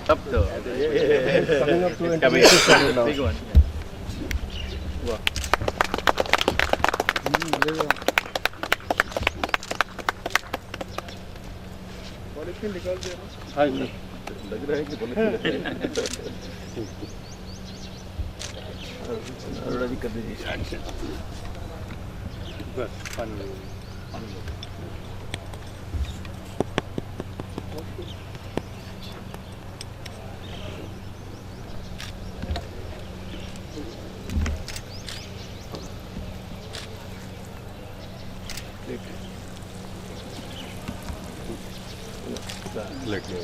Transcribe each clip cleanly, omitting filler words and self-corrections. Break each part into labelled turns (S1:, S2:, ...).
S1: Up to.
S2: Coming up to
S1: It's
S2: into
S1: coming.
S2: the standard now.
S1: Big one. Wow.
S2: Polythene निकाल दिया ना?
S1: हाँ जी.
S2: लग रहा है कि पॉलिथीन
S1: Already कर दीजिए.
S2: बस पानी let go.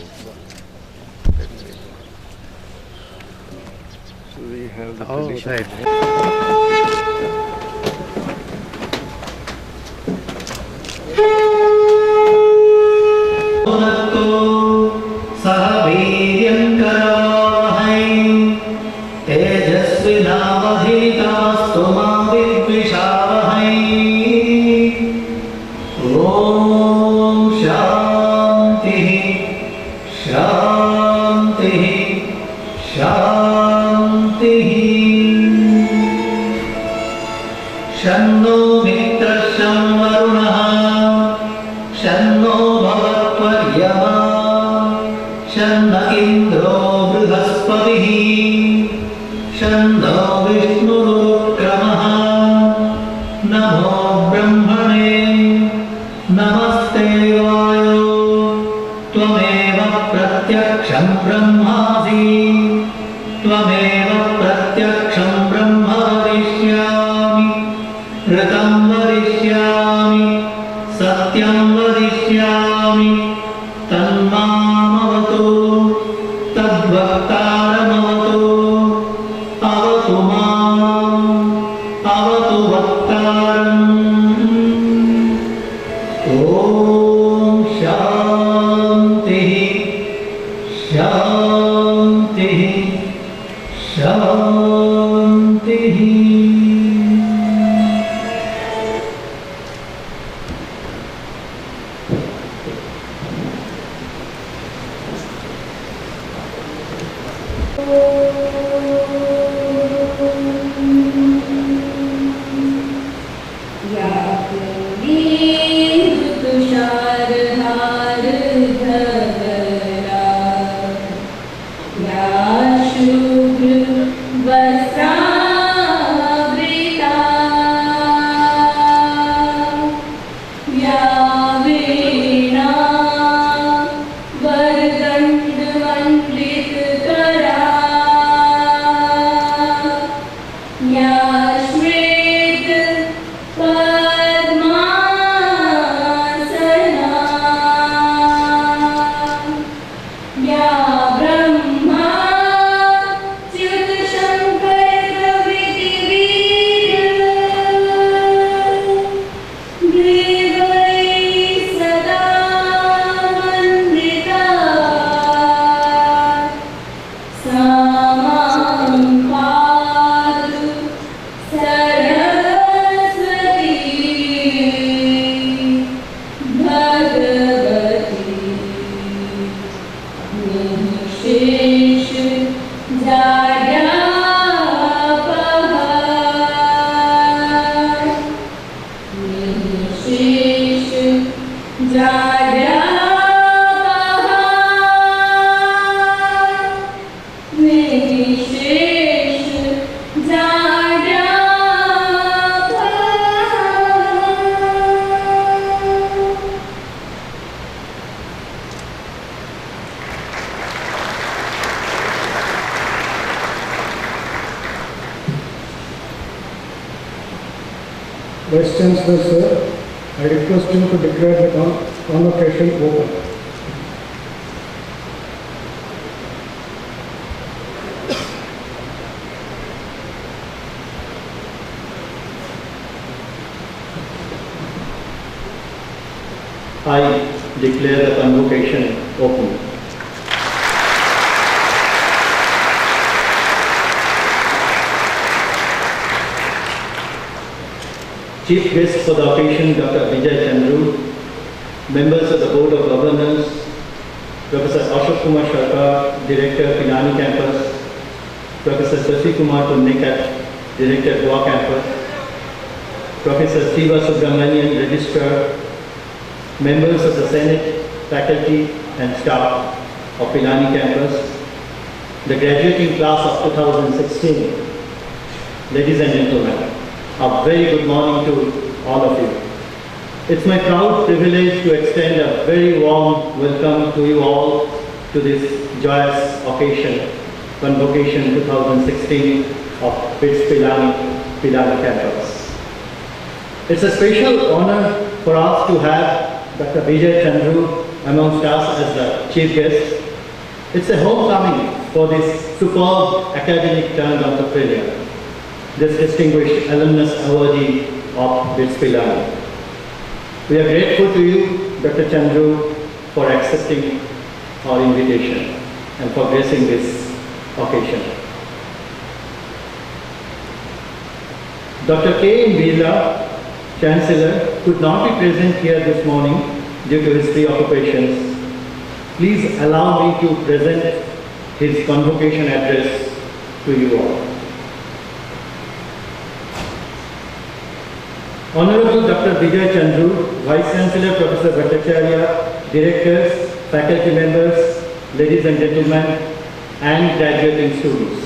S2: So we have the tradition.
S3: Right.
S4: तेजस्विनावधीतमस्तु मा विद्विषावहै। ॐ शान्तिः शान्तिः शान्तिः। शन्नो मित्रः शं वरुणः शन्नो भवत्वर्यमा शन्न इन्द्रो बृहस्पतिः शन्नो विष्णुरुक्रमः। नमो ब्रह्मणे नमस्ते वायो त्वमेव प्रत्यक्षं ब्रह्मासि त्वमेव प्रत्यक्षं ब्रह्म वदिष्यामि ऋतं वदिष्यामि सत्यं वदिष्यामि तन्मामवतु तद्वक्तारमवतु अवतु माम् अवतु वक्तारम्। ॐ शान्तिः शान्तिः शान्तिः।
S5: Vice Chancellor, sir, I request you to declare the convocation open.
S4: I declare the convocation open. Chief guest for the occasion, Dr. Vijay Chandru, members of the Board of Governors, Professor Ashok Kumar Sharkar, Director, Pilani Campus, Professor Sasi Kumar Tunnekat, Director, Goa Campus, Professor Siva Subramanian, Registrar, members of the Senate, faculty and staff of Pilani Campus, the graduating class of 2016, ladies and gentlemen, a very good morning to all of you. It's my proud privilege to extend a very warm welcome to you all to this joyous occasion, Convocation 2016 of BITS Pilani-Pilani Campus. It's a special honor for us to have Dr. Vijay Chandru amongst us as the chief guest. It's a homecoming for this superb academic turned entrepreneur, this distinguished alumnus awardee of BITS Pilani. We are grateful to you, Dr. Chandru, for accepting our invitation and for gracing this occasion. Dr. K. M. Birla, Chancellor, could not be present here this morning due to his preoccupations. Please allow me to present his convocation address to you all. Honorable Dr. Vijay Chandru, Vice Chancellor Professor Bhattacharya, Directors, faculty members, ladies and gentlemen, and graduating students.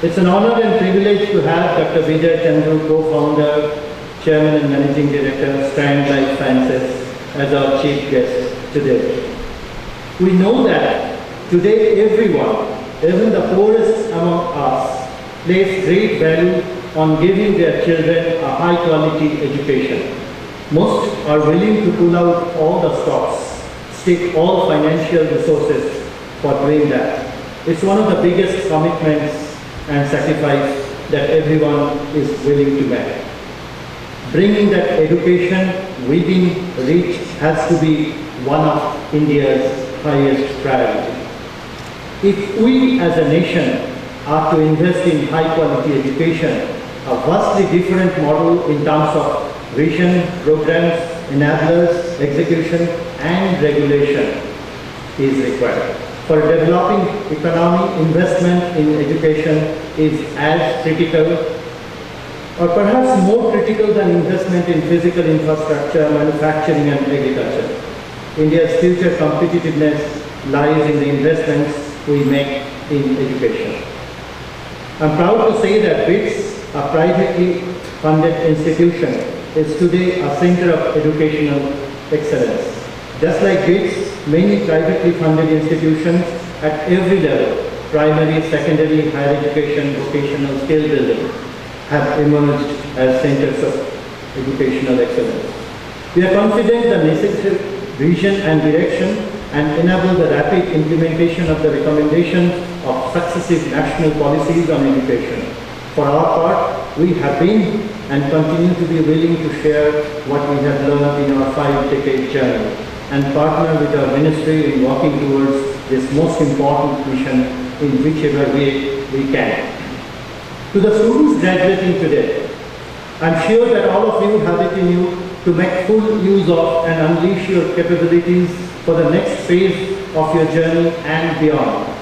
S4: It's an honor and privilege to have Dr. Vijay Chandru, co-founder, Chairman and Managing Director, Strand Life Sciences, as our chief guest today. We know that today everyone, even the poorest among us, place great value on giving their children a high-quality education. Most are willing to pull out all the stops, stake all financial resources for doing that. It's one of the biggest commitments and sacrifice that everyone is willing to make. Bringing that education within reach has to be one of India's highest priority. If we as a nation are to invest in high-quality education, a vastly different model in terms of vision, programs, enablers, execution, and regulation is required. For a developing economy, investment in education is as critical, or perhaps more critical than investment in physical infrastructure, manufacturing, and agriculture. India's future competitiveness lies in the investments we make in education. I'm proud to say that BITS, a privately funded institution, is today a center of educational excellence. Just like BITS, many privately funded institutions at every level, primary, secondary, higher education, vocational, skill building, have emerged as centers of educational excellence. We are confident the necessary vision and direction and enable the rapid implementation of the recommendations of successive national policies on education. For our part, we have been and continue to be willing to share what we have learned in our 5-decade journey and partner with our ministry in working towards this most important mission in whichever way we can. To the students graduating today, I'm sure that all of you have it in you to make full use of and unleash your capabilities for the next phase of your journey and beyond.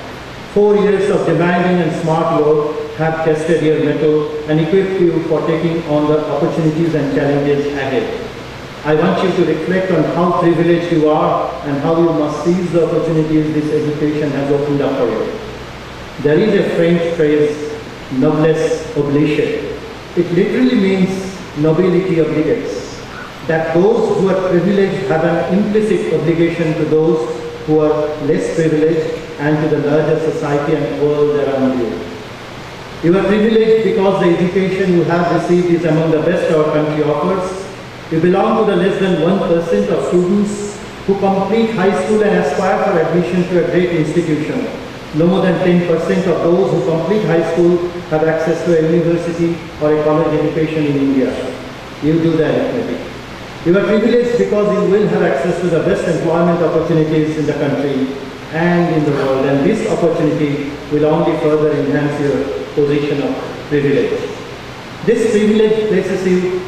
S4: 4 years of demanding and smart work have tested your mettle and equipped you for taking on the opportunities and challenges ahead. I want you to reflect on how privileged you are and how you must seize the opportunities this education has opened up for you. There is a French phrase, noblesse oblige. It literally means nobility obligates. That those who are privileged have an implicit obligation to those who are less privileged and to the larger society and world around you. You are privileged because the education you have received is among the best our country offers. You belong to the less than 1% of students who complete high school and aspire for admission to a great institution. No more than 10% of those who complete high school have access to a university or a college education in India. You do the arithmetic. You are privileged because you will have access to the best employment opportunities in the country and in the world, and this opportunity will only further enhance your position of privilege. This privilege places you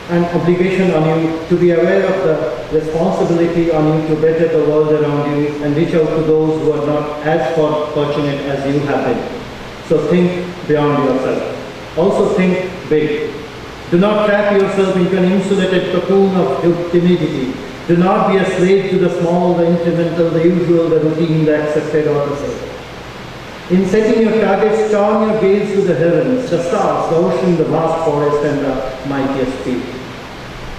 S4: an obligation on you to be aware of the responsibility on you to better the world around you and reach out to those who are not as fortunate as you have been. So think beyond yourself. Also think big. Do not trap yourself into an insulated cocoon of timidity. Do not be a slave to the small, the incremental, the usual, the routine, the accepted or the safe. In setting your targets, turn your gaze to the heavens, the stars, the ocean, the vast forest, and the mightiest peak.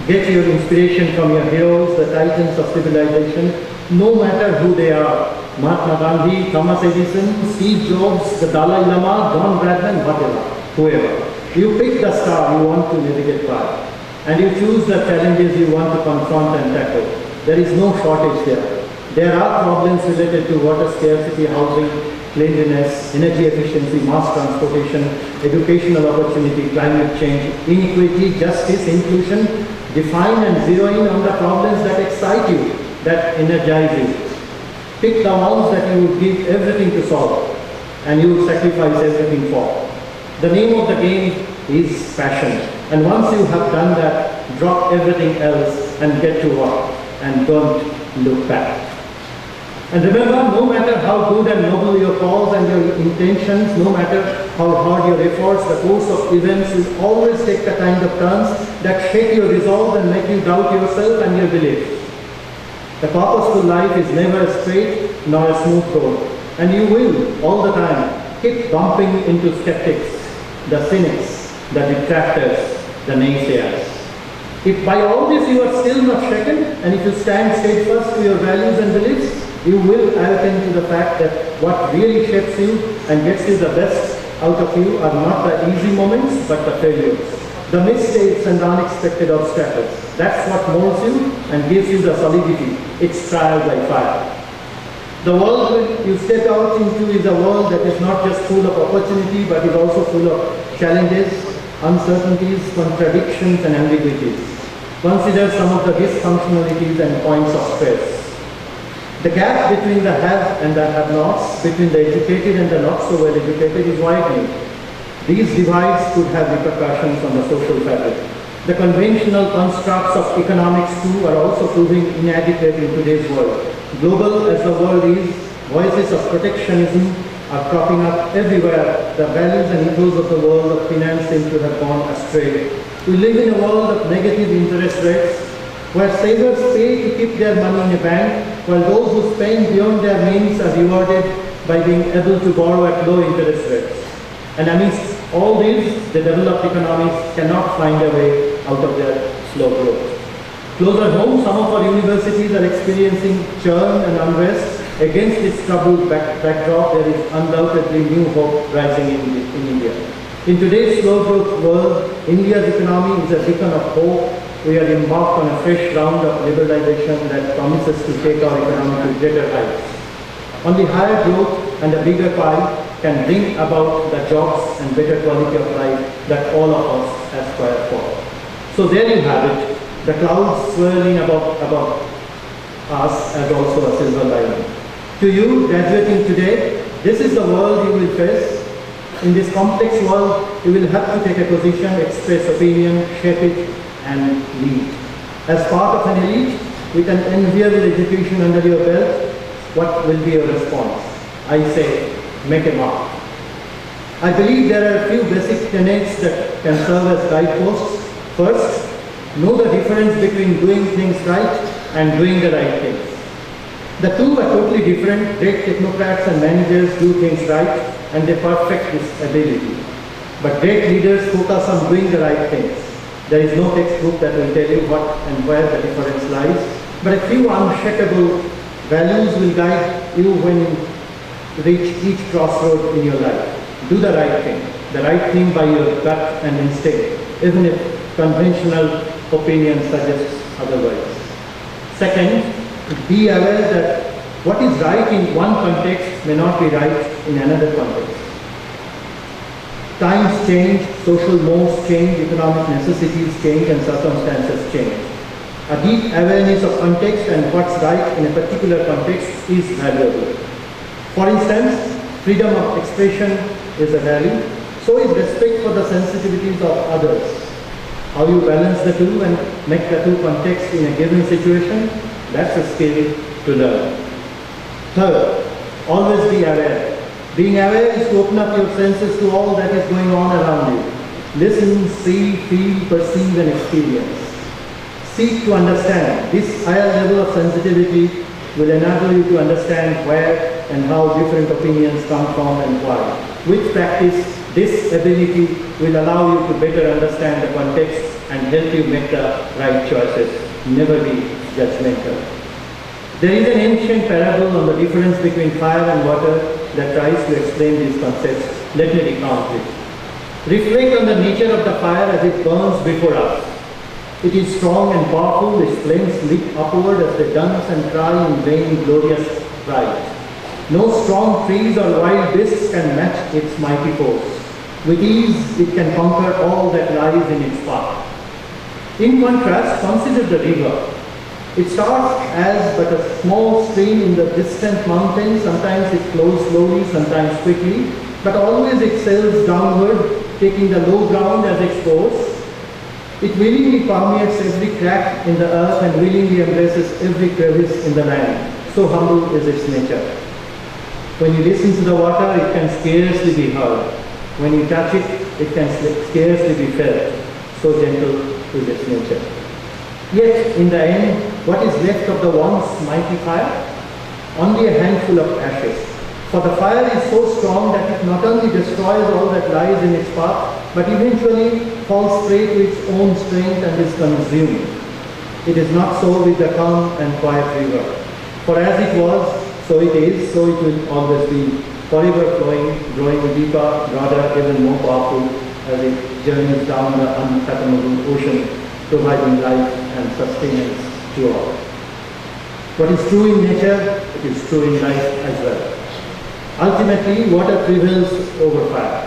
S4: Get your inspiration from your heroes, the titans of civilization, no matter who they are. Mahatma Gandhi, Thomas Edison, Steve Jobs, the Dalai Lama, John Bradman, whatever, whoever. You pick the star you want to navigate by, and you choose the challenges you want to confront and tackle. There is no shortage there. There are problems related to water scarcity, housing, cleanliness, energy efficiency, mass transportation, educational opportunity, climate change, inequity, justice, inclusion. Define and zero in on the problems that excite you, that energize you. Pick the ones that you would give everything to solve and you would sacrifice everything for. The name of the game is passion. And once you have done that, drop everything else and get to work and don't look back. And remember, no matter how good and noble your cause and your intentions, no matter how hard your efforts, the course of events will always take the kind of turns that shake your resolve and make you doubt yourself and your beliefs. The purposeful life is never a straight nor a smooth road, and you will, all the time, keep bumping into skeptics, the cynics, the detractors, the naysayers. If by all this you are still not shaken, and if you stand steadfast to your values and beliefs, you will awaken to the fact that what really shapes you and gets you the best out of you are not the easy moments, but the failures, the mistakes and the unexpected obstacles. That's what molds you and gives you the solidity. It's trial by fire. The world you step out into is a world that is not just full of opportunity, but is also full of challenges, uncertainties, contradictions, and ambiguities. Consider some of the dysfunctionalities and points of stress. The gap between the have and the have-nots, between the educated and the not-so-well-educated is widening. These divides could have repercussions on the social fabric. The conventional constructs of economics too are also proving inadequate in today's world. Global as the world is, voices of protectionism are cropping up everywhere. The values and ethos of the world of finance seem to have gone astray. We live in a world of negative interest rates, where savers pay to keep their money in a bank, while those who spend beyond their means are rewarded by being able to borrow at low interest rates. And amidst all these, the developed economies cannot find a way out of their slow growth. Closer home, some of our universities are experiencing churn and unrest. Against this troubled backdrop, there is undoubtedly new hope rising in India. In today's slow growth world, India's economy is a beacon of hope. We are embarked on a fresh round of liberalization that promises to take our economy to greater heights. Only higher growth and a bigger pie can bring about the jobs and better quality of life that all of us aspire for. So there you have it, the clouds swirling above us as also a silver lining. To you, graduating today, this is the world you will face. In this complex world, you will have to take a position, express opinion, shape it, and lead. As part of an elite, with an enviable education under your belt, what will be your response? I say, make a mark. I believe there are a few basic tenets that can serve as guideposts. First, know the difference between doing things right and doing the right things. The two are totally different. Great technocrats and managers do things right and they perfect this ability. But great leaders focus on doing the right things. There is no textbook that will tell you what and where the difference lies, but a few unshakable values will guide you when you reach each crossroad in your life. Do the right thing by your gut and instinct, even if conventional opinion suggests otherwise. Second, be aware that what is right in one context may not be right in another context. Times change, social norms change, economic necessities change, and circumstances change. A deep awareness of context and what's right in a particular context is valuable. For instance, freedom of expression is a value, so is respect for the sensitivities of others. How you balance the two and make the two context in a given situation, that's a skill to learn. Third, always be aware. Being aware is to open up your senses to all that is going on around you. Listen, see, feel, perceive and experience. Seek to understand. This higher level of sensitivity will enable you to understand where and how different opinions come from and why. With practice, this ability will allow you to better understand the context and help you make the right choices. Never be judgmental. There is an ancient parable on the difference between fire and water that tries to explain these concepts. Let me recount it. Reflect on the nature of the fire as it burns before us. It is strong and powerful, its flames leap upward as they dance and cry in vain glorious pride. No strong trees or wild beasts can match its mighty force. With ease, it can conquer all that lies in its path. In contrast, consider the river. It starts as but a small stream in the distant mountains. Sometimes it flows slowly, sometimes quickly, but always it sails downward, taking the low ground as its course. It willingly permeates every crack in the earth and willingly embraces every crevice in the land. So humble is its nature. When you listen to the water, it can scarcely be heard. When you touch it, it can scarcely be felt. So gentle is its nature. Yet, in the end, what is left of the once mighty fire? Only a handful of ashes. For the fire is so strong that it not only destroys all that lies in its path, but eventually falls prey to its own strength and is consumed. It is not so with the calm and quiet river. For as it was, so it is, so it will always be, forever flowing, growing deeper, broader, even more powerful as it journeys down the unfathomable ocean, providing life and sustenance to all. What is true in nature, it is true in life as well. Ultimately, water prevails over fire.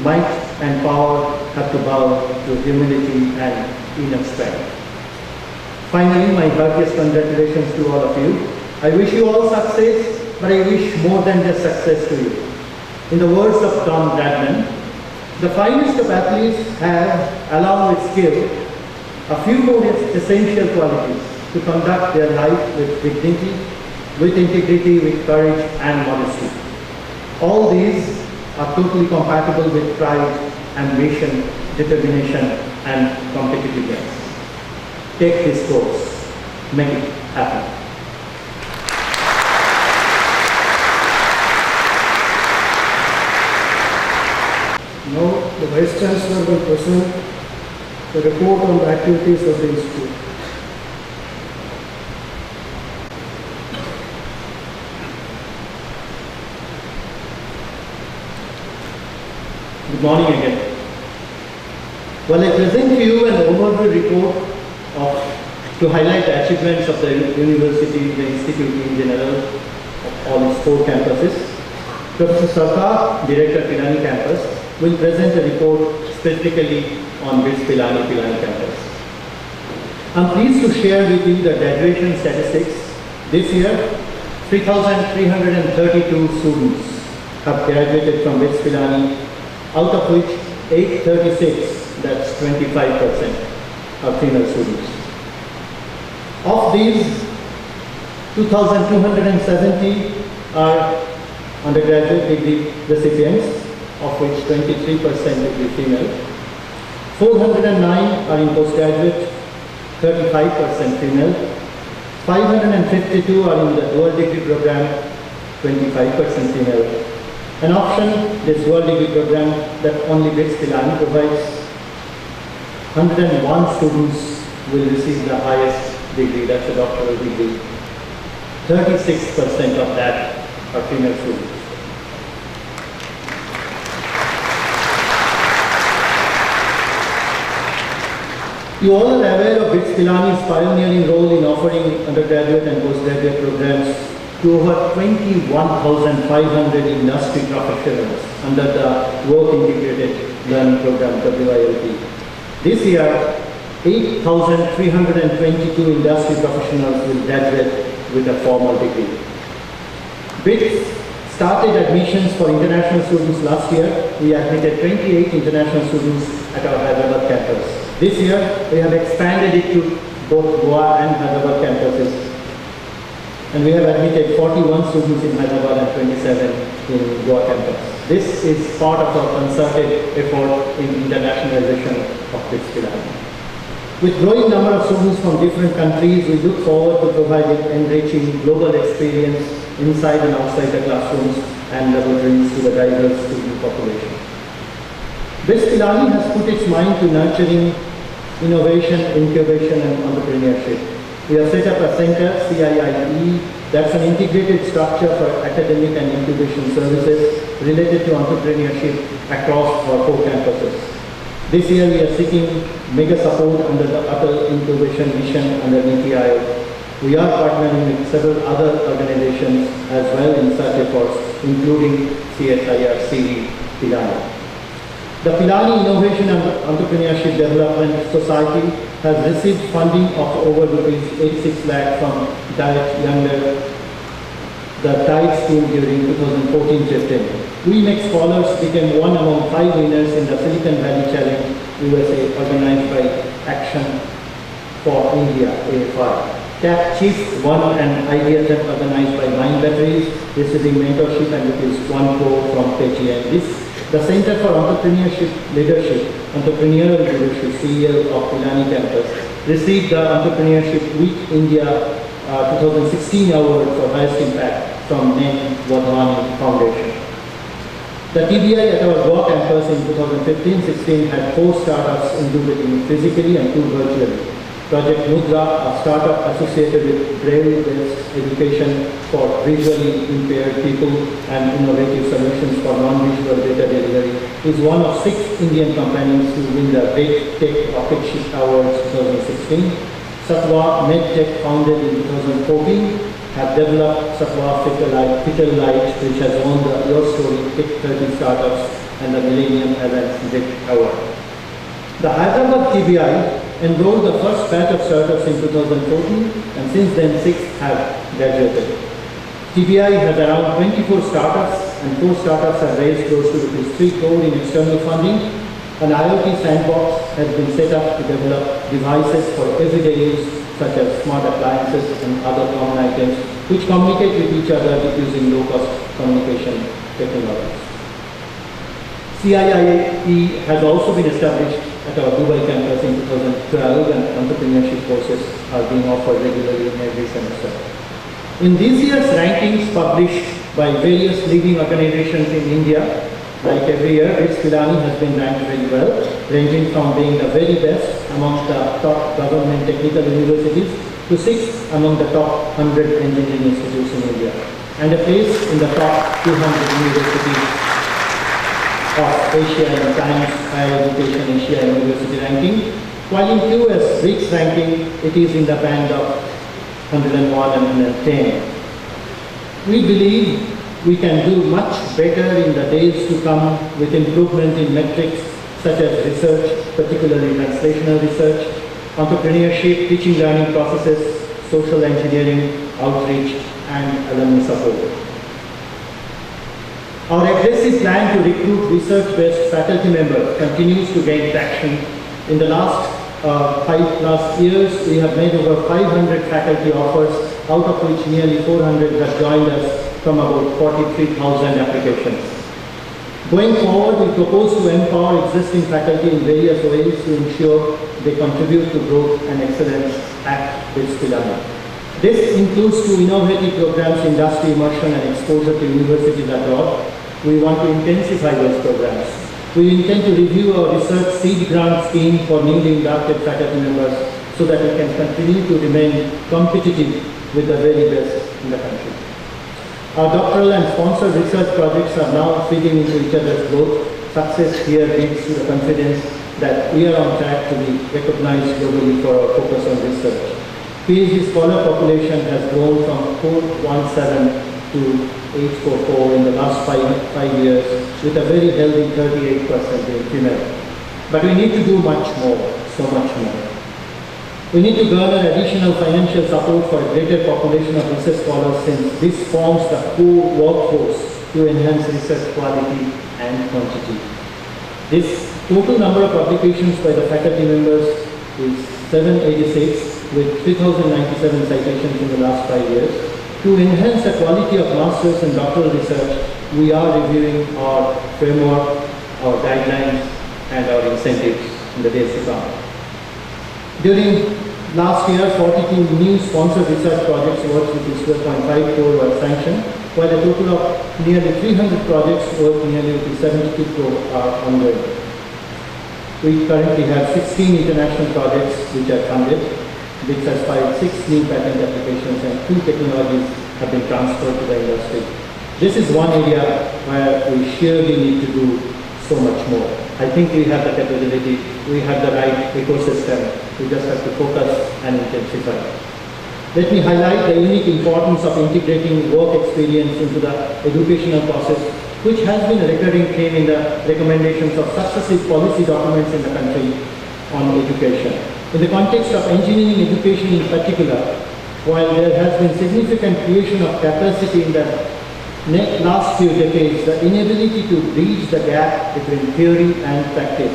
S4: Might and power have to bow to humility and inner strength. Finally, my heartiest congratulations to all of you. I wish you all success, but I wish more than just success to you. In the words of Don Bradman, the finest of athletes have, along with skill, a few more essential qualities to conduct their life with dignity, with integrity, with courage and modesty. All these are totally compatible with pride, ambition, determination and competitiveness. Take this course. Make it happen.
S5: Now, the Vice Chancellor will present the report on the activities of the Institute.
S4: Good morning again. While I present to you an overview report to highlight the achievements of the university, the institute in general, of all its 4 campuses, Professor Sarkar, Director Pilani campus, will present a report specifically on this Pilani-Pilani campus. I'm pleased to share with you the graduation statistics. This year, 3,332 students have graduated from West Pilani, out of which 836, that's 25%, are female students. Of these, 2,270 are undergraduate degree recipients, of which 23% will be female. 409 are in postgraduate, 35% female. 552 are in the dual degree program, 25% female. An option, this dual degree program that only BITS Pilani provides, 101 students will receive the highest degree, that's a doctoral degree. 36% of that are female students. You all are aware of BITS Pilani's pioneering role in offering undergraduate and postgraduate programs to over 21,500 industry professionals under the Work Integrated Learning Program, WILP. This year, 8,322 industry professionals will graduate with a formal degree. BITS started admissions for international students last year. We admitted 28 international students at our Hyderabad campus. This year, we have expanded it to both Goa and Hyderabad campuses. And we have admitted 41 students in Hyderabad and 27 in Goa campus. This is part of our concerted effort in internationalization of this Pilani. With growing number of students from different countries, we look forward to providing enriching global experience inside and outside the classrooms and laboratories to the diverse student population. This Pilani has put its mind to nurturing innovation, incubation and entrepreneurship. We have set up a center, CIIE, that's an integrated structure for academic and incubation services related to entrepreneurship across our 4 campuses. This year we are seeking mega support under the Atal Incubation Mission under NITI Aayog. We are partnering with several other organizations as well in such efforts, including CSIR CV Pilani. The Pilani Innovation and Entrepreneurship Development Society has received funding of over rupees 86 lakh from Diet Younger, the TIDE scheme during 2014-15. We Scholars became one among 5 winners in the Silicon Valley Challenge USA organized by Action for India AFI. CAP Chief won an idea that organized by Mind Batteries, receiving mentorship and rupees 1 crore from PGN. The Center for Entrepreneurship Leadership, Entrepreneurial Leadership, CEO of Pilani Campus, received the Entrepreneurship Week India 2016 Award for Highest Impact from Nen Wadhwani Foundation. The TBI at our Goa campus in 2015-16 had 4 startups incubating physically and 2 virtually. Project Mudra, a startup associated with braille-based education for visually impaired people and innovative solutions for non-visual data delivery, is one of 6 Indian companies who win the Great Tech Rocket Ship Awards 2016. Satwa MedTech, founded in 2014, have developed Satwa Fitter Light, which has won the Your Story Tech 30 Startups and the Millennium Alliance Tech Award. The Hyderabad TBI enrolled the first batch of startups in 2014, and since then 6 have graduated. TBI has around 24 startups, and 4 startups have raised close to rupees 3 crore in external funding. An IoT sandbox has been set up to develop devices for everyday use, such as smart appliances and other common items, which communicate with each other using low-cost communication technologies. CIIE has also been established at our Dubai campus in 2012, and entrepreneurship courses are being offered regularly in every semester. In this year's rankings published by various leading organizations in India, like every year, its Pilani has been ranked very well, ranging from being the very best among the top government technical universities to 6th among the top 100 engineering institutes in India, and a place in the top 200 universities of Asia in the Times Higher Education Asia University ranking, while in QS RICS ranking, it is in the band of 101 and 110. We believe we can do much better in the days to come with improvement in metrics such as research, particularly translational research, entrepreneurship, teaching learning processes, social engineering, outreach, and alumni support. Our aggressive plan to recruit research-based faculty members continues to gain traction. In the last 5+ years, we have made over 500 faculty offers, out of which nearly 400 have joined us from about 43,000 applications. Going forward, we propose to empower existing faculty in various ways to ensure they contribute to growth and excellence at this Pilani. This includes 2 innovative programs, industry immersion and exposure to universities abroad. We want to intensify those programs. We intend to review our research seed grant scheme for newly inducted faculty members so that we can continue to remain competitive with the very best in the country. Our doctoral and sponsored research projects are now feeding into each other's growth. Success here leads to the confidence that we are on track to be recognized globally for our focus on research. PhD scholar population has grown from 417 to 844 in the last 5 years, with a very healthy 38% in female. But we need to do much more, so much more. We need to garner additional financial support for a greater population of research scholars, since this forms the core workforce to enhance research quality and quantity. This total number of publications by the faculty members is 786 with 3,097 citations in the last 5 years. To enhance the quality of master's and doctoral research, we are reviewing our framework, our guidelines, and our incentives in the days to come. During last year, 42 new sponsored research projects worth rupees 12.5 crore were sanctioned, while a total of nearly 300 projects worth nearly rupees 72 crore are ongoing. We currently have 16 international projects which are funded, which has filed 6 new patent applications and 2 technologies have been transferred to the industry. This is one area where we surely need to do so much more. I think we have the capability, we have the right ecosystem, we just have to focus and intensify. Let me highlight the unique importance of integrating work experience into the educational process, which has been a recurring theme in the recommendations of successive policy documents in the country on education. In the context of engineering education in particular, while there has been significant creation of capacity in the last few decades, the inability to bridge the gap between theory and practice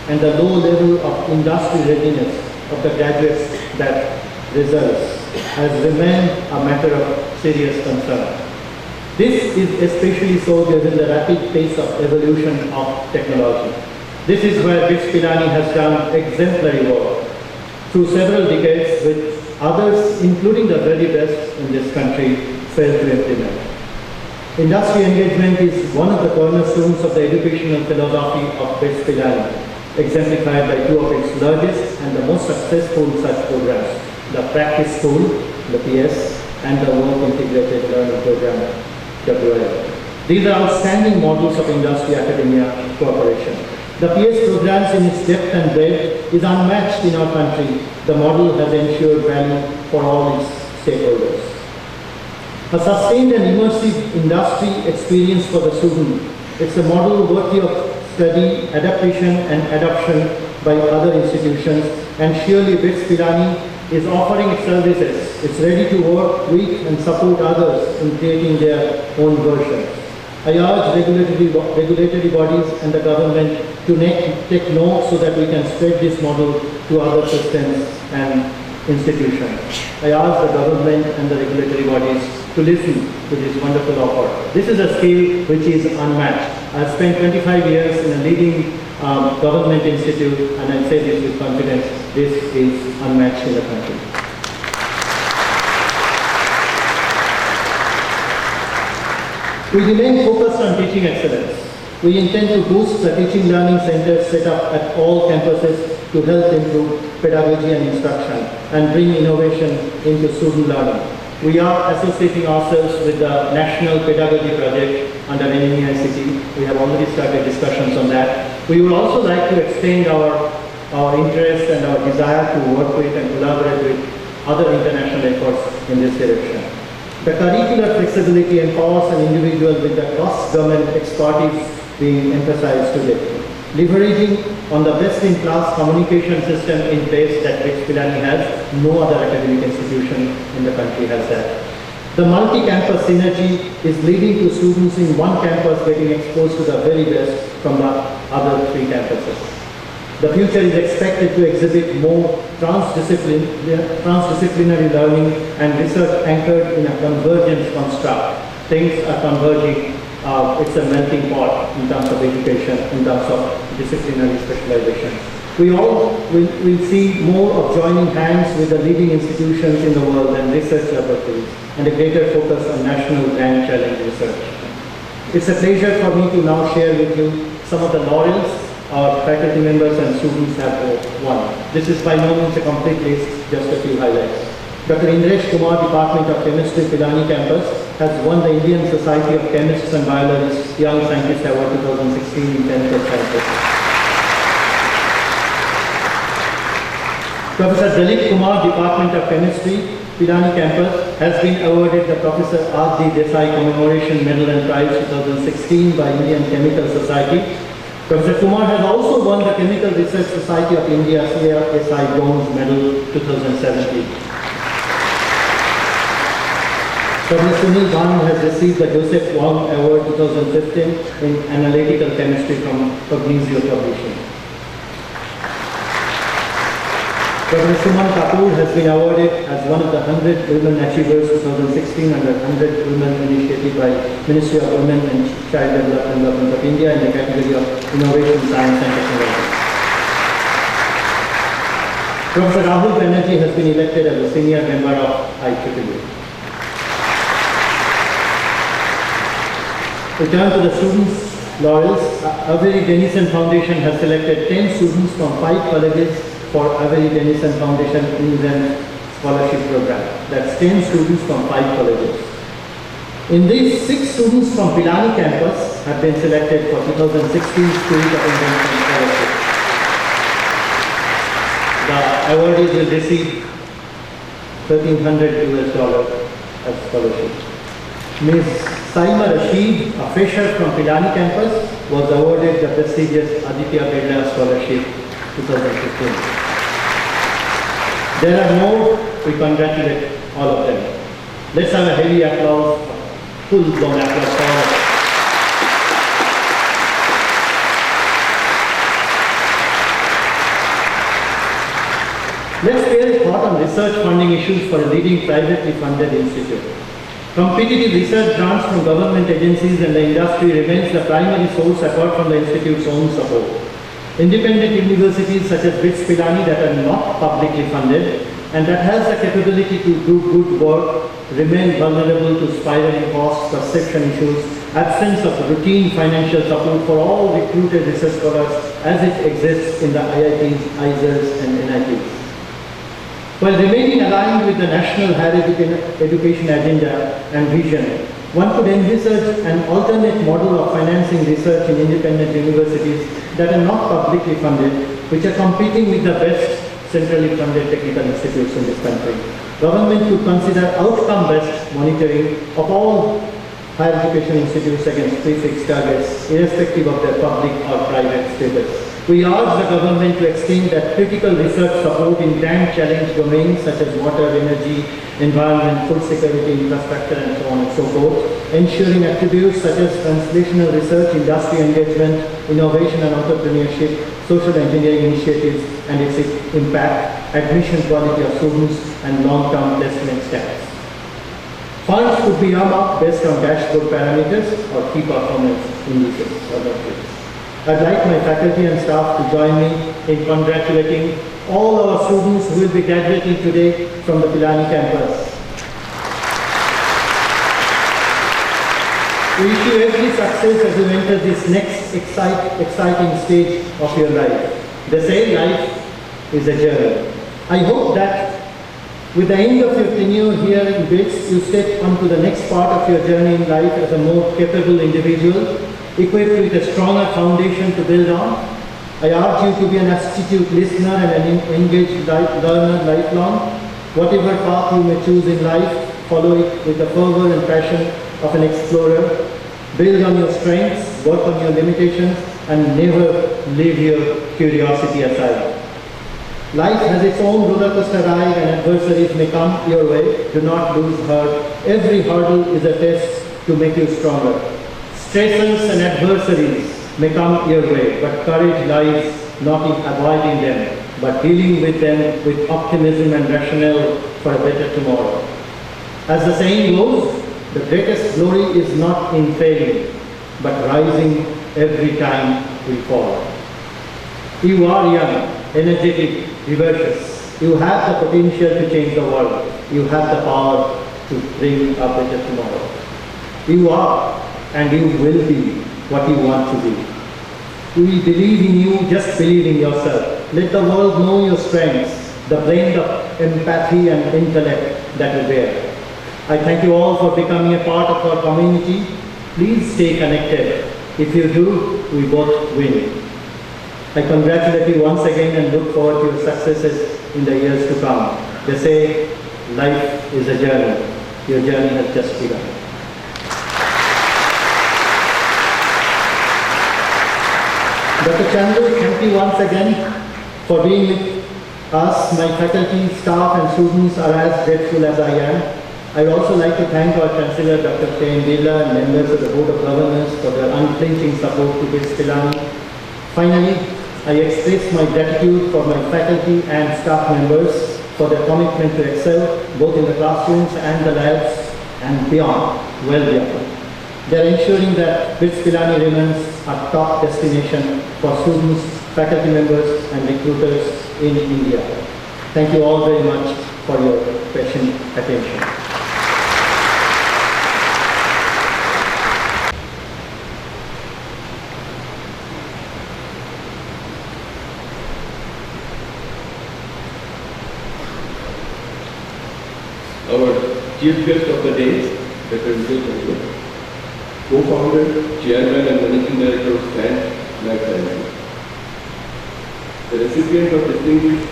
S4: and the low level of industry readiness of the graduates that results has remained a matter of serious concern. This is especially so given the rapid pace of evolution of technology. This is where Pilani has done exemplary work through several decades, with others, including the very best in this country, failed to implement. Industry engagement is one of the cornerstones of the educational philosophy of Pilani, exemplified by 2 of its largest and the most successful such programs, the Practice School, the PS, and the Work Integrated Learning Program, WL. These are outstanding models of industry-academia cooperation. The PS programs in its depth and breadth is unmatched in our country. The model has ensured value for all its stakeholders. A sustained and immersive industry experience for the student. It's a model worthy of study, adaptation, and adoption by other institutions, and surely Pilani is offering its services. It's ready to work with and support others in creating their own versions. I urge regulatory bodies and the government to take note so that we can spread this model to other systems and institutions. I ask the government and the regulatory bodies to listen to this wonderful offer. This is a skill which is unmatched. I've spent 25 years in a leading government institute, and I say this with confidence, this is unmatched in the country. We remain focused on teaching excellence. We intend to boost the teaching learning centers set up at all campuses to help improve pedagogy and instruction and bring innovation into student learning. We are associating ourselves with the National Pedagogy Project under NMEICT. We have already started discussions on that. We would also like to extend our interest and our desire to work with and collaborate with other international efforts in this direction. The curricular flexibility empowers an individual with the cross-government expertise being emphasized today. Leveraging on the best-in-class communication system in place that Pilani has, no other academic institution in the country has that. The multi-campus synergy is leading to students in one campus getting exposed to the very best from the other 3 campuses. The future is expected to exhibit more transdisciplinary learning and research anchored in a convergence construct. Things are converging. It's a melting pot in terms of education, in terms of disciplinary specialization. We all will see more of joining hands with the leading institutions in the world and research laboratories, and a greater focus on national grand challenge research. It's a pleasure for me to now share with you some of the laurels our faculty members and students have won. This is by no means a complete list, just a few highlights. Dr. Indresh Kumar, Department of Chemistry, Pilani campus, has won the Indian Society of Chemists and Biologists Young Scientist Award 2016 in Chemical Sciences. Professor Dalip Kumar, Department of Chemistry, Pilani campus, has been awarded the Professor R.D. Desai Commemoration Medal and Prize 2016 by Indian Chemical Society. Professor Kumar has also won the Chemical Research Society of India CSI Bronze Medal 2017. Professor Sunil Bhan has received the Joseph Wong Award 2015 in Analytical Chemistry from Cognizio Publishing. Professor Suman Kapoor has been awarded as one of the 100 Women Achievers 2016 under 100 Women Initiative by Ministry of Women and Child Development of India in the category of Innovation, Science and Technology. Professor Rahul Banerjee has been elected as a senior member of IEEE. We turn to the students' laurels. Avery Dennison Foundation has selected 10 students from 5 colleges for Avery Dennison Foundation Indent Scholarship Program. That's 10 students from 5 colleges. In these, 6 students from Pilani campus have been selected for 2016 Spirit of Invention Scholarship. The awardees will receive $1,300 as scholarship. Ms. Saima Rashid, a fresher from Pilani campus, was awarded the prestigious Aditya Birla Scholarship 2015. There are more. We congratulate all of them. Let's have a heavy applause, full-blown applause for all of them. Let's spare a thought on research funding issues for a leading privately funded institute. Competitive research grants from government agencies and the industry remains the primary source apart from the institute's own support. Independent universities such as BITS Pilani that are not publicly funded and that has the capability to do good work remain vulnerable to spiraling costs, perception issues, absence of routine financial support for all recruited research scholars as it exists in the IITs, ISERs and NITs. While remaining aligned with the national higher education agenda and vision, one could envisage an alternate model of financing research in independent universities that are not publicly funded, which are competing with the best centrally funded technical institutes in this country. Government could consider outcome-based monitoring of all higher education institutes against prefixed targets, irrespective of their public or private status. We urge the government to extend that critical research support in grand challenge domains such as water, energy, environment, food security, infrastructure, and so on and so forth, ensuring attributes such as translational research, industry engagement, innovation and entrepreneurship, social engineering initiatives, and its impact, admission quality of students, and long-term placement status. Funds could be earmarked based on dashboard parameters or key performance indices or metrics. I'd like my faculty and staff to join me in congratulating all our students who will be graduating today from the Pilani campus. We wish you every success as you enter this next exciting stage of your life. They say life is a journey. I hope that with the end of your tenure here in BITS, you step onto the next part of your journey in life as a more capable individual, equipped with a stronger foundation to build on. I urge you to be an astute listener and an engaged learner lifelong. Whatever path you may choose in life, follow it with the fervor and passion of an explorer. Build on your strengths, work on your limitations, and never leave your curiosity aside. Life has its own roller coaster ride and adversaries may come your way. Do not lose heart. Every hurdle is a test to make you stronger. Stressors and adversaries may come your way, but courage lies not in avoiding them, but dealing with them with optimism and rationale for a better tomorrow. As the saying goes, the greatest glory is not in failing, but rising every time we fall. You are young, energetic, vivacious. You have the potential to change the world. You have the power to bring a better tomorrow. You are and you will be what you want to be. We believe in you, just believe in yourself. Let the world know your strengths, the blend of empathy and intellect that you bear. I thank you all for becoming a part of our community. Please stay connected. If you do, we both win. I congratulate you once again and look forward to your successes in the years to come. They say life is a journey. Your journey has just begun. Dr. Chandu, thank you once again for being with us. My faculty, staff and students are as grateful as I am. I would also like to thank our Chancellor Dr. K. Birla and members of the Board of Governors for their unflinching support to BITS Pilani. Finally, I express my gratitude for my faculty and staff members for their commitment to excel both in the classrooms and the labs and beyond, well beyond. They are ensuring that BITS Pilani remains a top destination for students, faculty members and recruiters in India. Thank you all very much for your patient attention.
S3: Our chief guest of the day, Dr. Vijay Chandru, co-founder, chairman and managing director of STAND Life Sciences. The recipient of distinguished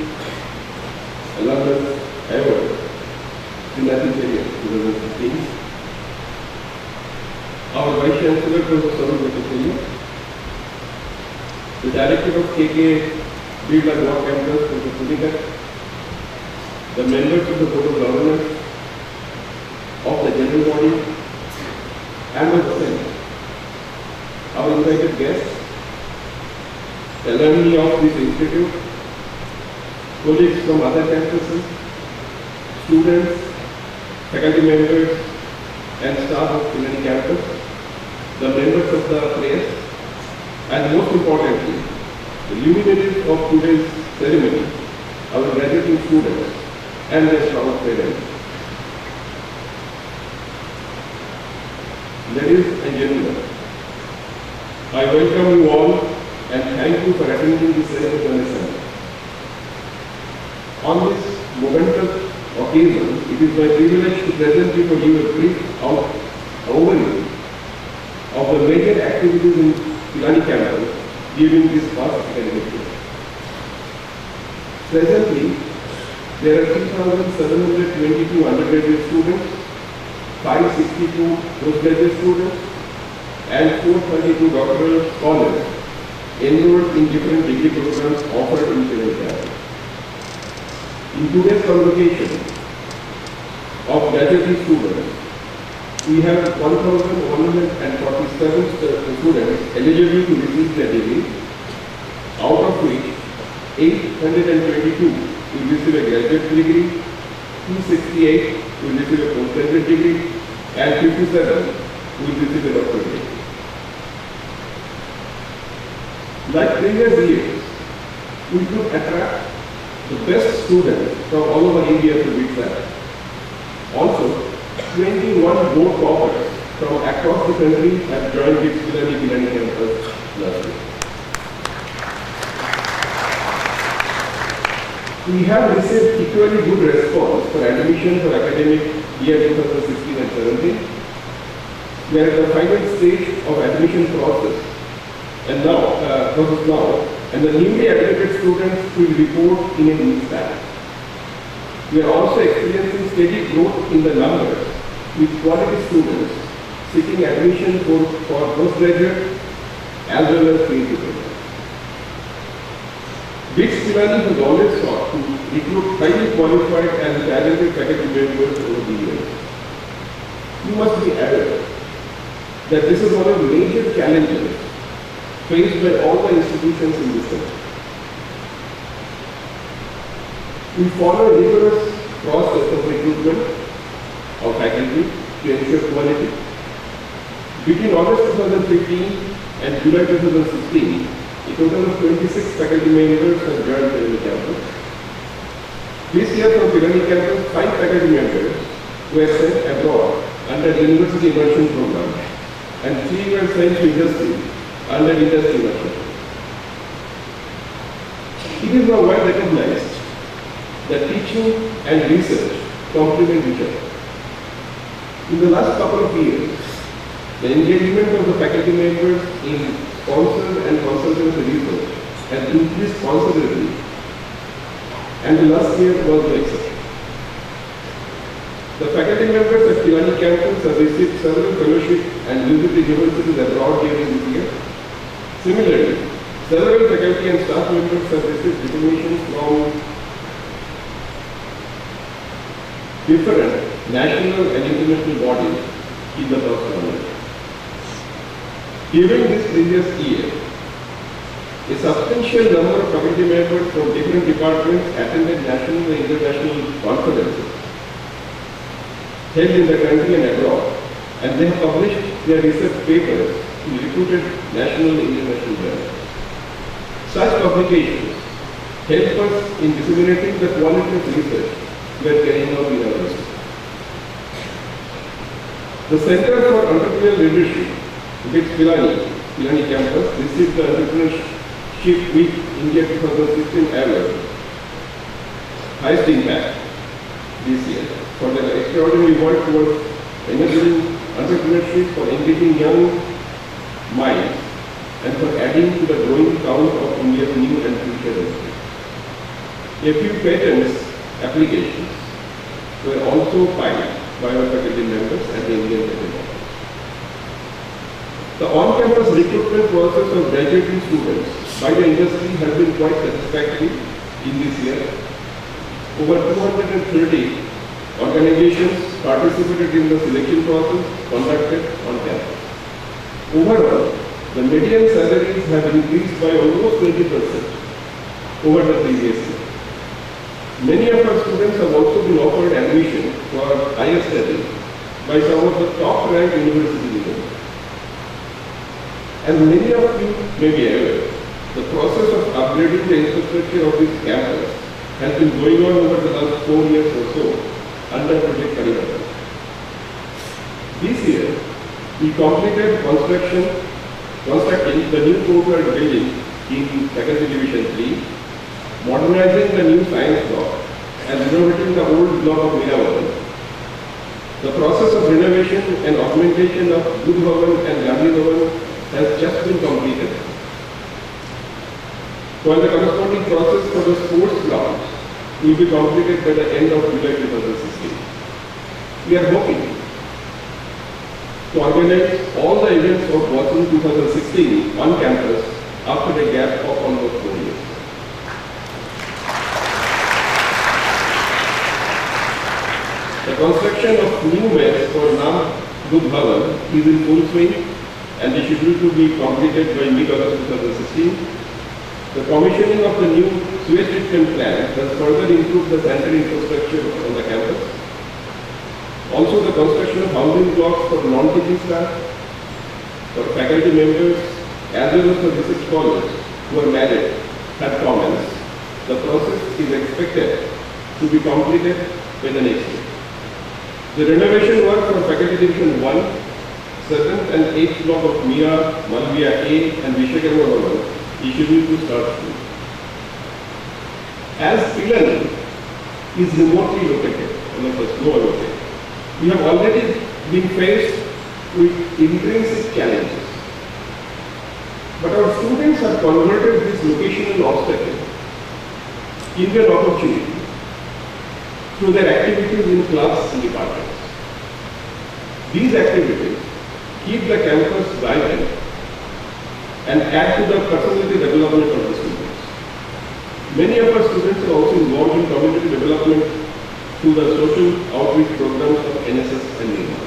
S3: Alumni Award, Pilani-Pilani 2015. Our Vice Chancellor, Professor Alumni, the Director of KK Birla Block Campus, Professor Punika, the members of the Board of Governors, of the General Body, and the Senate, our invited guests, alumni of this institute, colleagues from other campuses, students, faculty members, and staff of Pilani campus, the members of the press, and most importantly, the luminaries of today's ceremony, our graduating students and their strong parents. Ladies and gentlemen, I welcome you all and thank you for attending this ceremony on this Sunday. On this momentous occasion, it is my privilege to present before you a brief overview of the major activities in Pilani campus during this past academic year. Presently, there are 3,722 undergraduate students, 562 postgraduate students, and 432 doctoral scholars enrolled in different degree programs offered in Pilani campus. In today's convocation of graduate students, we have 1,147 students eligible to receive their degree, out of which 822 will receive a graduate degree, 268 will receive a postgraduate degree, and 57 will receive a doctorate degree. Like previous years, we could attract the best students from all over India to BITS. Also, 21 board toppers from across the country have joined BITS Pilani-Pilani campus last year. We have received equally good response for admission for academic year 2016 and 17. We are at the final stage of admission process, and and the newly admitted students will report in a week's time. We are also experiencing steady growth in the numbers with quality students seeking admission for postgraduate as well as PhD programs. BITS Pilani has always sought to recruit highly qualified and talented faculty members over the years. You must be aware that this is one of the major challenges faced by all the institutions in this country. We follow a rigorous process of recruitment of faculty to ensure quality. Between August 2015 and July 2016, a total of 26 faculty members have joined Pilani campus. This year from Pilani campus, 5 faculty members were sent abroad under the University Immersion Program and 3 were sent to industry under industry immersion. It is now well recognized that teaching and research complement each other. In the last couple of years, the engagement of the faculty members in sponsored and consultancy research has increased considerably, and the last year was no exception. The faculty members at Pilani campus have received several fellowships and visited universities abroad during this year. Similarly, several faculty and staff members have received recognitions from different national and international bodies in the first tournament. During this previous year, a substantial number of faculty members from different departments attended national and international conferences held in the country and abroad, and they have published their research papers in reputed national and international journals. Such publications help us in disseminating the quality of research we are carrying out in our institute. The Center for Entrepreneurial Leadership, with Pilani campus, received the Entrepreneurship Week India 2016 award, highest impact this year, for their extraordinary work towards enabling entrepreneurship, for engaging young minds, and for adding to the growing count of India's new and future industry. A few patents applications were also filed by our faculty members at the Indian Patent Office. The on-campus recruitment process of graduating students by the industry has been quite satisfactory in this year. Over 230 organizations participated in the selection process conducted on campus. Overall, the median salaries have increased by almost 20% over the previous year. Many of our students have also been offered admission for higher studies by some of the top-ranked universities in India. As many of you may be aware, the process of upgrading the infrastructure of this campus has been going on over the last 4 years or so under Project Convocation. This year, we completed constructing the new conferral building in Faculty Division 3, modernizing the new science block, and renovating the old block of Miravan. The process of renovation and augmentation of Budh Bhavan and Gandhi Bhavan has just been completed, while the corresponding process for the sports grounds will be completed by the end of July 2016. We are hoping to organize all the events of Boston 2016 on campus after a gap of almost 4 years. The construction of new mess for Nam Budh Bhavan is in full swing and is scheduled to be completed by mid-August 2016. The commissioning of the new sewage treatment plant has further improved the sanitary infrastructure on the campus. Also, the construction of housing blocks for non-teaching staff, for faculty members, as well as for research scholars who are married have commenced. The process is expected to be completed by the next year. The renovation work for Faculty Division 1, 7th and 8th block of Mira, Malviya A and Vishwakarma Bhavan is scheduled to start soon. As Pilani is remotely located, we have already been faced with intrinsic challenges. But our students have converted this locational obstacle into an opportunity through their activities in class and departments. These activities keep the campus vibrant and add to the personality development of the students. Many of our students are also involved in community development through the social outreach programs of NSS and NIRMA.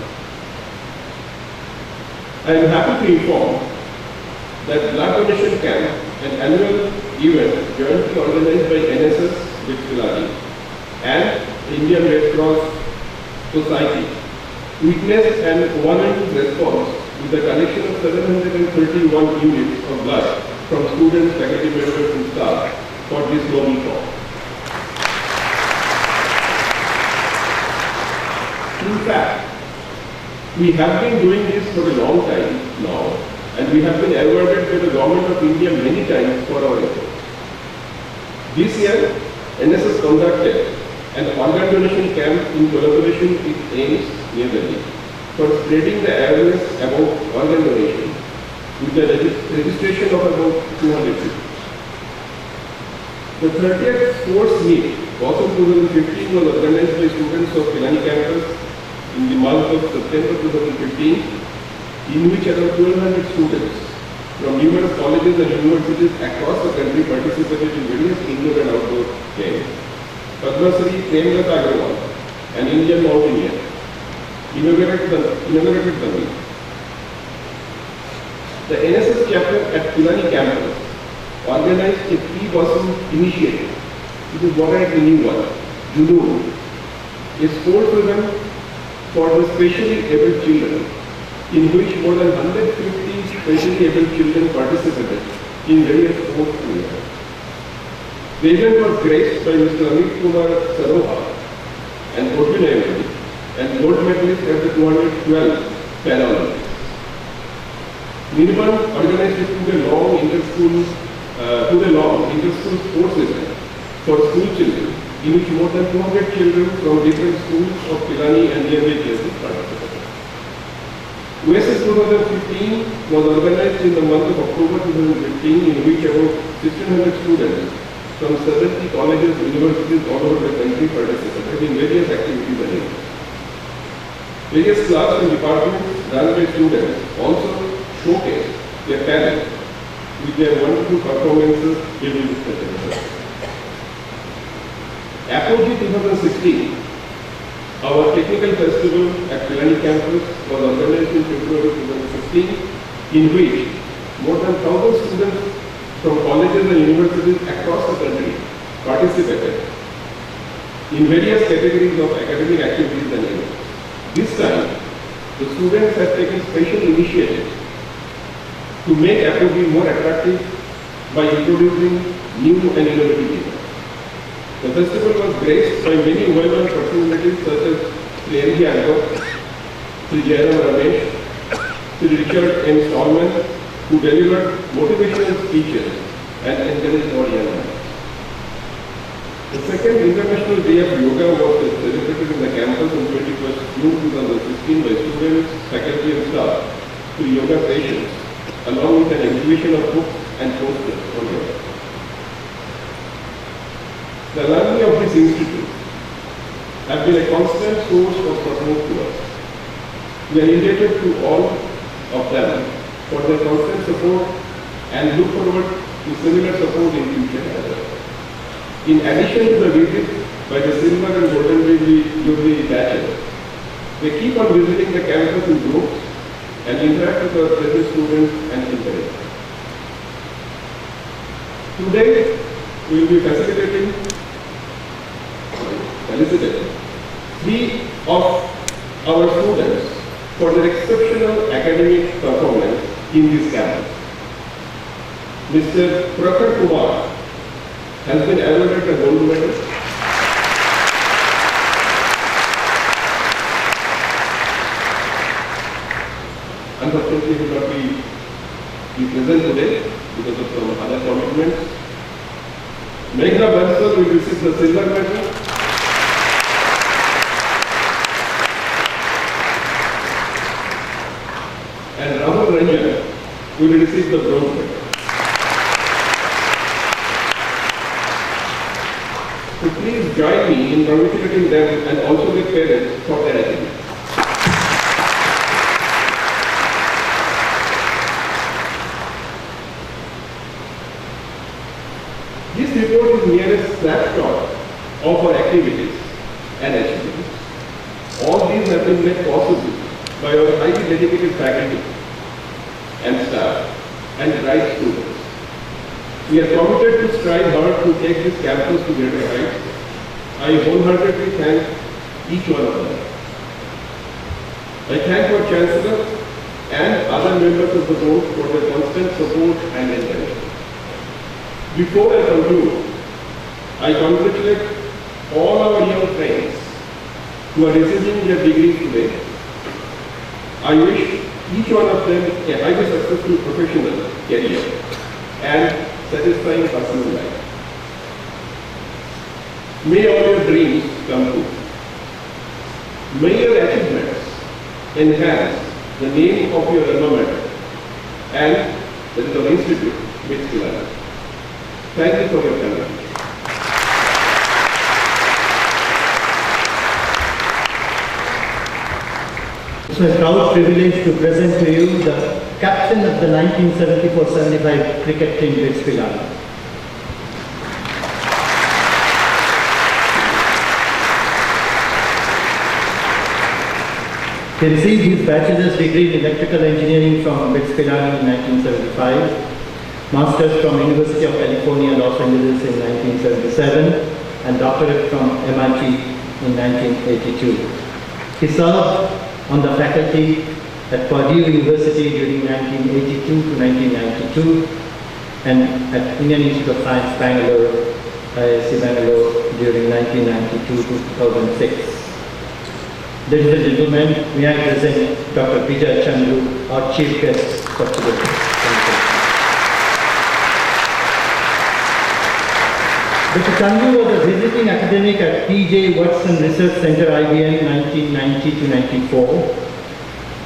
S3: I am happy to inform that blood donation camp, an annual event jointly organized by NSS with Pilani and Indian Red Cross Society, witnessed an overwhelming response with the collection of 731 units of blood from students, faculty members and staff for this noble cause. In fact, we have been doing this for a long time now, and we have been awarded by the Government of India many times for our efforts. This year, NSS conducted an organ donation camp in collaboration with AIMS New Delhi for spreading the awareness about organ donation with the registration of about 200 people. The 30th sports meet, Boston 2015, was organized by students of Pilani campus in the month of September 2015, in which around 1200 students from numerous colleges and universities across the country participated in various indoor and outdoor games. Padma Shri Premlata Agrawal, an Indian mountaineer, inaugurated the meet. The NSS chapter at Pilani campus organized a three-person initiative. It is what I the new one, Judo, a sports event for the specially able children, in which more than 150 specially able children participated in various sports events. The event was graced by Mr. Amit Kumar Saroha and Arjun and gold medalist at the 212 Paralympics. Nirban organized a two-day-long inter-school sports event for school children, in which more than 200 children from different schools of Pilani and nearby places participated. USS 2015 was organized in the month of October 2015, in which about 1,600 students from 70 colleges and universities all over the country participated in various activities and events. Various clubs and departments run by students also showcase their talent with their wonderful performances during this festival. Apogee 2016, our technical festival at Pilani campus was organized in February 2016, in which more than 1,000 students from colleges and universities across the country participated in various categories of academic activities and events. This time, the students have taken special initiatives to make Apogee more attractive by introducing new and innovative events. The festival was graced by many well-known personalities such as Sri N.G. Alvar, Sri Jairam Ramesh, Sri Richard M. Stallman, who delivered motivational speeches and encouraged our young men. The second International Day of Yoga was celebrated in the campus on 21st June 2016 by students, faculty and staff through yoga sessions, along with an exhibition of books and posters on yoga. The alumni of this institute have been a constant source of support to us. We are indebted to all of them for their constant support and look forward to similar support in future as well. In addition to the visit by the silver and golden jubilee batches, they keep on visiting the campus in groups and interact with our present students and encourage them. Today, we will be felicitating 3 of our students for their exceptional academic performance in this campus. Mr. Prakhar Kumar has been awarded a gold medal. Unfortunately, he will not be present today because of some other commitments. Meghna Bansal will receive the silver medal. And Rahul Ranjan will receive the bronze medal. So please join me in congratulating them and also their parents for their achievement. This report is mere a snapshot of our activities and achievements. All these have been made possible by our highly dedicated faculty and staff and bright students. We are committed to strive hard to take this campus to greater heights. I wholeheartedly thank each one of them. I thank our Chancellor and other members of the board for their constant support and encouragement. Before I conclude, I congratulate all our young friends who are receiving their degrees today. I wish each one of them a highly successful professional career and satisfying personal life. May all your dreams come true. May your achievements enhance the name of your alma mater and that is our institute, MITS Pilani. Thank you for your time.
S4: It's my proud privilege to present to you the captain of the 1974-75 cricket team, MITS Pilani. He received his bachelor's degree in electrical engineering from Pilani in 1975, master's from University of California, Los Angeles in 1977, and doctorate from MIT in 1982. He served on the faculty at Purdue University during 1982 to 1992, and at Indian Institute of Science, Bangalore, IISc Bangalore during 1992 to 2006. Ladies and gentlemen, may I present Dr. Vijay Chandru, our chief guest for today. Dr. Chandru was a visiting academic at P.J. Watson Research Center, IBM, 1990 to 94.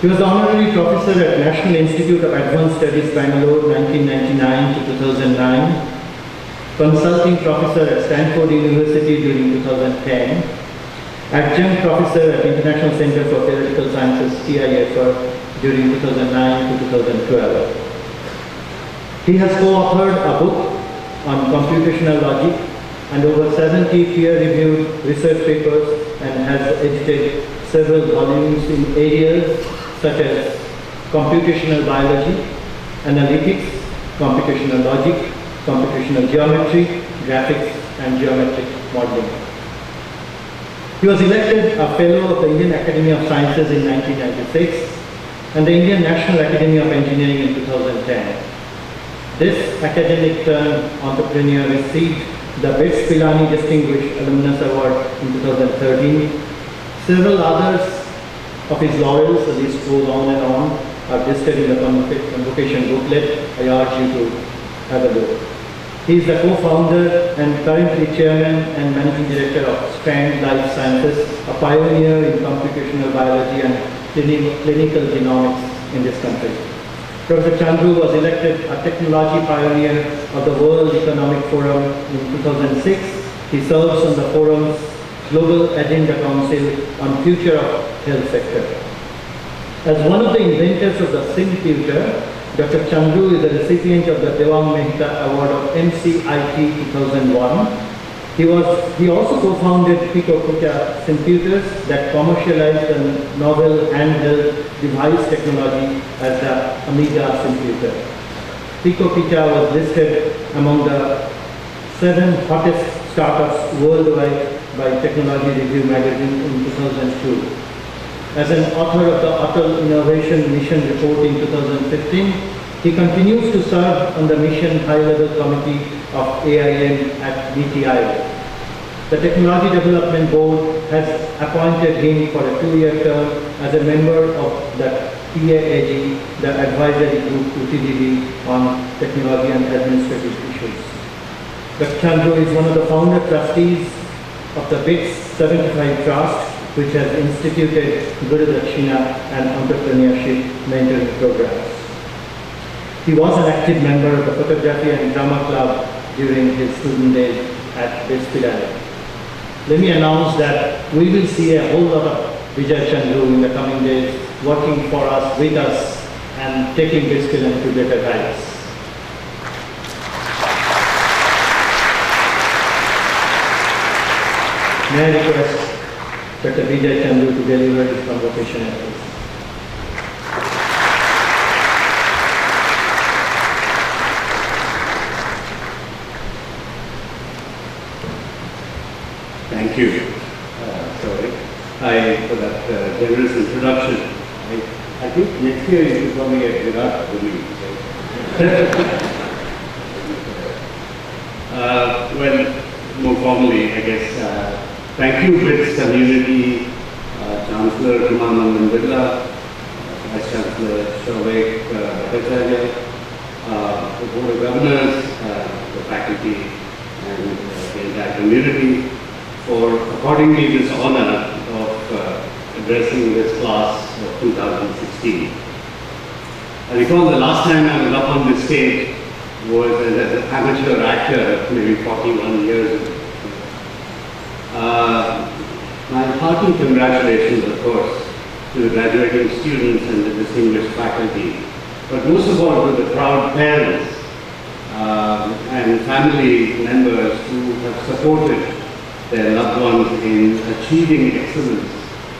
S4: He was honorary professor at National Institute of Advanced Studies, Bangalore, 1999 to 2009. Consulting professor at Stanford University during 2010. Adjunct professor at International Center for Theoretical Sciences, TIFR, during 2009 to 2012. He has co-authored a book on computational logic and over 70 peer-reviewed research papers, and has edited several volumes in areas such as computational biology, analytics, computational logic, computational geometry, graphics, and geometric modeling. He was elected a Fellow of the Indian Academy of Sciences in 1996 and the Indian National Academy of Engineering in 2010. This academic turned entrepreneur received the Pilani Distinguished Alumnus Award in 2013. Several others of his laurels, the list goes on and on, are listed in the Convocation booklet. I urge you to have a look. He is the co-founder and currently chairman and managing director of Strand Life Sciences, a pioneer in computational biology and clinical genomics in this country. Professor Chandru was elected a technology pioneer of the World Economic Forum in 2006. He serves on the forum's Global Agenda Council on Future of Health Sector. As one of the inventors of the SimComputer, Dr. Chandru is a recipient of the Devang Mehta Award of MCIT 2001. He also co-founded Pico-Pica computers that commercialized the novel handheld device technology as the Amiga computer. Pico-Pica was listed among the 7 hottest startups worldwide by Technology Review magazine in 2002. As an author of the Atal Innovation Mission Report in 2015, he continues to serve on the Mission High-Level Committee of AIM at DTI. The Technology Development Board has appointed him for a 2-year term as a member of the TAAG, the advisory group to TDB on technology and administrative issues. Dr. Chandru is one of the founder trustees of the BITS 75 Trust, which has instituted Guru Dakshina and entrepreneurship mentoring programs. He was an active member of the Photography and Drama Club during his student days at Pilani. Let me announce that we will see a whole lot of Vijay Chandru in the coming days, working for us, with us, and taking Pilani to better heights. May I request Dr. Vijay Chandru to deliver his convocation address.
S6: Thank you. For that generous introduction. I think next year you should call me a Virat Kohli. Well, more formally, I guess, thank you, BITS community, Chancellor Ramanandan Birla, Vice Chancellor Shouvik Bhattacharya, the Board of Governors, the faculty, and the entire community for according me this honor of addressing this class of 2016. I recall the last time I was up on this stage was as an amateur actor, maybe 41 years ago. My hearty congratulations, of course, to the graduating students and the distinguished faculty, but most of all to the proud parents and family members who have supported their loved ones in achieving excellence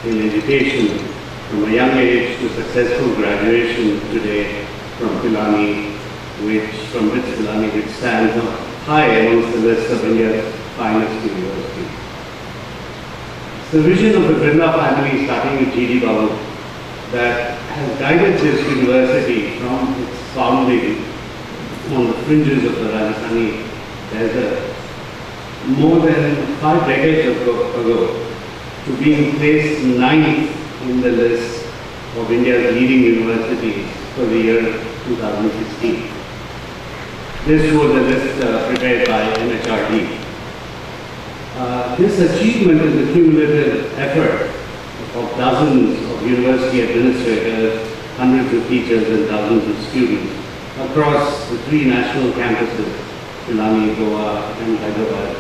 S6: in education from a young age to successful graduation today from Pilani, which stands high amongst the list of India's finest universities. It's the vision of the Birla family starting with G.D. Babu that has guided this university from its founding on the fringes of the Rajasthani desert more than 5 decades ago to being placed 9th in the list of India's leading universities for the year 2016. This was a list prepared by MHRD. This achievement is a cumulative effort of dozens of university administrators, hundreds of teachers and thousands of students across the 3 national campuses, Pilani, Goa and Hyderabad,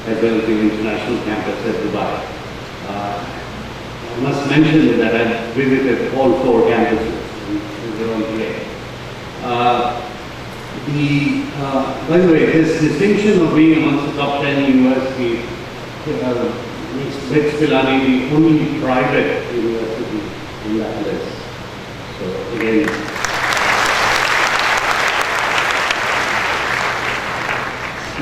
S6: as well as the international campus at Dubai. I must mention that I visited all 4 campuses and they're all great. By the way, this distinction of being amongst the top 10 universities makes Pilani the only private university in that list. So again,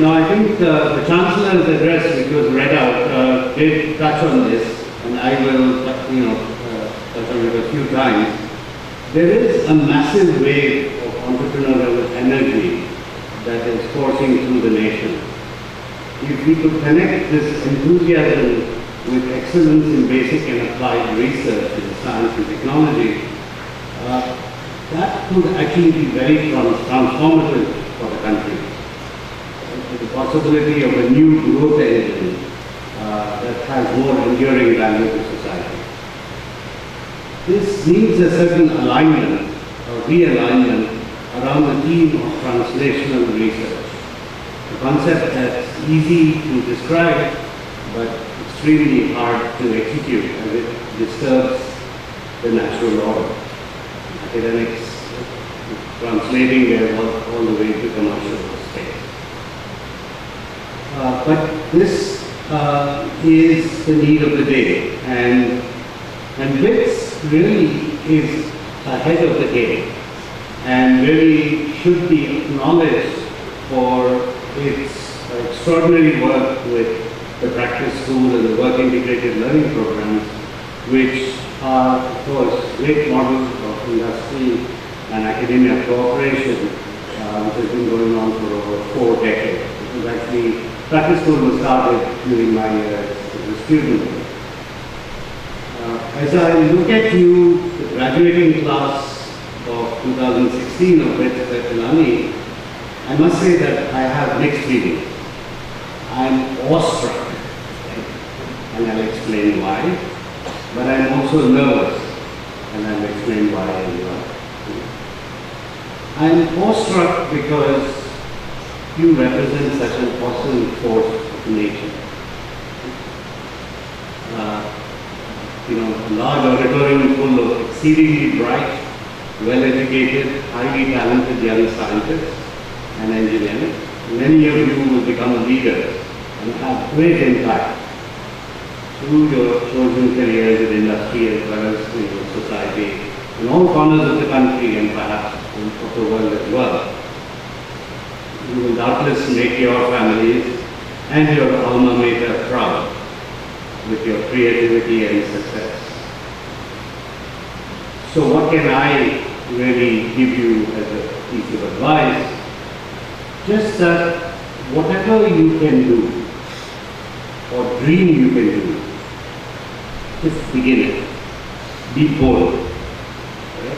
S6: now I think the Chancellor's address, which was read out, did touch on this, and I will touch on it a few times. There is a massive wave of entrepreneurial energy that is coursing through the nation. If we could connect this enthusiasm with excellence in basic and applied research in science and technology, that could actually be very transformative for the country. The possibility of a new growth engine that has more enduring value to society. This needs a certain alignment or realignment around the theme of translational research, a concept that's easy to describe but extremely hard to execute as it disturbs the natural order. Academics translating their work all the way to commercial space. But this is the need of the day, and BITS really is ahead of the game and really should be acknowledged for its extraordinary work with the practice school and the work integrated learning programs, which are, of course, great models of industry and academia cooperation, which has been going on for over 4 decades. It was actually, practice school was started during my years as a student. As I look at you, the graduating class of 2016 of Pilani, I must say that I have mixed feelings. I'm awestruck, and I'll explain why, but I'm also nervous, and I'll explain why as well. I'm awestruck because you represent such an awesome force of nature. A large auditorium full of exceedingly bright, well-educated, highly talented young scientists and engineers. Many of you will become leaders and have great impact through your chosen careers in industry as well as in society, in all corners of the country and perhaps of the world as well. You will doubtless make your families and your alma mater proud with your creativity and success. So what can I really give you as a piece of advice? Just that whatever you can do or dream you can do, just begin it. Be bold. Okay?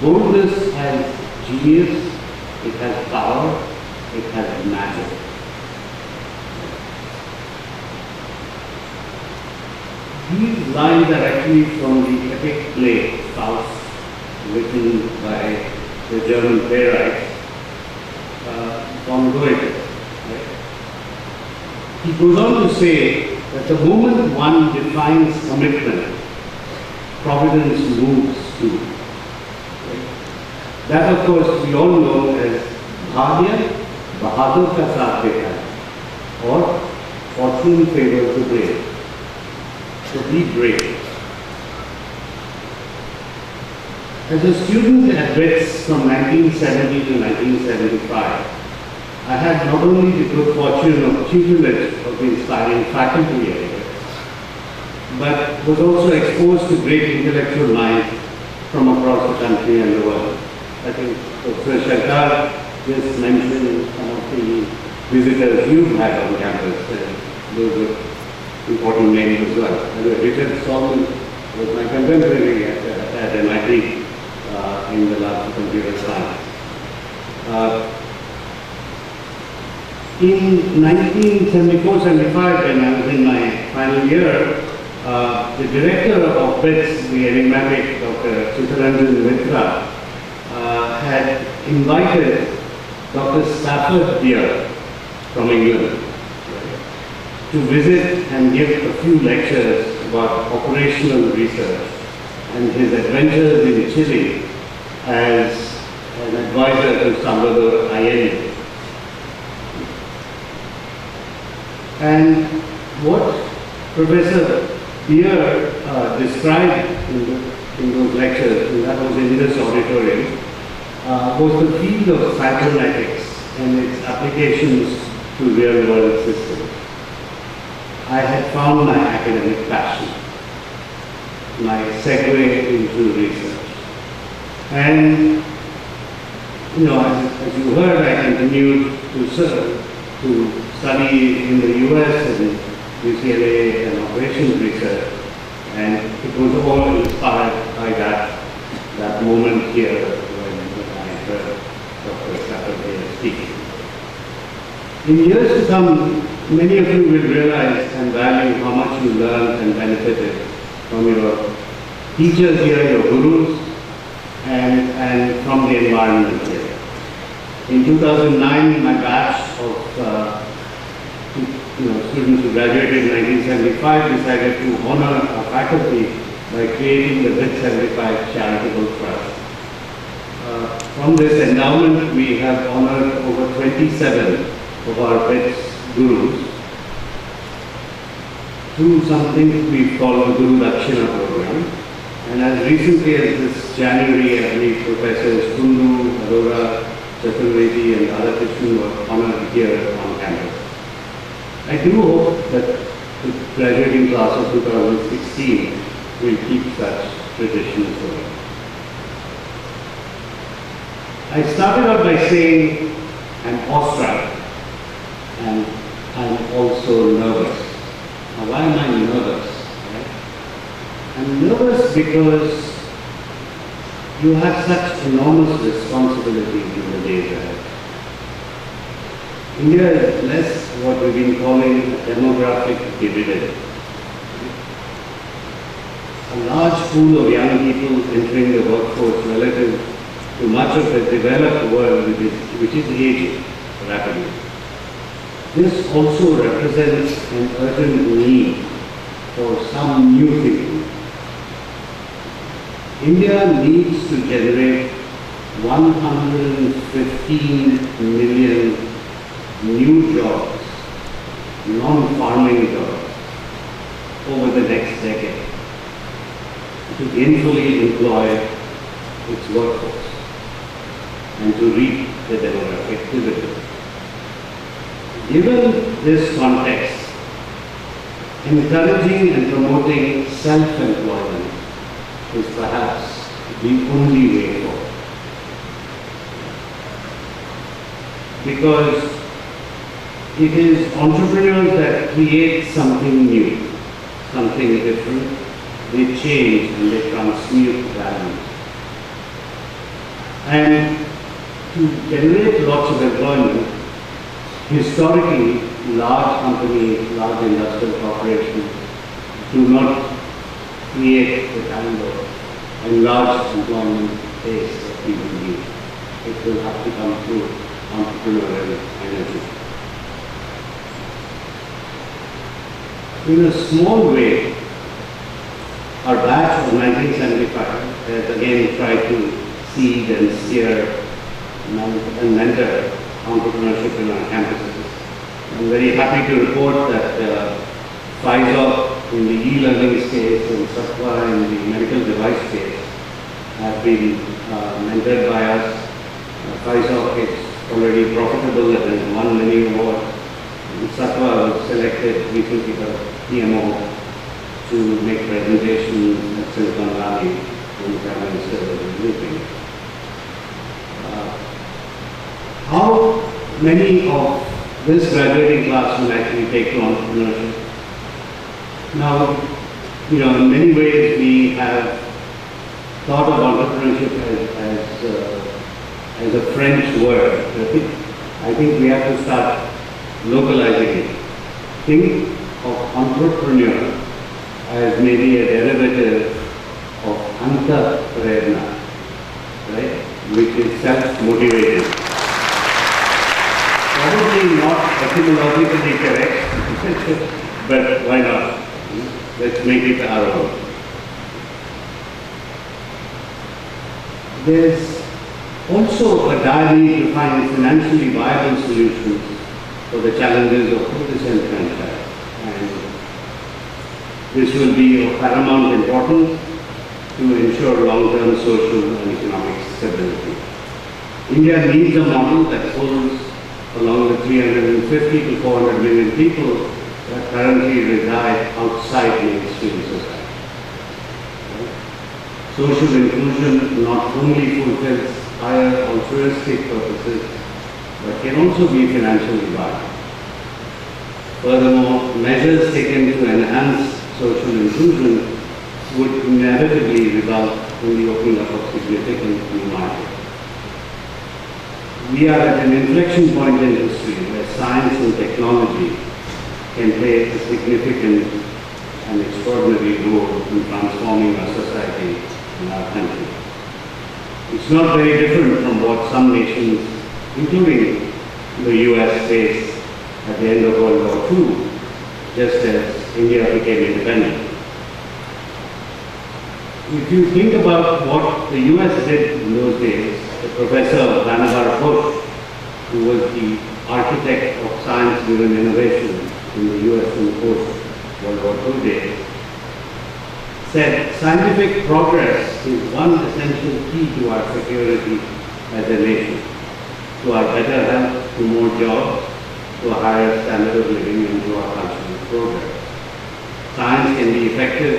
S6: Boldness has genius, it has power, it has magic. These lines are actually from the epic play Faust, written by the German playwright Convocation. He goes on to say that the moment one defines commitment, providence moves too. That, of course, we all know as Bhagya Bahadur ka saath deta hai, or fortune favors the brave. So be brave. As a student at BITS from 1970 to 1975, I had not only the good fortune of tutelage of the inspiring faculty at BITS, but was also exposed to great intellectual minds from across the country and the world. I think Professor Shankar just mentioned some of the visitors you've had on campus, and those were important names as well. Richard Stallman was my contemporary at MIT in the lab of computer science. In 1974-75, when I was in my final year, the director of BITS, the enigmatic Dr. Chittaranjan Mitra, had invited Dr. Stafford Beer from England to visit and give a few lectures about operational research and his adventures in Chile as an advisor to Salvador Allende. And what Professor Beer described in those lectures, and that was in this auditorium, was the field of cybernetics and its applications to real-world systems. I had found my academic passion, my segue into research. And, you know, as you heard, I continued to study in the US and UCLA and operations research, and it was all inspired by that moment here when I heard Dr. Saturday speak. In years to come, many of you will realize and value how much you learned and benefited from your teachers here, your gurus, and from the environment here. In 2009, my batch of students who graduated in 1975 decided to honor our faculty by creating the BITS 75 Charitable Trust. From this endowment, we have honored over 27 of our BITS gurus through something we call the Guru Dakshina program. And as recently as this January, I believe Professors Kundu, Arora, Chaturvedi and Radhakrishnan were honored here on campus. I do hope that the graduating class of 2016 will keep such traditions going. I started out by saying I'm awestruck and I'm also nervous. Now, why am I nervous? Right? I'm nervous because you have such enormous responsibility in the days ahead. India is less what we've been calling a demographic dividend. A large pool of young people entering the workforce relative to much of the developed world which is aging rapidly. This also represents an urgent need for some new thinking. India needs to generate 115 million new jobs, non-farming jobs, over the next decade to gainfully employ its workforce and to reap the demographic dividend. Given this context, encouraging and promoting self-employment is perhaps the only way forward. Because it is entrepreneurs that create something new, something different. They change and they transmute values. And to generate lots of employment, historically, large companies, large industrial corporations do not create the kind of enlarged employment base that people need. It will have to come through entrepreneurial energy. In a small way, our batch of 1975 has again tried to seed and steer and mentor entrepreneurship in our campuses. I'm very happy to report that FISOP in the e-learning space and SATWA in the medical device space have been mentored by us. Faisal is already profitable and has won many awards. Satwa was selected recently by PMO to make presentations at Silicon Valley when the Prime Minister was visiting. How many of this graduating class will actually take to entrepreneurship? Now, in many ways we have thought of entrepreneurship as a French word. I think we have to start localizing it. Think of entrepreneur as maybe a derivative of anta prerna, right? Which is self-motivated. Probably not etymologically correct, but why not? Let's make it our own. There's also a dire need to find financially viable solutions for the challenges of disenfranchisement. And this will be of paramount importance to ensure long-term social and economic stability. India needs a model that pulls along the 350 to 400 million people that currently reside outside mainstream society. Social inclusion not only fulfills higher altruistic purposes, but can also be financially viable. Furthermore, measures taken to enhance social inclusion would inevitably result in the opening up of significant new markets. We are at an inflection point in history where science and technology can play a significant and extraordinary role in transforming our society and our country. It's not very different from what some nations, including the US, faced at the end of World War II, just as India became independent. If you think about what the US did in those days, the Professor Vannevar Bush, who was the architect of science-driven innovation in the US in the post-World War II days, said scientific progress is one essential key to our security as a nation, to our better health, to more jobs, to a higher standard of living, and to our cultural progress. Science can be effective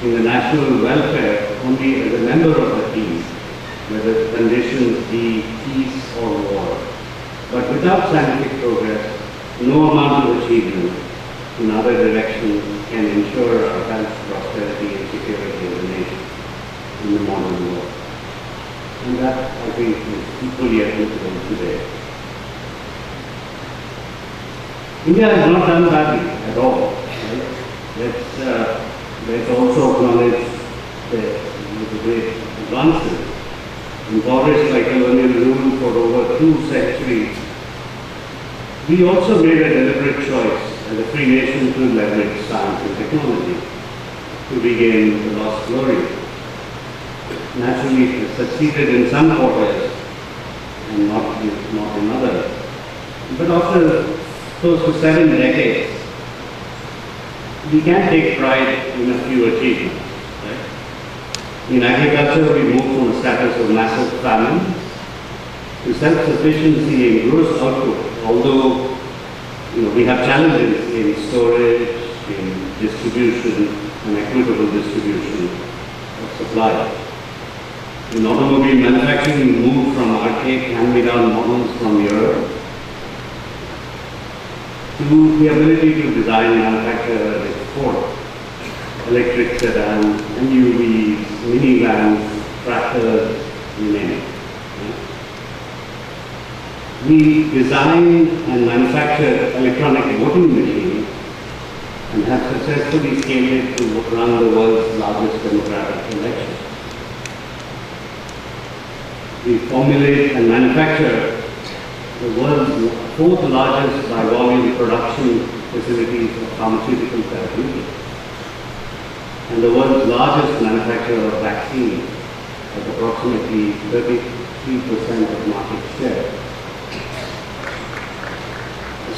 S6: in the national welfare only as a member of a team, whether conditions be peace or war. But without scientific progress, no amount of achievement in other directions can ensure our health, prosperity, and security as a nation in the modern world. And that, I think, is equally applicable today. India has not done badly at all. Right? Let's also acknowledge the great advances. Impoverished by colonial rule for over 2 centuries, we also made a deliberate choice as a free nation to leverage science and technology to regain the lost glory. Naturally, it succeeded in some quarters and not in others. But after close to 7 decades, we can take pride in a few achievements. Right? In agriculture, we moved from a status of massive famine to self-sufficiency in gross output, although we have challenges in storage, in distribution, and equitable distribution of supply. In automobile manufacturing, we moved from archaic hand-me-down models from Europe to the ability to design and manufacture at its core. Electric sedans, MUVs, minivans, tractors, you name it. We design and manufacture electronic voting machines and have successfully scaled it to run the world's largest democratic election. We formulate and manufacture the world's 4th largest by volume production facilities of pharmaceutical therapeutics and the world's largest manufacturer of vaccines at approximately 33% of market share.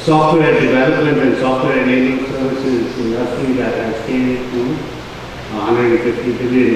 S6: Software development and software-enabled services industry that has scaled to $150 billion.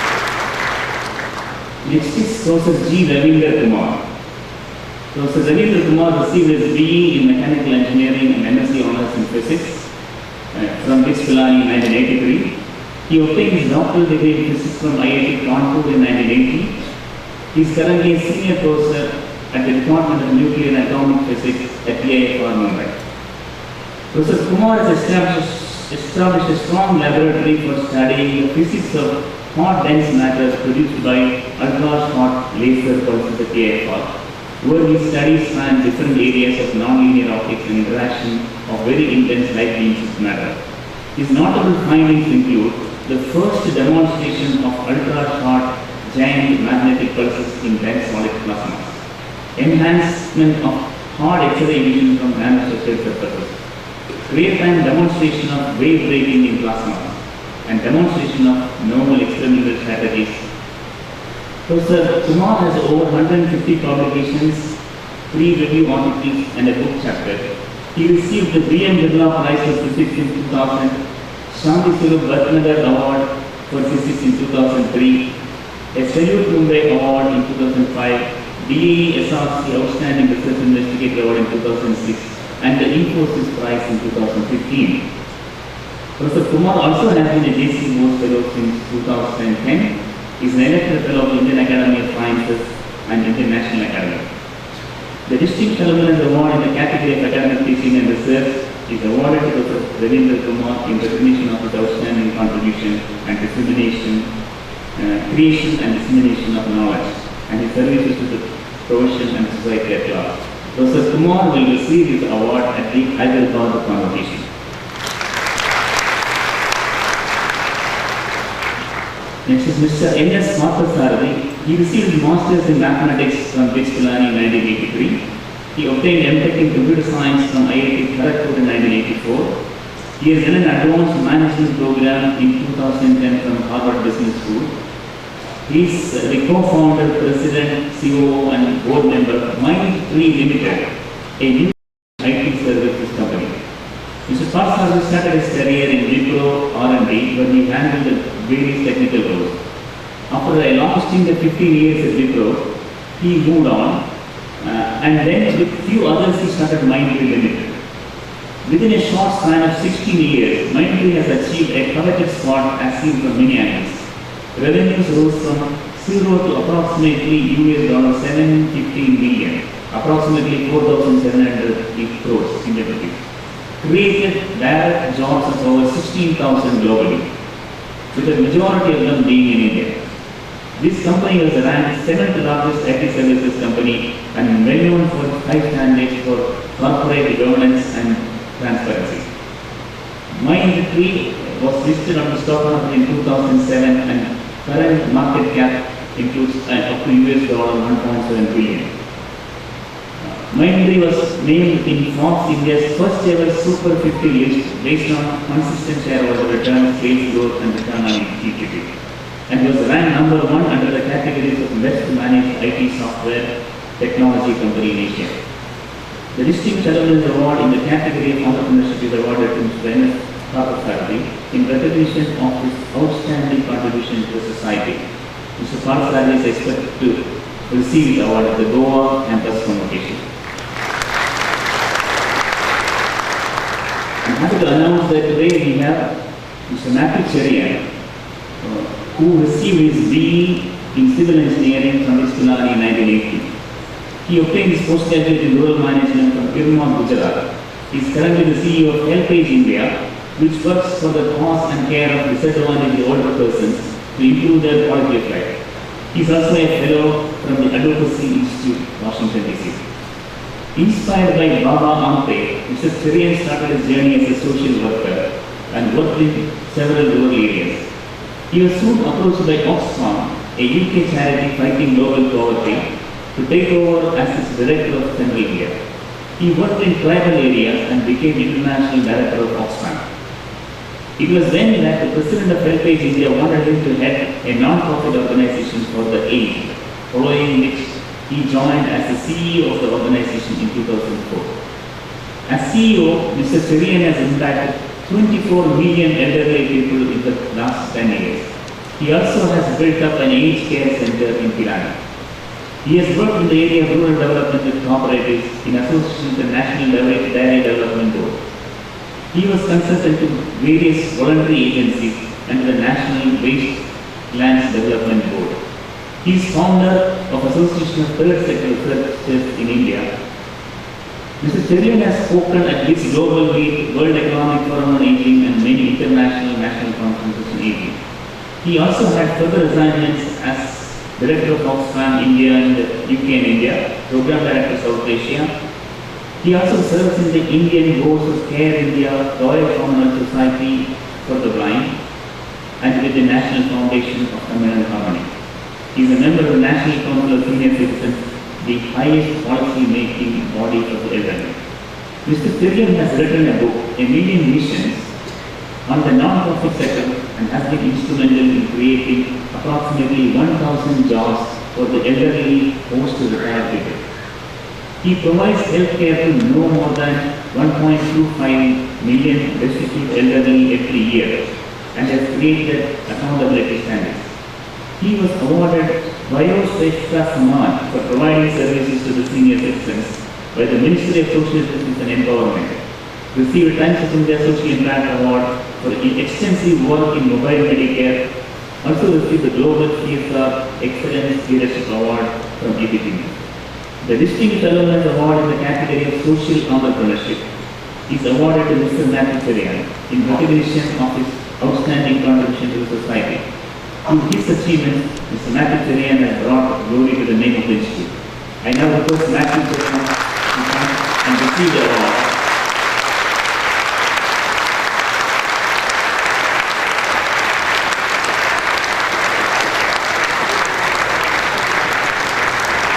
S3: you.
S7: Next is Professor G. Ravindra Kumar. Professor Ravindra Kumar received his BE in Mechanical Engineering and MSc Honours in Physics from Pilani in 1983. He obtained his doctoral degree in Physics from IIT Kanpur in 1980. He is currently a senior professor at the Department of Nuclear and Atomic Physics at IIFR Mumbai. Professor Kumar has established a strong laboratory for studying the physics of hot dense matters produced by ultra-short laser pulses at IIFR, where his studies span different areas of nonlinear optics and interaction of very intense light beams with matter. His notable findings include the first demonstration of ultra-short giant magnetic pulses in dense solid plasma, enhancement of hard X-ray emission from nanostructured surfaces, real-time demonstration of wave breaking in plasma, and demonstration of novel experimental strategies. Professor Kumar has over 150 publications, 3 review articles, and a book chapter. He received the B.M. Birla Prize for Physics in 2000, Shanti Swarup Bhatnagar Award for Physics in 2003, a Salute Mumbai Award in 2005, DAE SRC Outstanding Research Investigator Award in 2006, and the Infosys Prize in 2015. Professor Kumar also has been a JC Bose Fellow since 2010. He is an elected Fellow of Indian Academy of Sciences and Indian National Academy. The Distinct Alumni Award in the category of Academic Teaching and Research is awarded to Professor Ravindra Kumar in recognition of his outstanding contribution and dissemination, creation and dissemination of knowledge, and his services to the profession and society at large. Professor Kumar will receive his award at the Hyderabad Convocation. Next is Mr. N.S. Parthasarathy. He received his Masters in Mathematics from Pilani in 1983. He obtained M.Tech in Computer Science from IIT Kharagpur in 1984. He has done an Advanced Management Program in 2010 from Harvard Business School. He is the co-founder, president, COO, and board member of Mind3 Limited, a new IT services company. Mr. Parthasarathy started his career in Wipro R&D, where he handled various technical roles. After a long stint of 15 years at Wipro, he moved on, and then with few others he started Mind3 Limited. Within a short span of 16 years, Mind3 has achieved a coveted spot as seen from many angles. Revenues rose from zero to approximately $715 million, approximately 4,700 crores Indian rupees. Created direct jobs of over 16,000 globally, with the majority of them being in India. This company was ranked 7th largest IT services company and well known for high standards for corporate governance and transparency. Mind3 was listed on the stock market in 2007 and current market cap includes up to $1.7 billion. Mind3 was named in Forbes India's first ever Super 50 list based on consistent shareholder return, sales growth, and return on equity, and was ranked number 1 under the categories of best managed IT software technology company in Asia. The Distinct Alumni Award in the category of entrepreneurship is awarded to Mr. N.S. Parthasarathy in recognition of his outstanding contribution to society. Mr. Parthasarathy is expected to receive the award at the Goa campus convocation. I'm happy to announce that today we have Mr. Matthew Cherian, who received his BE in Civil Engineering from Pilani in 1980. He obtained his postgraduate in Rural Management from Irma, Gujarat. He is currently the CEO of Helpage India, which works for the cause and care of disadvantaged older persons to improve their quality of life. He is also a fellow from the Advocacy Institute, Washington, D.C. Inspired by Baba Ampe, Mr. Cherian started his journey as a social worker and worked in several rural areas. He was soon approached by Oxfam, a UK charity fighting global poverty, to take over as its director of Central India. He worked in tribal areas and became international director of Oxfam. It was then that the president of Helpage India wanted him to head a non-profit organization for the aged, following which he joined as the CEO of the organization in 2004. As CEO, Mr. Cherian has impacted 24 million elderly people in the last 10 years. He also has built up an aged care center in Pilani. He has worked in the area of rural development with cooperatives in association with the National Dairy Development Board. He was consultant to various voluntary agencies and the National Wastelands Development Board. He is founder of Association of Third Sector Researchers in India. Mr. Cherian has spoken at this Global Week, World Economic Forum on Aging and many international national conferences on aging. He also had further assignments as Director of Oxfam India and UK and India, Program Director South Asia. He also serves in the Indian Boards of Care India, Royal Commonwealth Society for the Blind, and with the National Foundation of Communal Harmony. He is a member of the National Council of Senior Citizens, the highest policy-making body for the elderly. Mr. Cherian has written a book, A Million Visions, on the non-profit sector and has been instrumental in creating approximately 1,000 jobs for the elderly post-retired people. He provides healthcare to no more than 1.25 million destitute elderly every year and has created accountability standards. He was awarded Vayoshrestha Samman for providing services to the senior citizens by the Ministry of Social Justice and Empowerment. Received Times of India Social Impact Award for extensive work in mobile Medicare. Also received the Global CSR Excellence Leadership Award from EPT. The Distinguished Alumni Award in the category of Social Entrepreneurship is awarded to Mr. Matthew Cherian in recognition of his outstanding contribution to the society. Through his achievements, Mr. Matthew Cherian has brought glory to the name of the institute. I now request Matthew Cherian to come and receive the award.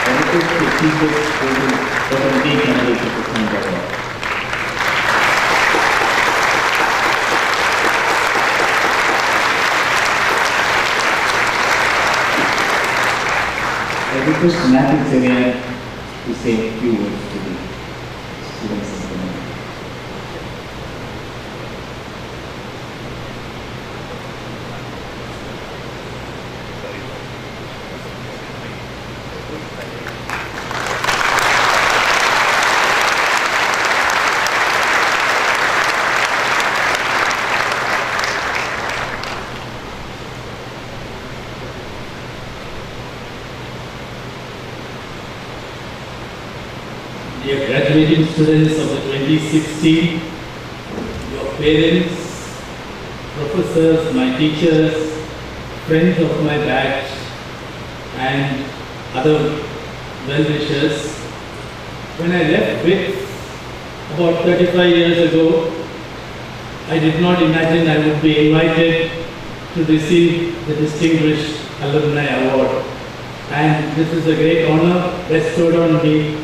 S7: I request the chief guest to take and to present the award. I request Matthew Cherian to say a few words to the students of the community.
S8: Dear graduating students of the 2016, your parents, professors, my teachers, friends of my batch, and other well-wishers, when I left BITS about 35 years ago, I did not imagine I would be invited to receive the Distinguished Alumni Award. And this is a great honor bestowed on me,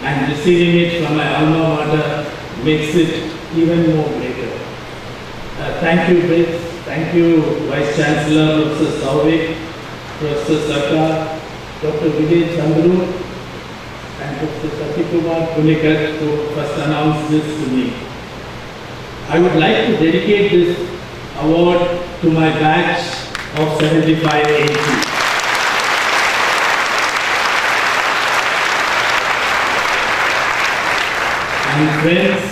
S8: and receiving it from my alma mater makes it even more greater. Thank you, BITS. Thank you, Vice Chancellor, Professor Sauvik, Professor Sarkar, Dr. Vijay Chandru, and Professor Satikumar Pulikat, who first announced this to me. I would like to dedicate this award to my batch of 75 AG. And friends,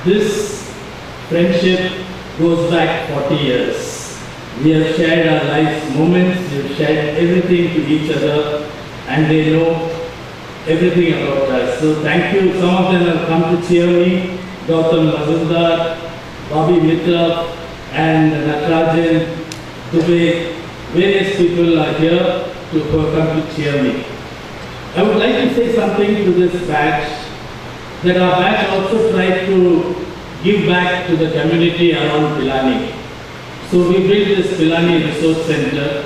S8: this friendship goes back 40 years. We have shared our life's moments, we have shared everything to each other, and they know everything about us. So thank you. Some of them have come to cheer me. Gautam Mazumdar, Bobby Mitra, and Natarajan Dubey. Various people are here to come to cheer me. I would like to say something to this batch, that our batch also tried to give back to the community around Pilani. So we built this Pilani Resource Center.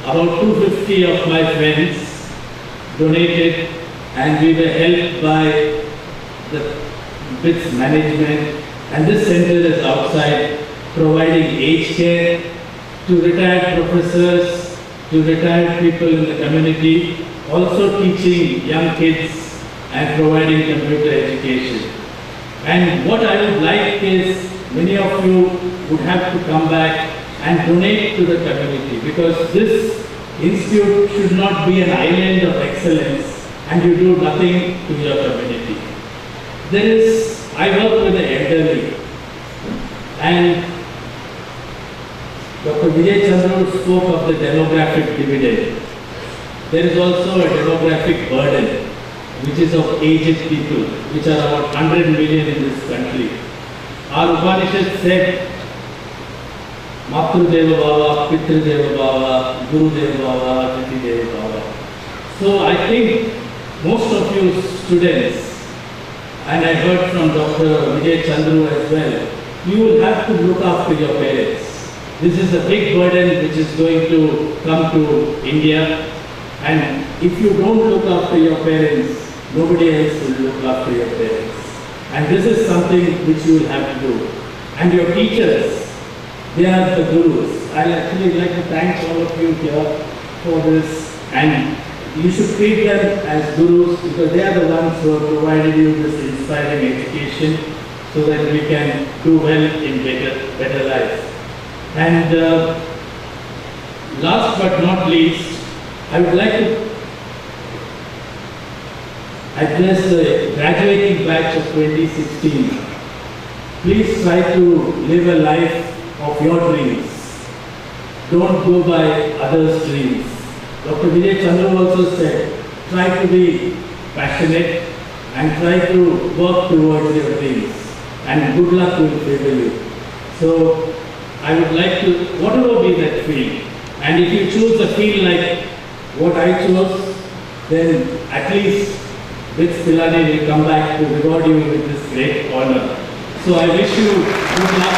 S8: About 250 of my friends donated, and we were helped by the BITS management. And this center is outside, providing aged care to retired professors, to retired people in the community, also teaching young kids and providing computer education. And what I would like is, many of you would have to come back and donate to the community, because this institute should not be an island of excellence and you do nothing to your community. I work with the elderly, and Dr. Vijay Chandru spoke of the demographic dividend. There is also a demographic burden, which is of aged people, which are about 100 million in this country. Our Upanishad said, Matru Deva Bhava, Pitru Deva Bhava, Guru Deva Bhava, Atiti Deva Bhava. So I think most of you students, and I heard from Dr. Vijay Chandru as well, you will have to look after your parents. This is a big burden which is going to come to India, and if you don't look after your parents, nobody else will look after your parents. And this is something which you will have to do. And your teachers, they are the gurus. I'll actually like to thank all of you here for this, and you should treat them as gurus because they are the ones who have provided you this inspiring education so that we can do well in better life. And last but not least, I would like to address the graduating batch of 2016. Please try to live a life of your dreams. Don't go by others' dreams. Dr. Vijay Chandru also said, try to be passionate and try to work towards your dreams, and good luck will favor you. So I would like to, whatever be that field, and if you choose a field like what I chose, then at least Vits Pilani will come back to reward you with this great honor. So I wish you good luck.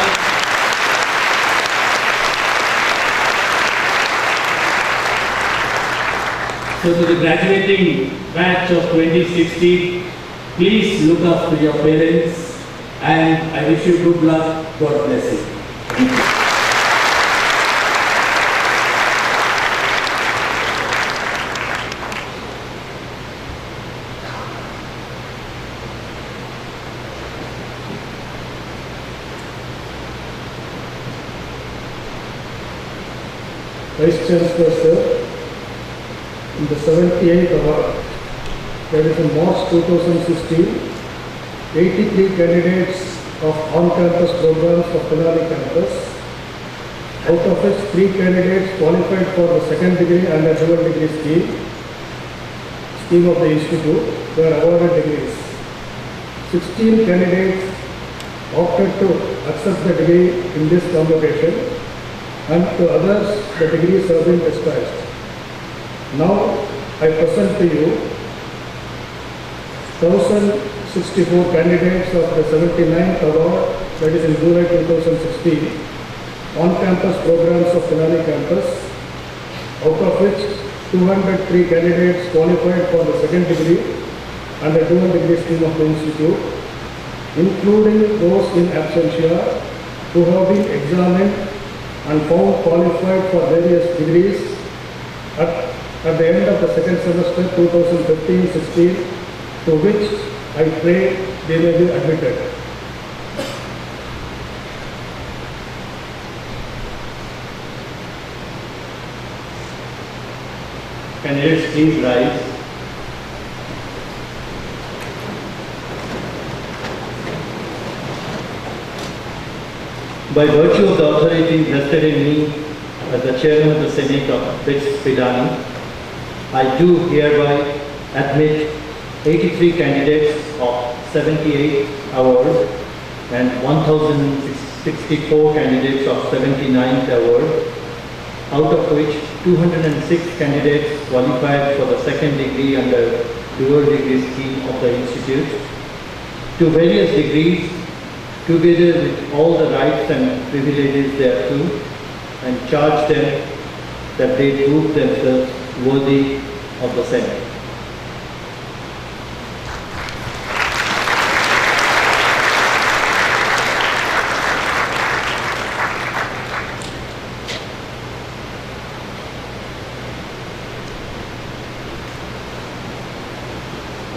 S8: So to the graduating batch of 2016, please look after your parents, and I wish you good luck. God bless you. Thank you.
S5: Vice Chancellor, sir, in the 78th award, that is in March 2016, 83 candidates of on-campus programs of Pilani campus, out of which 3 candidates qualified for the second degree and the dual degree scheme of the institute were awarded degrees. 16 candidates opted to accept the degree in this convocation, and to others the degrees have been dispatched. Now I present to you 1,064 candidates of the 79th award, that is in July 2016, on-campus programs of Pilani campus, out of which 203 candidates qualified for the second degree and the dual degree scheme of the institute, including those in absentia who have been examined and found qualified for various degrees at the end of the second semester 2015-16, to which I pray they may be admitted.
S4: Candidates, please rise. By virtue of the authority vested in me as the chairman of the Senate of Vits Pilani, I do hereby admit 83 candidates of 78 awards and 1,064 candidates of 79th award, out of which 206 candidates qualified for the second degree under dual degree scheme of the institute, to various degrees, together with all the rights and privileges thereto, and charge them that they prove themselves worthy of the same.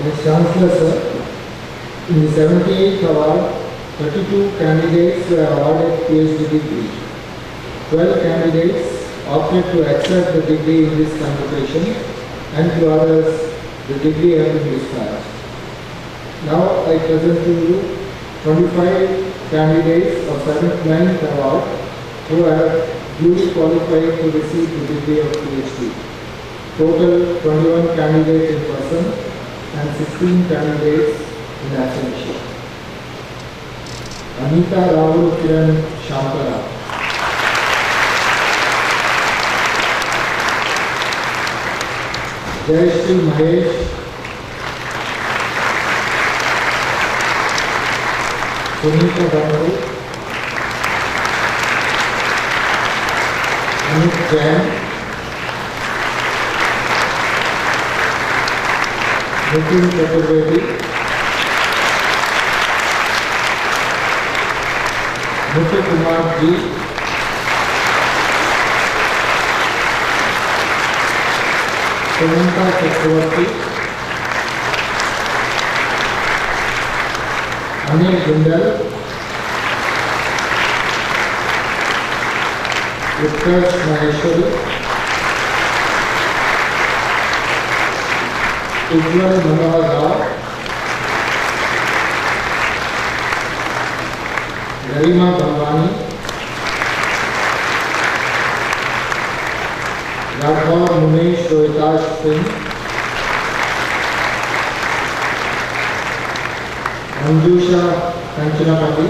S5: Vice Chancellor, sir, in the 78th award, 32 candidates were awarded PhD degree. 12 candidates opted to accept the degree in this convocation, and to others, the degree has been dispatched. Now I present to you 25 candidates of 7th, 9th award who have duly qualified to receive the degree of PhD. Total 21 candidates in person and 16 candidates in absentia. Anita Rahul Kiran Shankara. Jayashri Mahesh. Sunita Dhamru. Amit Jain. Nitin Chaturvedi. Muthu Kumar Ji. Samantha Chakravarti. Anil Jindal. Utkarsh Maheshwari. Ujjwal Manohar Rao. Garima Bhavani. Raghava Munesh Rohitash Singh. Anjusha Kanchanapati.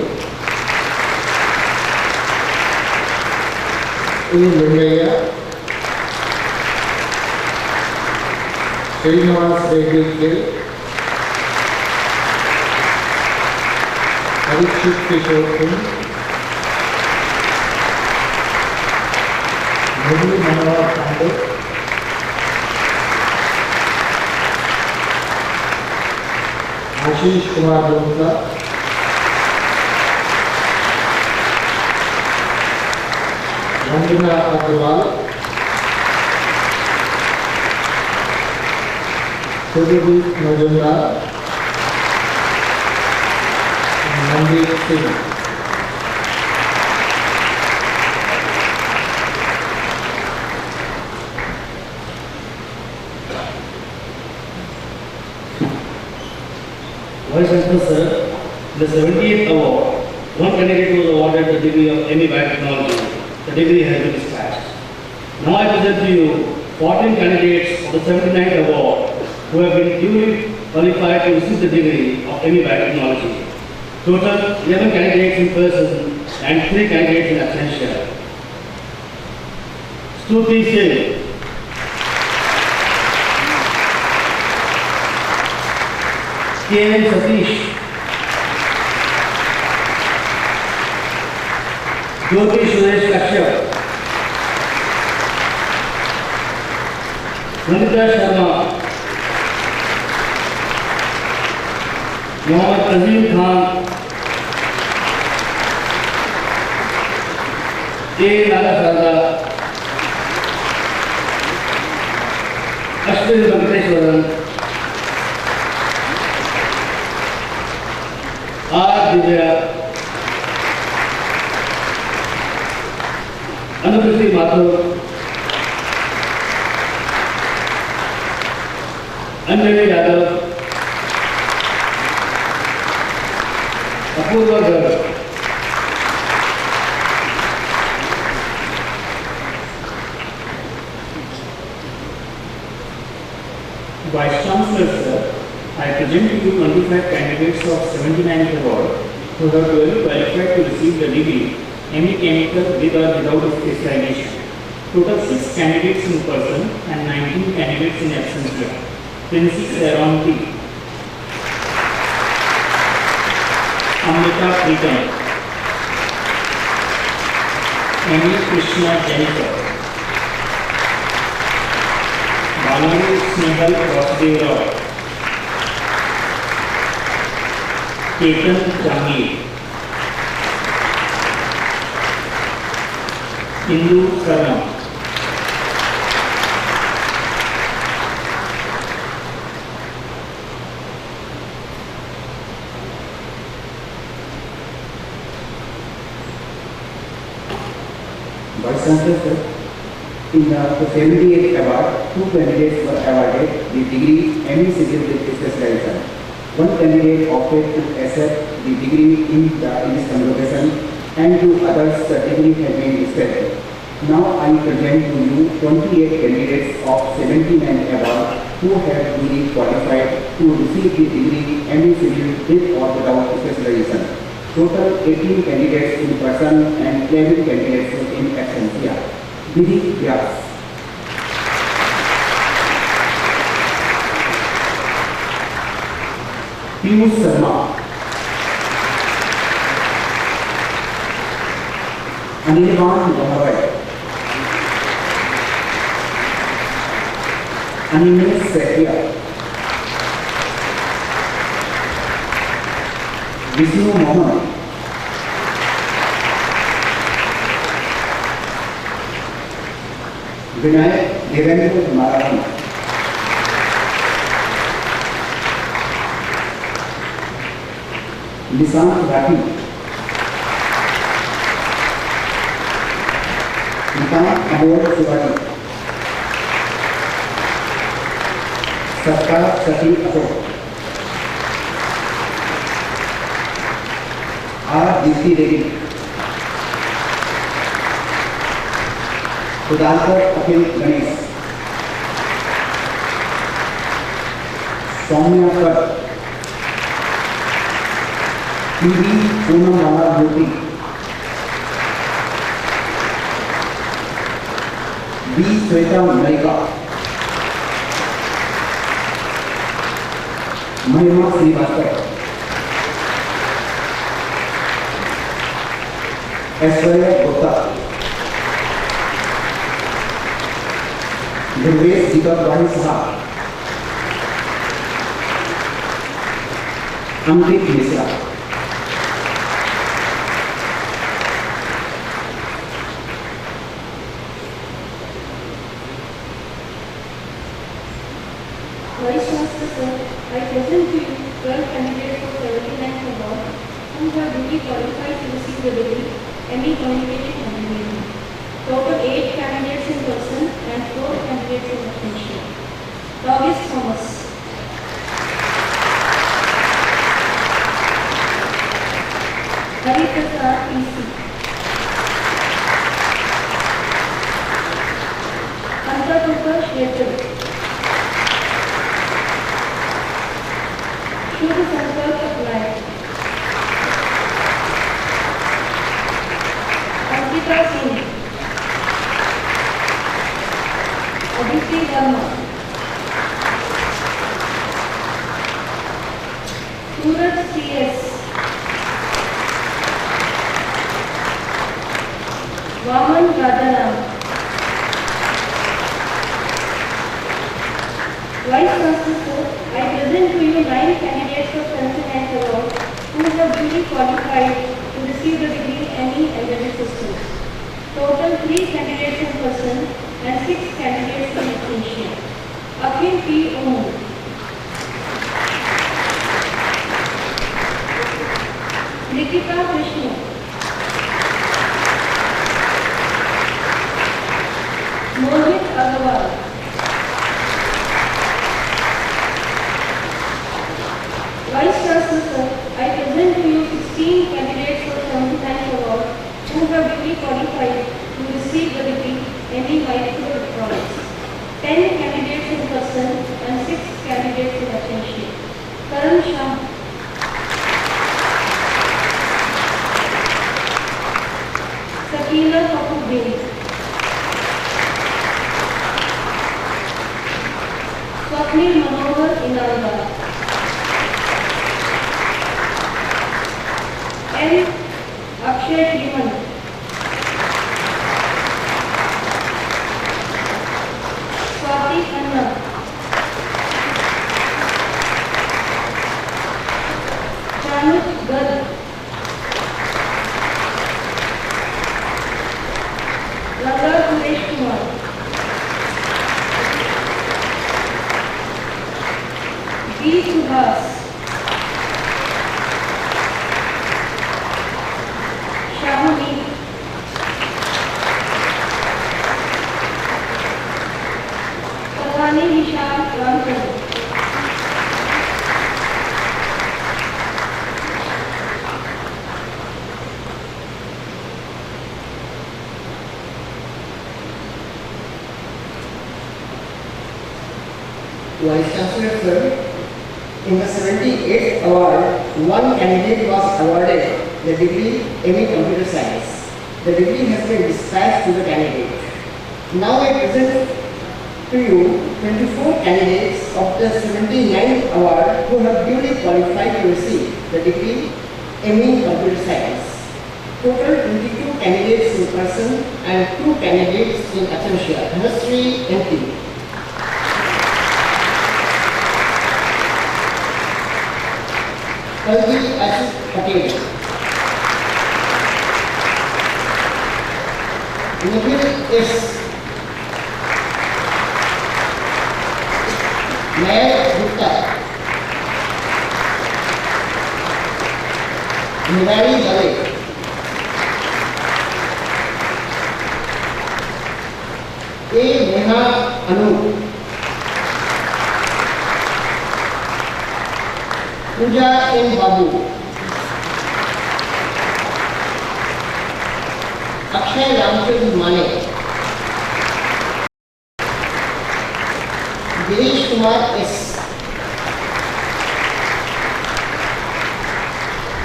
S5: A. Lingaya. Srinivas Reddy K. Parikshit Kishore Singh. Murli Manohar Pandey. Ashish Kumar Gupta. Vandana Agarwal. Sudeep Majumdar. Mandeep Singh.
S8: Vice Chancellor Sir, the 78th award, one candidate was awarded the degree of ME Biotechnology. The degree has been dispatched. Now I present to you 14 candidates of the 79th award who have been duly qualified to receive the degree of ME Biotechnology. Total 11 candidates in person and 3 candidates in absentia. Stuti Singh. K.M. Satish. Jyoti Suresh Kashyap. Nandita Sharma. Mohammad Azim Khan. A. Nala Sarda. Ashwin Venkateshwaran. R. Divya. Anukriti Mathur. Anjali Yadav. Apurva Garg.
S7: Vice Chancellor Sir, I present to you 25 candidates of 79th award who have duly qualified to receive the degree ME Chemical with or without specialization. Total 6 candidates in person and 19 candidates in absentia. Princess Aaron T. Amrita Pritam. ME Krishna Jennifer. Balani Snehal Vasudev Rao. Ketan Jangir. Hindu Karam.
S5: Vice
S9: Chancellor sir, in the 78th award, 2 candidates were awarded the degree ME Civil with specialization. One candidate opted to accept the degree in this convocation, and 2 others the degree has been accepted. Now I present to you 28 candidates of 79 award who have duly qualified to receive the degree ME Civil with or without specialization. Total 18 candidates in person and 11 candidates in absentia. Vidhi Vyas. Piyush Sharma. Anirban Loharai. Animesh Setia. Vishnu Mohan. Vinayak Devendra Marathi. Nisant Rathi. Nikant Amol Shivaji. Satkar Sati Ashok. R. Dipti Devi. Sudhakar Akhil Ganesh. Soumya Kar. P.V. Poonamala Jyoti. B. Sweta Malika. Mahima Srivastava. Aishwarya Gupta. Dhruvesh Deepak Saha. Ankit Mishra.
S10: Vice Chancellor sir, I present to you 12 candidates for 79th award who have duly qualified to receive the degree ME Communication Engineering. Total 8 candidates in person and 4 candidates in absentia. Douglas Thomas. Hari Prasad PC. Antarupa Shretar. Shubh Sankalp Applied. Ankita Singh. Aditi Verma. Suraj CS. Vaman Rajaram. Vice Chancellor, I present to you 9 candidates for 79th award who have duly qualified to receive the degree ME Embedded Systems. Total 3 candidates in person and 6 candidates in absentia. Akhil P. Om. Nikita Krishna. Mohit Agarwal. Vice Chancellor sir, I present to you 16 candidates for 79th award who have duly qualified to receive the degree ME Microelectronics. 10 candidates in person and 6 candidates in absentia. Karan Shah. Sakina Kapoor Bey. Swapnil Manohar Inalda. N. Akshay Liman. Swati Khanna. Chanuj Garg. Raga Suresh Kumar. B. Subhas. Shahuni.
S11: Vice Chancellor Sir, in the 78th award, one candidate was awarded the degree ME Computer Science. The degree has been dispatched to the candidate. Now I present to you 24 candidates of the 79th award who have duly qualified to receive the degree ME Computer Science. Total 22 candidates in person and 2 candidates in absentia. History NT. Kalvi Ashish Patel. Nikhil S. Nayak Gupta. Nirari Dave. A. Neha Anu. Pooja N. Babu. Akshay Ramchandra Mane. Girish Kumar S.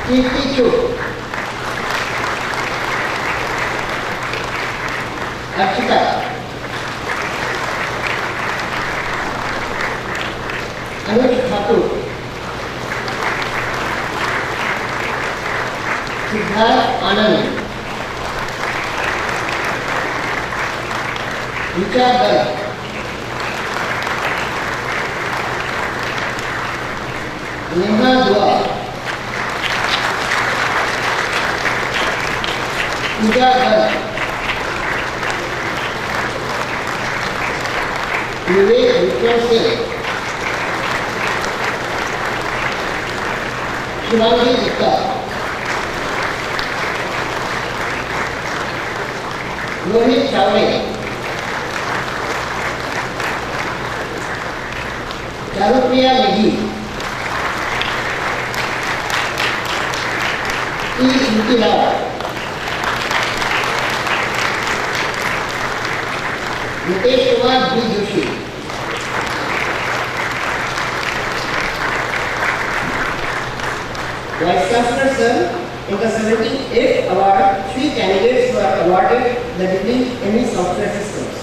S11: Kirti Chuk. Archita. Anuj Thakur. Siddharth Anand. Richa Garg. Neha Dua. Pooja Garg. Vivek Vikram Singh. Shivangi Gupta. Rohit Chawle. Charupriya Negi. E. Yuki Nitesh Kumar B. Joshi. Vice Chancellor Sir, in the 78th award, 3 candidates were awarded the degree ME Software Systems.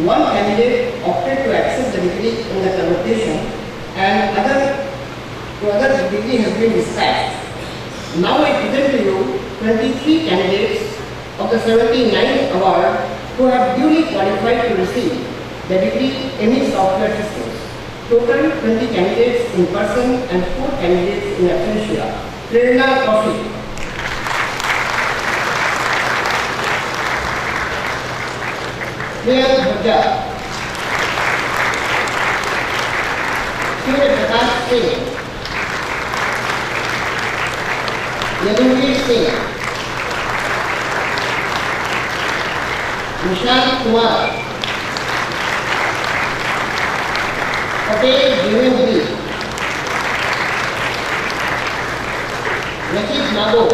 S11: One candidate opted to accept the degree in the convocation and other degree has been dispatched. Now I present to you 23 candidates of the 79th award who have duly qualified to receive the degree ME Software Systems. Total 20 candidates in person and 4 candidates in absentia. Prerna Coffee. Priyank Bhajja. Surya Prakash Singh. Yadunveer Singh. Nishant Kumar. Patel Jivendri. Rachit Nago.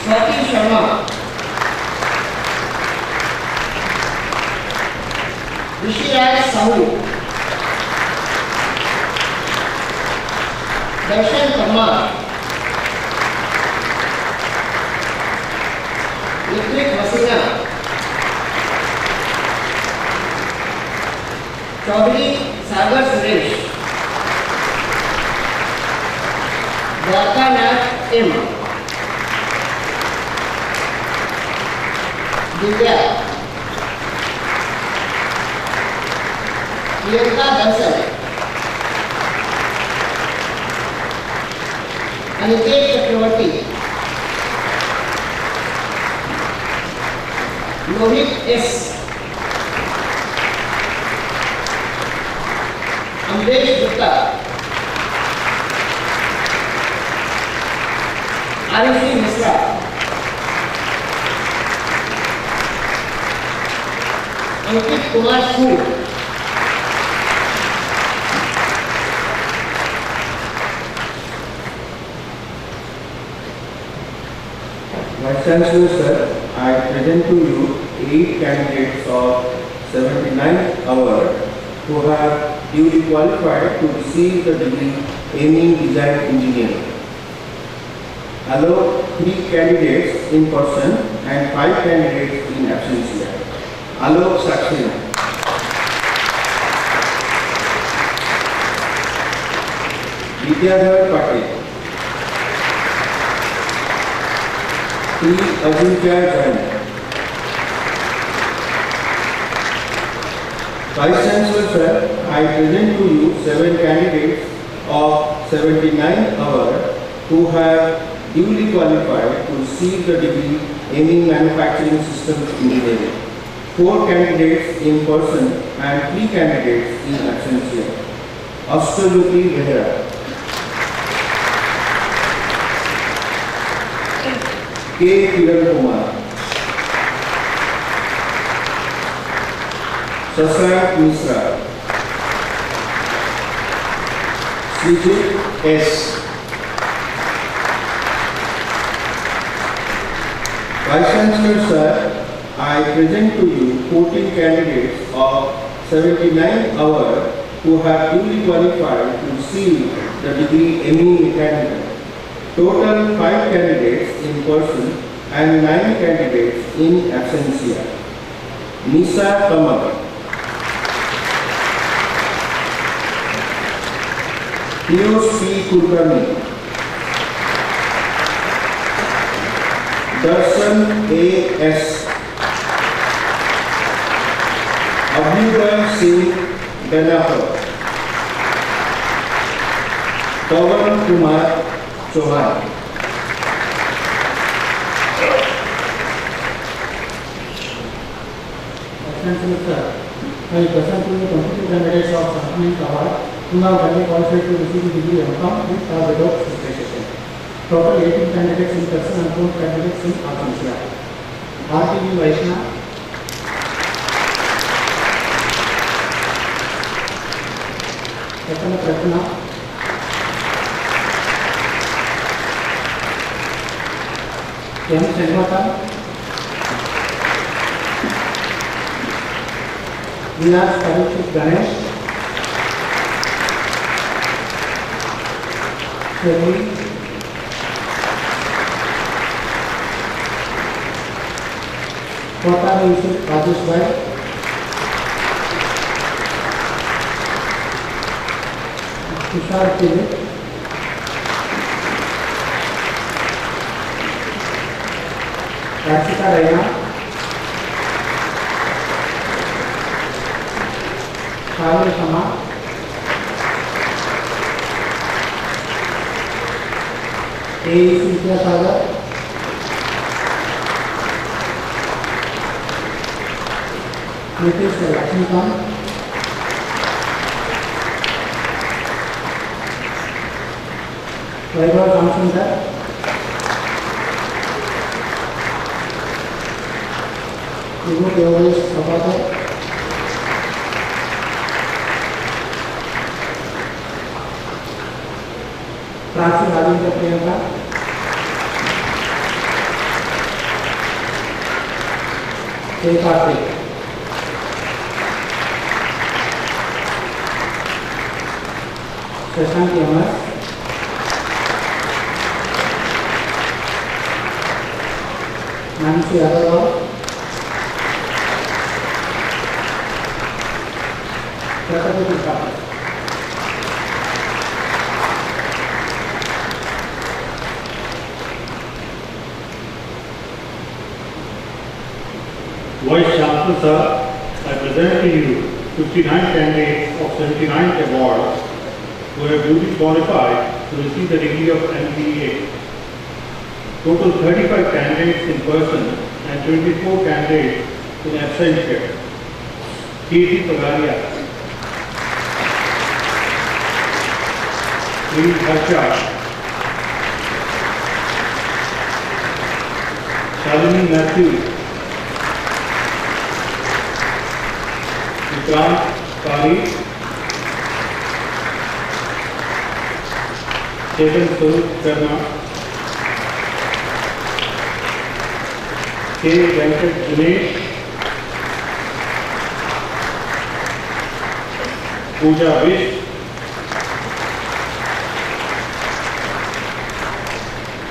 S11: Swati Sharma. Rishiraj Sahu. Darshan Parmar. Nikrit Vasina. Chaudhary Sagar Suresh. Dwarkanath M. Divya. Priyanka Bansal. Aniket Chakravarti. Lohit S. Amresh Gupta. Arushi Misra. Ankit Kumar Sood.
S9: Vice Chancellor Sir, I present to you 8 candidates of 79th hour who have duly qualified to receive the degree aiming design engineering. Allow 3 candidates in person and 5 candidates in absentia. Allow Saxena. Vidyadhar Patel. T. Ajinkya Jain. Vice Chancellor Sir, I present to you 7 candidates of 79 hour who have duly qualified to receive the degree aiming manufacturing systems engineering. 4 candidates in person and 3 candidates in absentia. Ashtajuti Behra. K. Kiran Kumar. Sasank Misra. Srijit S. Vice Chancellor Sir, I present to you 14 candidates of 79 hour who have duly qualified to receive the degree aiming mechanical. Total 5 candidates in person and 9 candidates in absentia. Nisa Kamal. Piyush P. Kulkarni. Darshan A.S. Abhyuday Singh Danapur. Pawan Kumar Chauhan.
S5: Chancellor Sir, I present to you 22 candidates of Alumni Award who have duly qualified to receive the degree M.Com with or without certification. Total 18 candidates in person and 4 candidates in absentia. R.T.V. Vaishnav, Satana Pratna, M. Senvata, Vilas Parikshit Ganesh, Sherry, Kota Yusuf Rajesh Bhai, Tushar Philip, Rachita Raina, Charlie Shama, A. Cynthia Sagar, Nitish Lakshmikant, Vaibhav Ramchandra, Vibhu Yogesh Prabhakar, Prachi Rajendra Priyanka, K. Karthik. Shashank Yamas, Nancy Agarwal, Pratapati Patel.
S12: Vice Chancellor Sir, I present to you 59 candidates of 79th award who have duly qualified to receive the degree of MBA. Total 35 candidates in person and 24 candidates in absentia. K.T. Pagaria, P. Harsha, Shalini Matthew, Vikrant Kari, Chetan Swarup Sharma, K. Venkat Dinesh, Pooja Vish,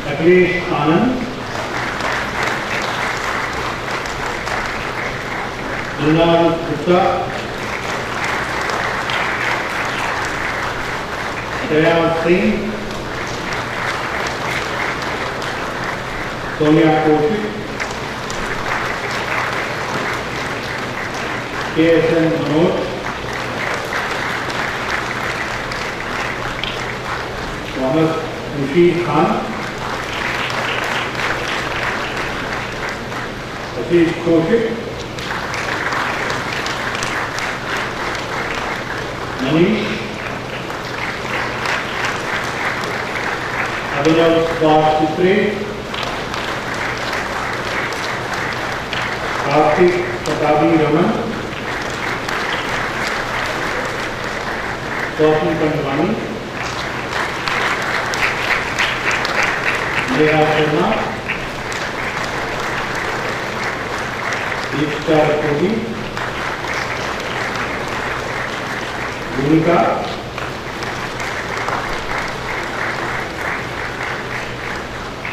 S12: Akhilesh Anand, Mrinal Gupta, Shreya Singh, Sonia Kaushik, KSN Manoj, Mohammed Rashid Khan, Ashish Kaushik, Manish, Abhinav Chittre, Karthik Patabi Raman, Swati Pandwani, Neha Sharma, Deepika Rathodi, Bhumika,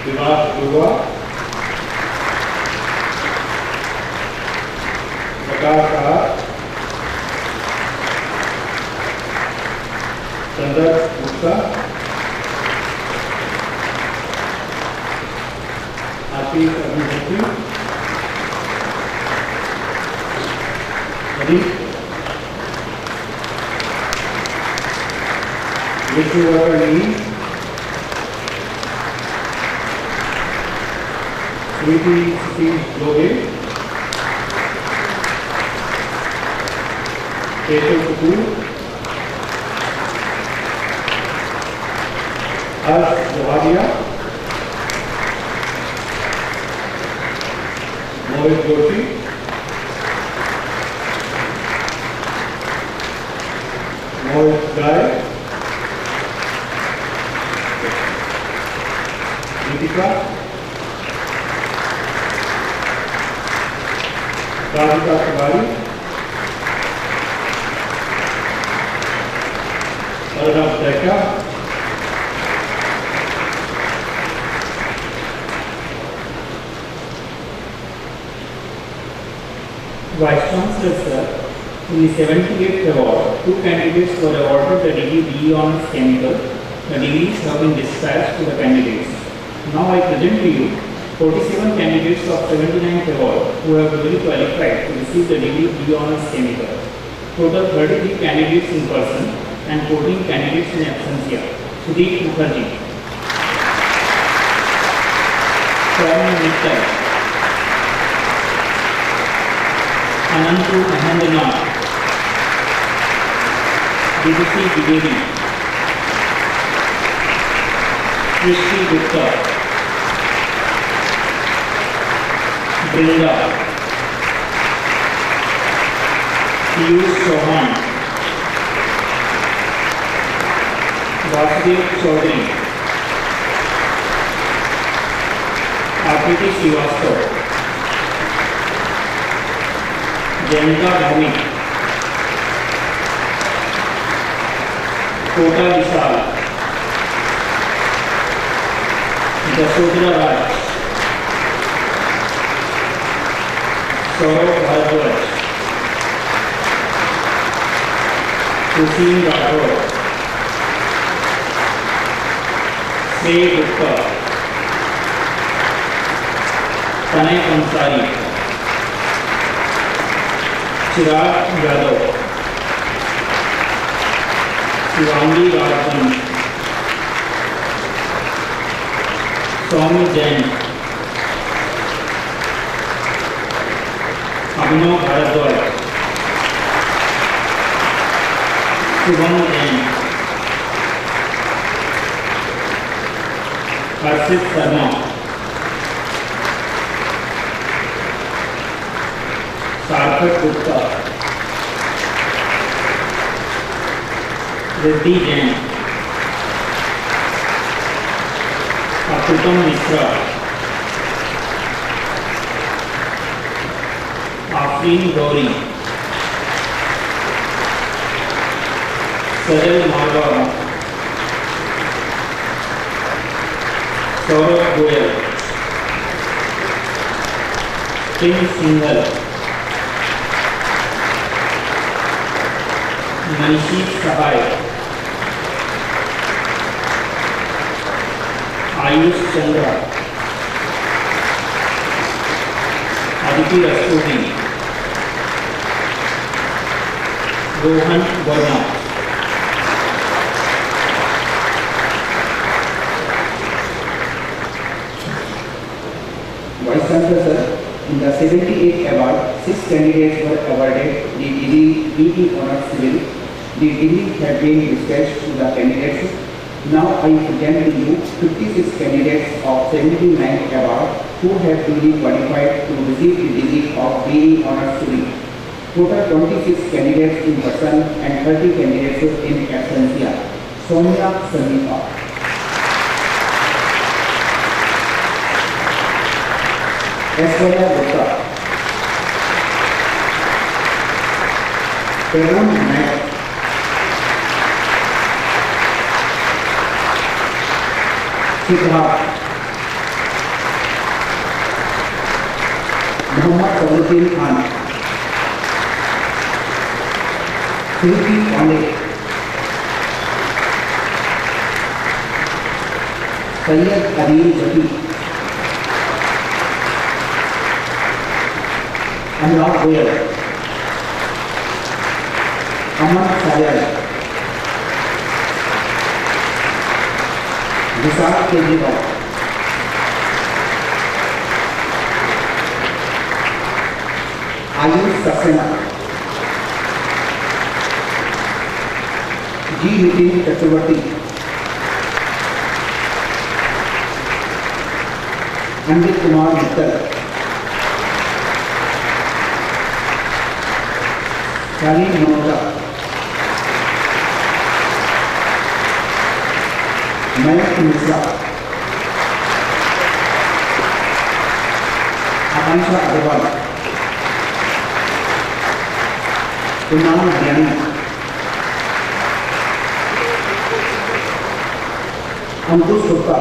S12: Vivash Dua, Prakash Kar, Chandar Gupta, Ashish Abhinatri, Adi, Vishnuvarni, Sweetie Steve Loge, Keshav Kapoor, Harsh Johadia, Mohit Joshi, Mohit Gai, Deepika, Radhika Tiwari, Arnav Dekka,
S7: Vice Chancellor Sir, in the 78th award, 2 candidates were awarded the degree BE Honours Chemical. The degrees have been dispatched to the candidates. Now I present to you 47 candidates of 79th award who have duly qualified to receive the degree BE Honours Chemical. Total 33 candidates in person and 14 candidates in absentia. Sudeep Mukherjee, Swarna Mittal, Anantu Mahendranath, Dibisi Dwivedi, Srishti Gupta, Brinda, Piyush Chauhan, Vasudev Chaudhary, Akriti Srivastava, Jayanta Bhaumik, Kota Vishal, Jasodhara Raj, Saurav Bharadwaj, Sushil Rathod, Shrey Gupta, Tanay Ansari, Chirag Yadav, Shivangi Rajan, Swami Jain, Abhinav Bharadwaj, Shubham Jain, Harshit Sharma, Sarthak Gupta, Riddhi Jain, Aputam Mishra, Afreen Gauri,
S4: Sajal Marwan, Saurabh Goyal, King Singhal, Manishit Sahai, Ayush Chandra, Aditi Rastogi, Rohan Verma.
S9: Vice Chancellor sir, in the 78th award, 6 candidates were awarded the degree BE Honours Civil. The degrees have been dispatched to the candidates. Now I present to you 56 candidates of 79th award who have duly qualified to receive the degree of BE Honours Civil. Total 26 candidates in person and 30 candidates in absentia. Sonia Sandeepa, Aishwarya Gupta, Tarun Naik, Siddharth, Muhammad Saluddin Khan, Sriti Pandey, Sayyid Adil Jati, Anurag Goyal, Aman Sayal, Vishal Kejriwal, Ayush Saxena, G. Nitin Chakravarti, Anil Kumar Mittal, Shaleen Manoja, Mayank Mishra, Akansha Agarwal, Kunal Gyani, Ankush Gupta,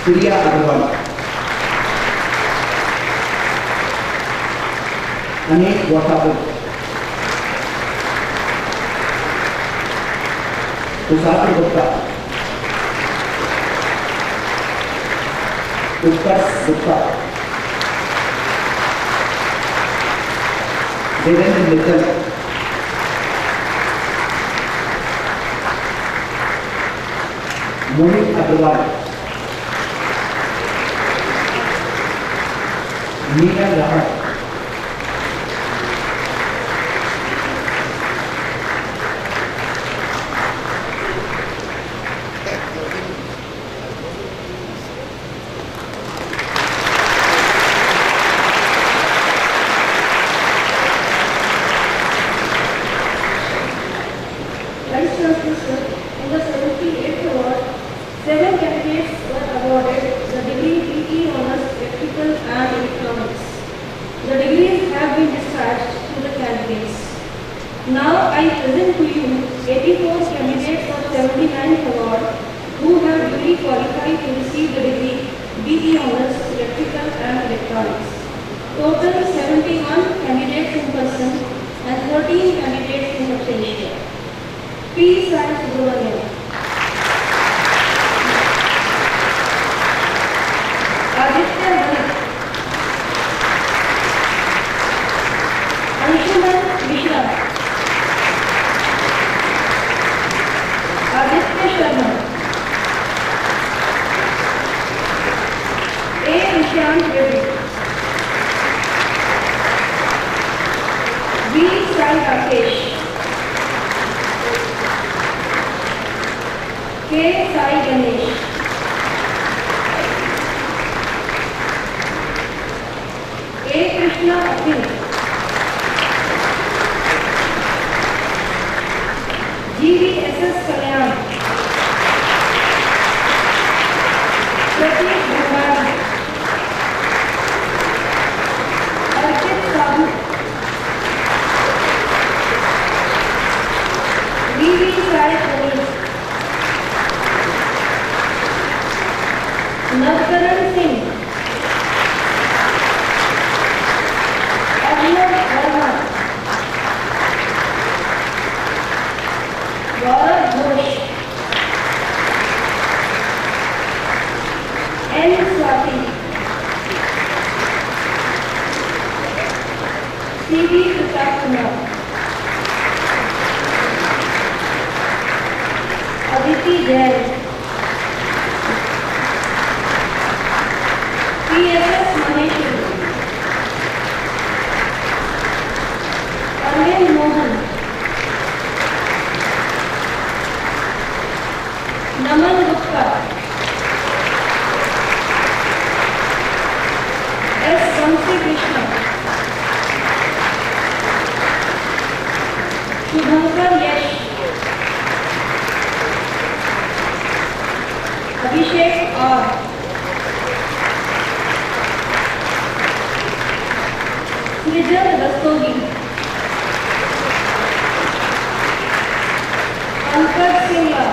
S9: Priya Agarwal, Anek Watapur, Tushar Gupta, Utkarsh Gupta, Devendra Mittal, Mohit Agarwal, Meena Rahat,
S10: Vice Chancellor sir, in the 78th award, 7 candidates were awarded the degree BE Honours Electrical and Electronics. The degrees have been dispatched to the candidates. Now I present to you 84 candidates of 79th award who have duly qualified to receive the degree BE Honours Electrical and Electronics. Total 71 candidates in person and 13 candidates in absentia. P. Sai Subramanian, Aditya Manik, Anshuman Mishra, Aditya Sharma, A. Nishant Reddy, V. Sai Rakesh, K. Sai Ganesh, A. Krishna Akhil, GVSS Kalyan, Pratik Bhandari, Arpit Sahu, C.V. Pratap Kumar, Aditi Jain, P.S.S. Maheshwari, Arvind Mohan, Naman Gupta, S. Vamsi Krishna, Shubhankar Yash, Abhishek R, Srijan Rastogi, Pankaj Singla,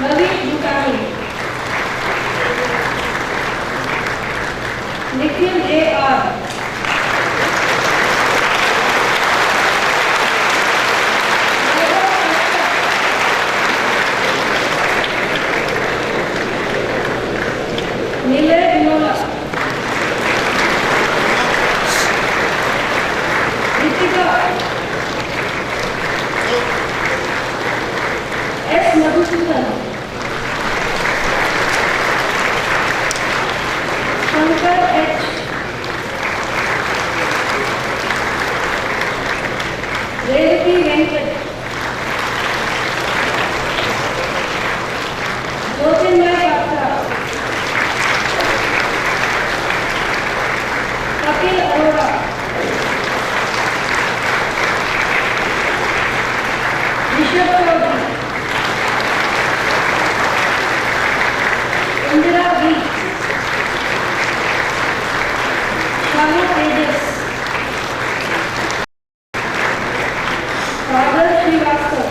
S10: Lavish Bhutani, Nikhil J.R., Nilay Vinola, Ritika, S. Madhusudan, Shankar H, Revati Venkat, Jyotirmay Batra, Kapil Arora, Rishabh Chaudhary, Indira V, Shahu Tejas, Sagar Srivastav,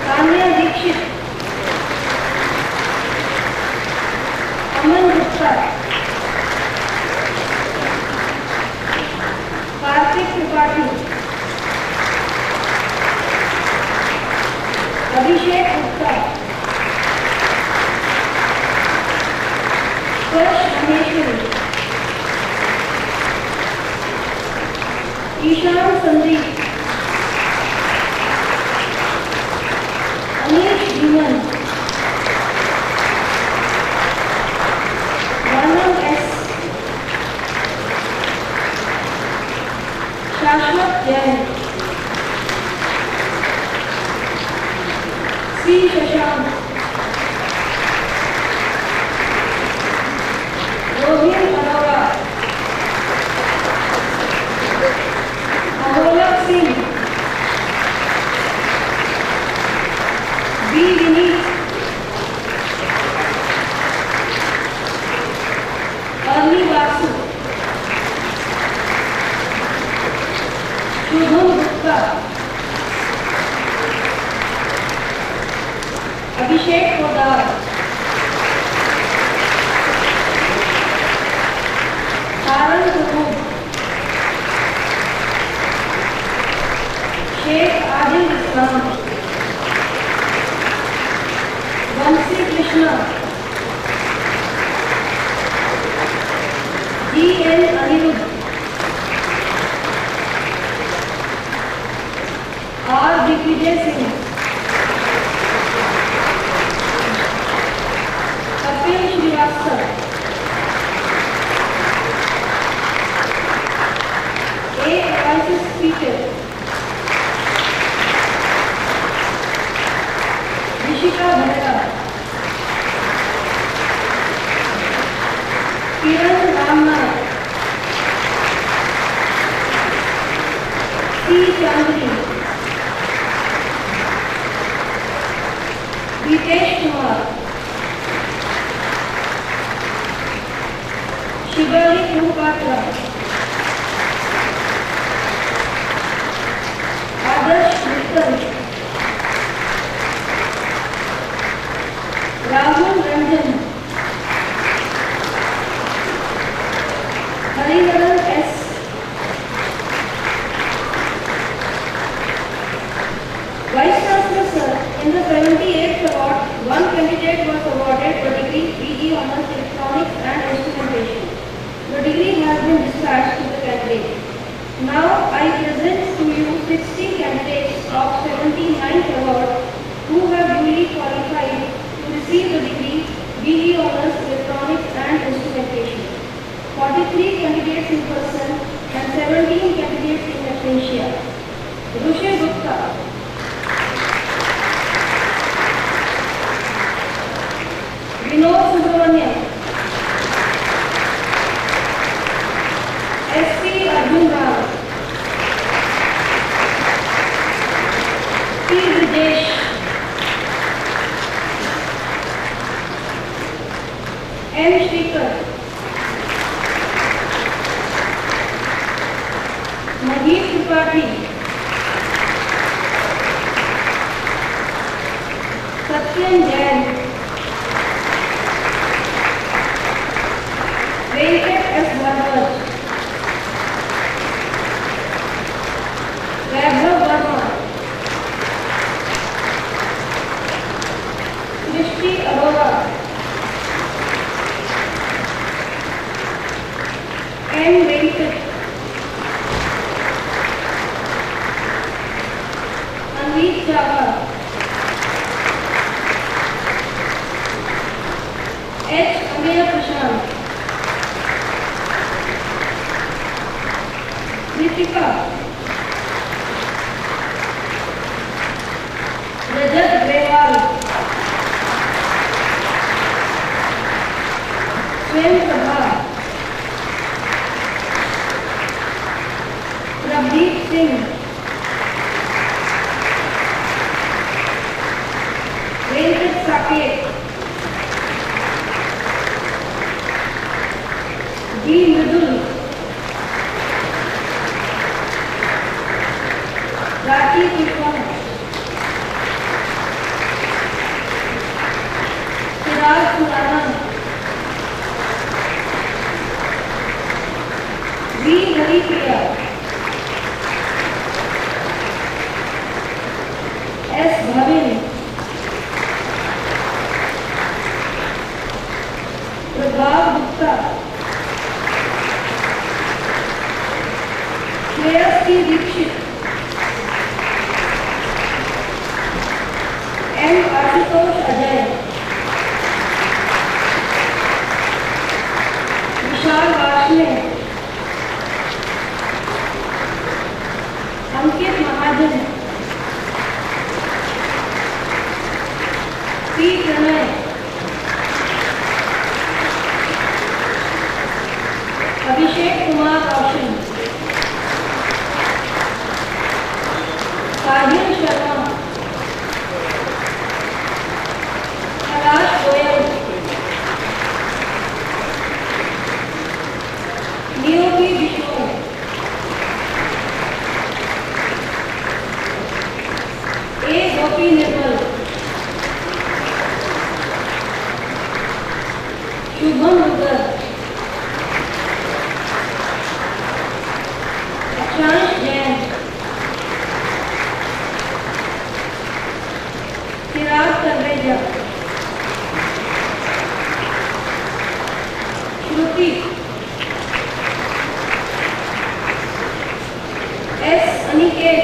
S10: Tanya Dikshit, Aman Gupta, Karthik Tripathi, Abhishek Gupta, Sparsh Maheshwari, Ishan Sandeep, Anish Dhiman, Vanam S, Shashwat Jain, C. Shashank, Rohin Arora, Amolak Singh, B. Vineet, Arni Vasu, Shubham Gupta, Abhishek Podar, Haran Kapoor, Sheikh Adil Islam, Vamsi Krishna, D.N. Anirudh, R. Digvijay Singh, Kapil Srivastav, A. Francis Peter, Rishika Bhara, Kiran Ramnath, C. Chandri, Vitesh Kumar, Shibali Kupatra, Adarsh Mittal, Rahul Ranjan, Hariharan S, Vice Chancellor Sir, in the 78th award, one candidate was awarded the degree PG Honours Honours Electronics and Instrumentation. The degree has been dispatched to the candidate. Now I present to you 60 candidates of 79th award who have duly qualified to receive the degree BE Honours Electronics and Instrumentation. 43 candidates in person and 17 candidates in absentia. Rushi Gupta, Vinod Subramanian, SP Arjun Ram, P. Videsh, M. Shrikar, Mahir Tripathi, Satyam Jain, Venkat S. Bharwaj, Vaibhav Verma, Krishti Arora, N. Venkat, Anveet Java, H. Ameya Prashant, Kritika, Rajat Grewal, Swem Prabha, Prabdeep Singh, Venkat Saket, G. Mridul, Raji Pishwan, Siraj Surana, V. Haripriya, S. Bhavin, Prabhav Gupta, Shreyas Dikshit, M. Ashutosh Ajay, Vishal Varshney, Ankit Mahajan, P. Pranay, Abhishek Kumar Roshan, Sahil Sharma, Kailash Goyal, Neopi Vishnu, A. Gopi Nirmal, Shubham Rugar, Akshansh Jain, Chirag Talreja, Shruti, S. Aniket,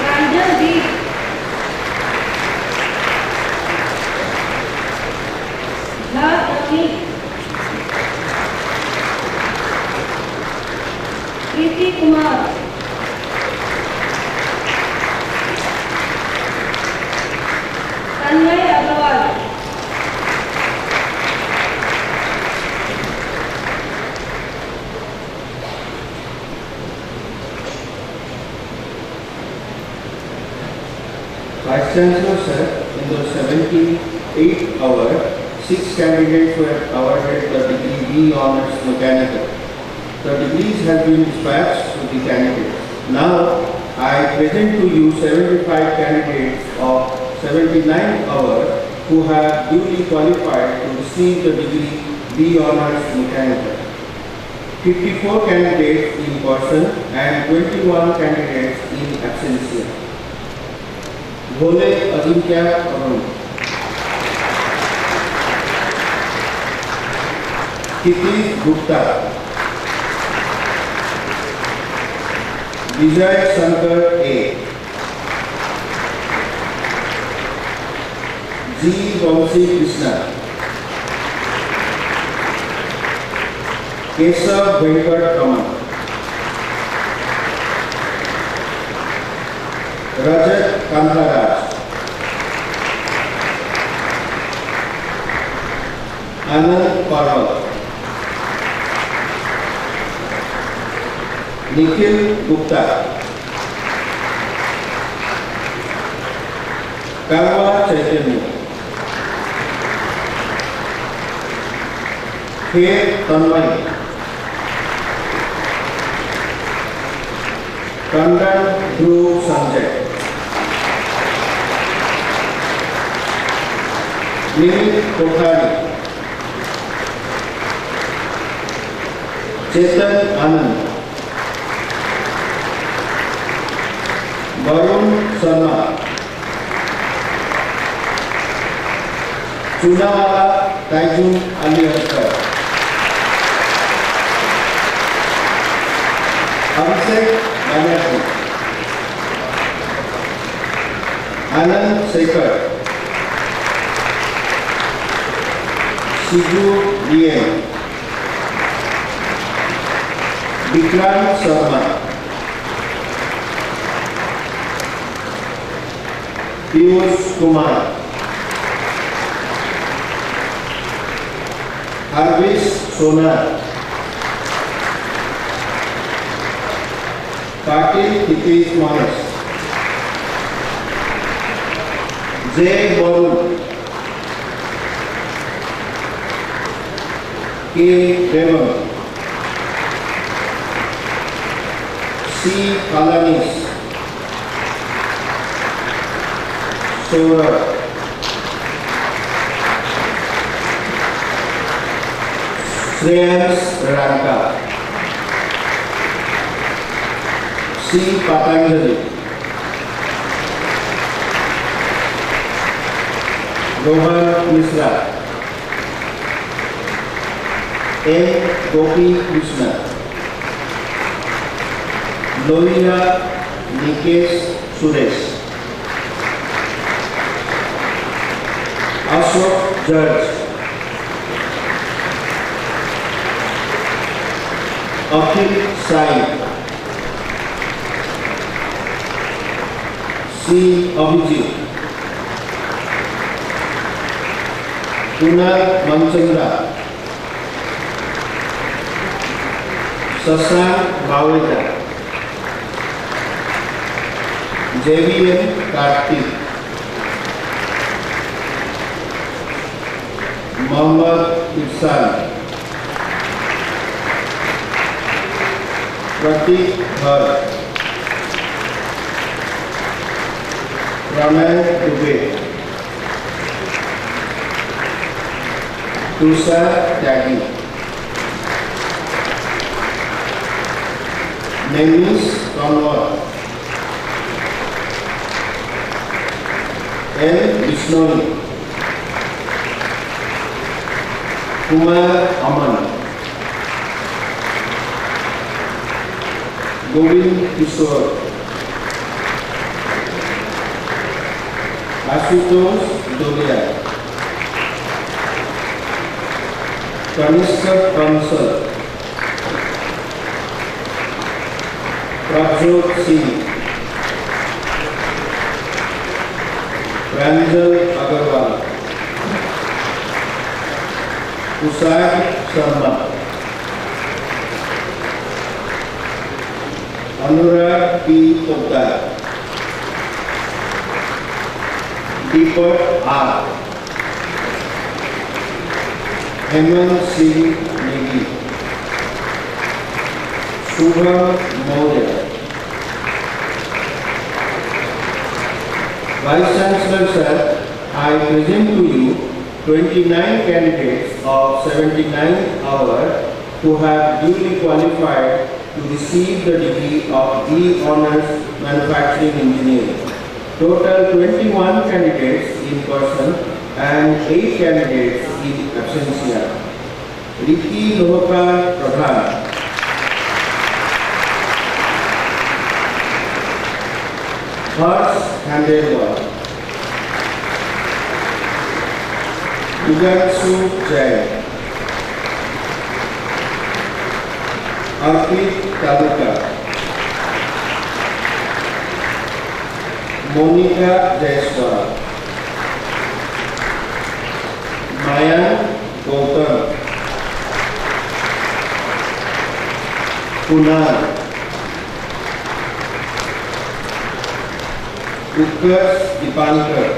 S10: Ranjan Deep, Jha Tanvi, Kriti Kumar, Tanmay Agarwal,
S9: Vice Chancellor Sir, in the 78th hour, 6 candidates were awarded the degree B Honours Mechanical. The degrees have been dispatched to the candidates. Now, I present to you 75 candidates of 79th hour who have duly qualified to receive the degree B Honours Mechanical. 54 candidates in person and 21 candidates in absentia. भोले अजिंक्य अरुण, किति गुप्ता, विजय शंकर ए, जी वंशी कृष्णा, केशव वेंकट रमन, रजत कांताराज, आनंद पार्वत, निखिल गुप्ता, कालवा चैतन्य, खेर तन्मय, टंडन ध्रुव संजय, निमित कोठारी, चेतन आनंद, वरुण शर्मा, चुनावाला ताइजुन अली असगर, अभिषेक बालाजी, आनंद शेखर, शिजू DM, Vikrant Sharma, Piyush Kumar, हरविश सोनार, पाटिल हितेश मानस, जय वरुण, के रेवम, सी कालानीस, सौरभ, श्रेयांश रांका, सी Patanjali, Rohan Mishra, M Gopi Krishna, Lohia Nikesh Suresh, Ashok जर्ज, अखिल साई, सी Abhijit, Kunal मनचंद्रा, Shashank बावलेजा, JVM Kartik, Mohammad Irfan, Prateek Bhatt, Pranay Dubey, Tushar Tyagi, नेमिस Kanwar, L Vishnoi, Kumar Aman, Govind Kishore, Ashutosh Doliya, Kanishka Kansal, Prajyot Singh, Ranjan Agarwal, Tushar Sharma, Anurag P Poddar, Deepak R, Hemant Singh Negi, Shubham Maurya, Vice Chancellor Sir, I present to you 29 candidates of 79 hour who have duly qualified to receive the degree of B Honours Manufacturing Engineering. Total 21 candidates in person and 8 candidates in absentia. Ricky Lohakar Pradhan. Harsh Handelwal. Yuganshu Jai. Arpit Taluka. Monica Jaiswal. Mayan Gautam. Kunal. Utkarsh Dipankar.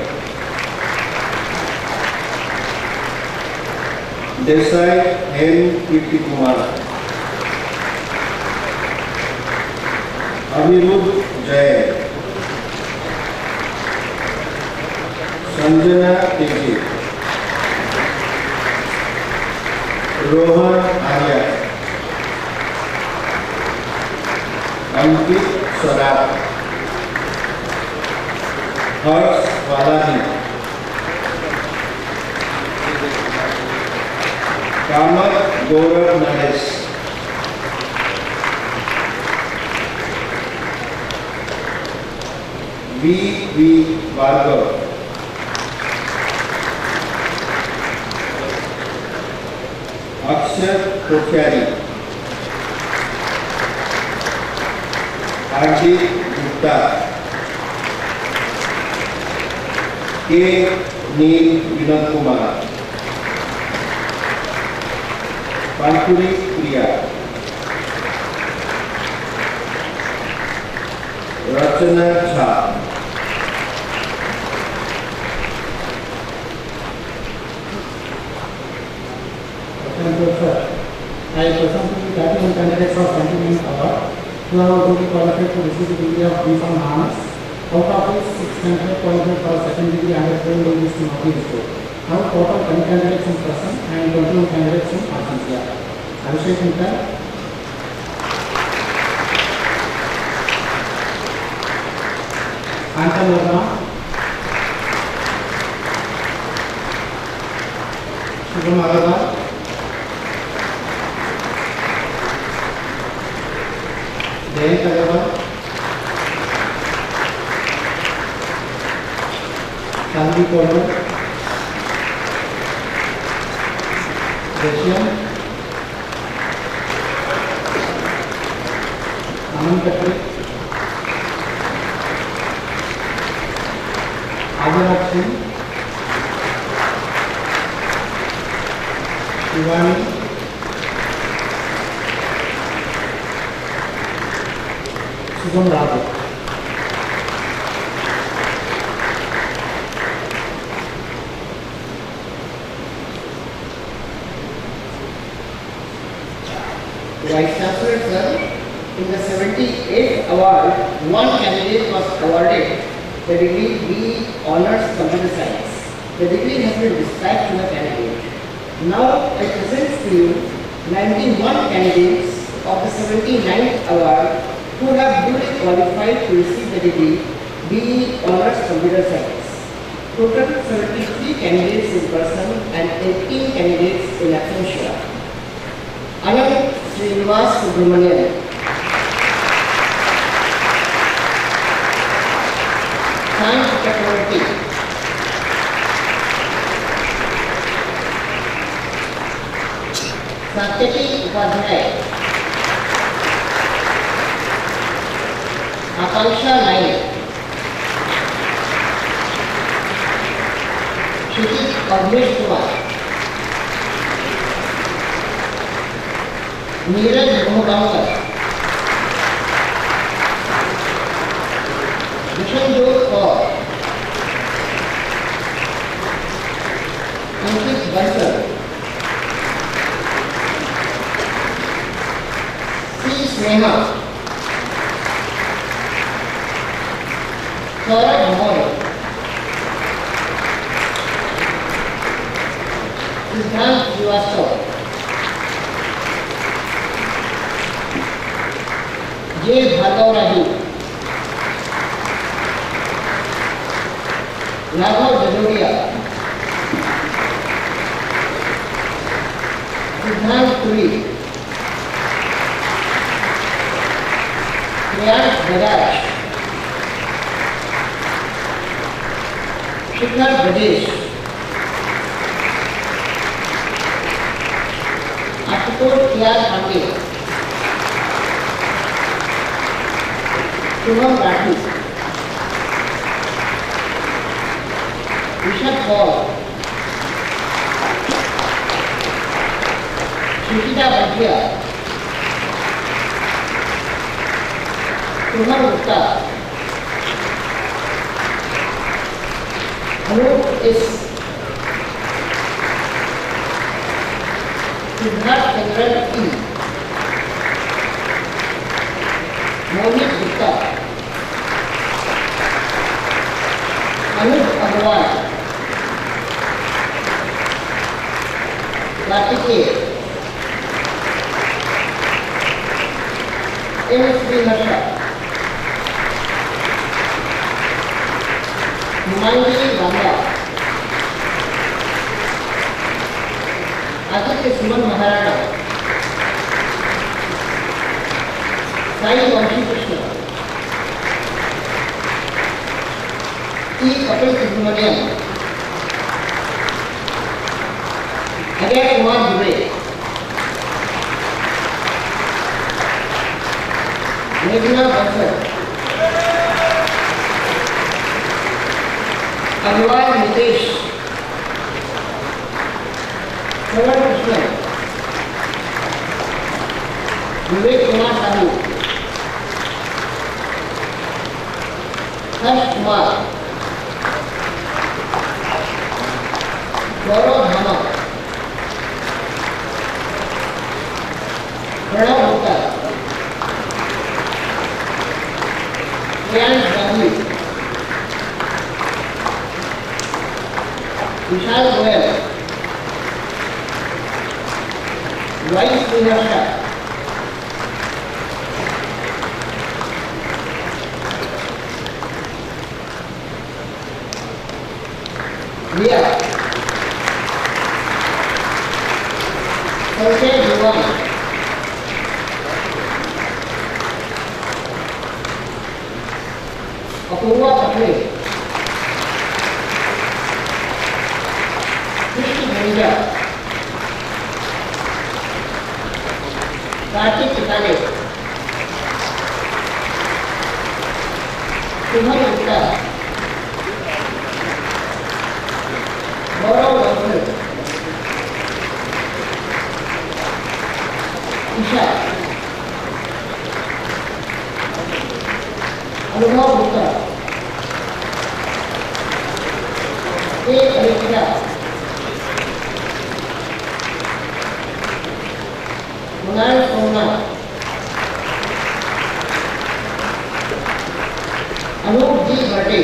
S9: Desai N. Kirti Kumar. Amirudh Jay. Sanjana Teji. Rohan Arya. Ankit Saraf. Harsh Valani. Kamal Gaurav Naresh. V. Bhargav. Akshat Kothari. Hardik Gupta. K. Neil Vinod Kumar. Pankuri Priya. Rachana Jha.
S5: Thank you, sir. I present to the 31 candidates of Sentiment Award who have duly qualified to receive the degree of B. Pharm. Honors. Out of which 6 candidates qualified for second degree and 12 degrees in North Institute. Now total 10 candidates in person and 21 candidates in absentia. Abhishek Mittal, Anton Verma, Shubham Agarwal, Jayant Agarwal, Sandeep Kaur, Rashia, Aman Khatri, Agarwal Singh, Shivani, Shubham Raju.
S11: Vice Chancellor sir, in the 78th award, one candidate was awarded the degree B. Honours Computer Science. The degree has been dispatched to the candidate. Now I present to you 91 candidates of the 79th award who have duly qualified to receive the degree B. Honours Computer Science. Total 73 candidates in person and 18 candidates in absentia. Anand Srinivas Subramanian, Science Technology, Satyati Upadhyay, Akanksha Naik, Shruti Avnish Kumar, Neeraj Mohammed, Vishanjot Kaur, Ankit Bansal, C. Sneha, Saurabh Mohan, Siddhant Srivastava, J. Bhargav Raju, Raghav Jajodia, Siddhant Puri, Priyank Bajaj, Shikhar Bajesh, Ashutosh K.R. Pandey, Shubham Rathi, Rishabh Paul, Sushita Bhatia, Suman Gupta, Anup S. Siddharth Chandran E. Mohit Gupta, Anup Agarwal, Kartikeya, M.S.V. Harsha, Humayuni Bamba, Aditya Suman Maharana, Sai Vanshi Krishna, E. Kapil Subramanian, Ajay Kumar Dubey, Meghna Bansal, Agarwal Nitesh, Saran Krishnan, Vivek Kumar Sahu, Harsh Kumar, Gaurav Dhama, Pranav Gupta, Priyank Gandhi, Vishal Goyal, Y. Sriharsha, Ria, Sanjay Diwan, Apurva Patel, Krishna Bhanja, Kartik Pitale, Suman Gupta, Gaurav Vansal, Isha, Anubhav Gupta, A. Alekita, Kunal Somnath, Anup G. Bhatte,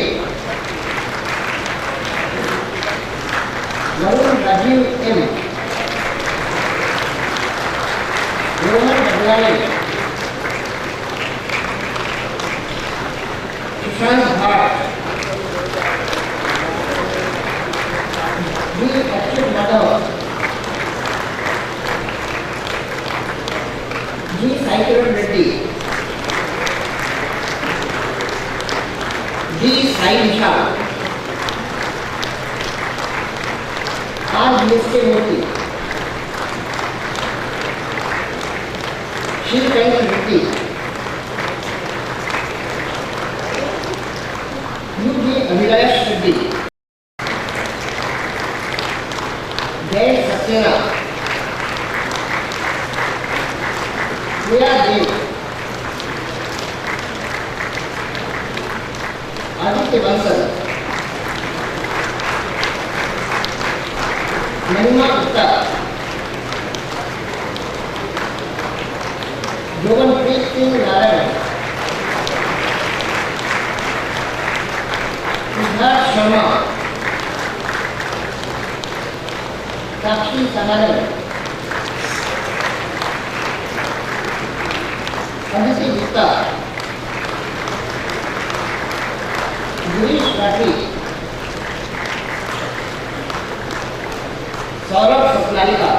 S11: Varun Rajiv M, Rohan Adlani, Sushant Bhatt, G. Akshat Madhav, G. Saikiran Reddy, G. Sai Vishal, R. B.S.K. Murthy, Shrikanth Reddy, U.G. Abhilash Reddy, Jay Saxena, Priya Dev, Aditya Bansal, Mahima Gupta, Joganpreet Singh Narayan, Siddharth Sharma, Sakshi Samaran, Aditi Gupta, Girish Rathi, Saurabh Sapnalika.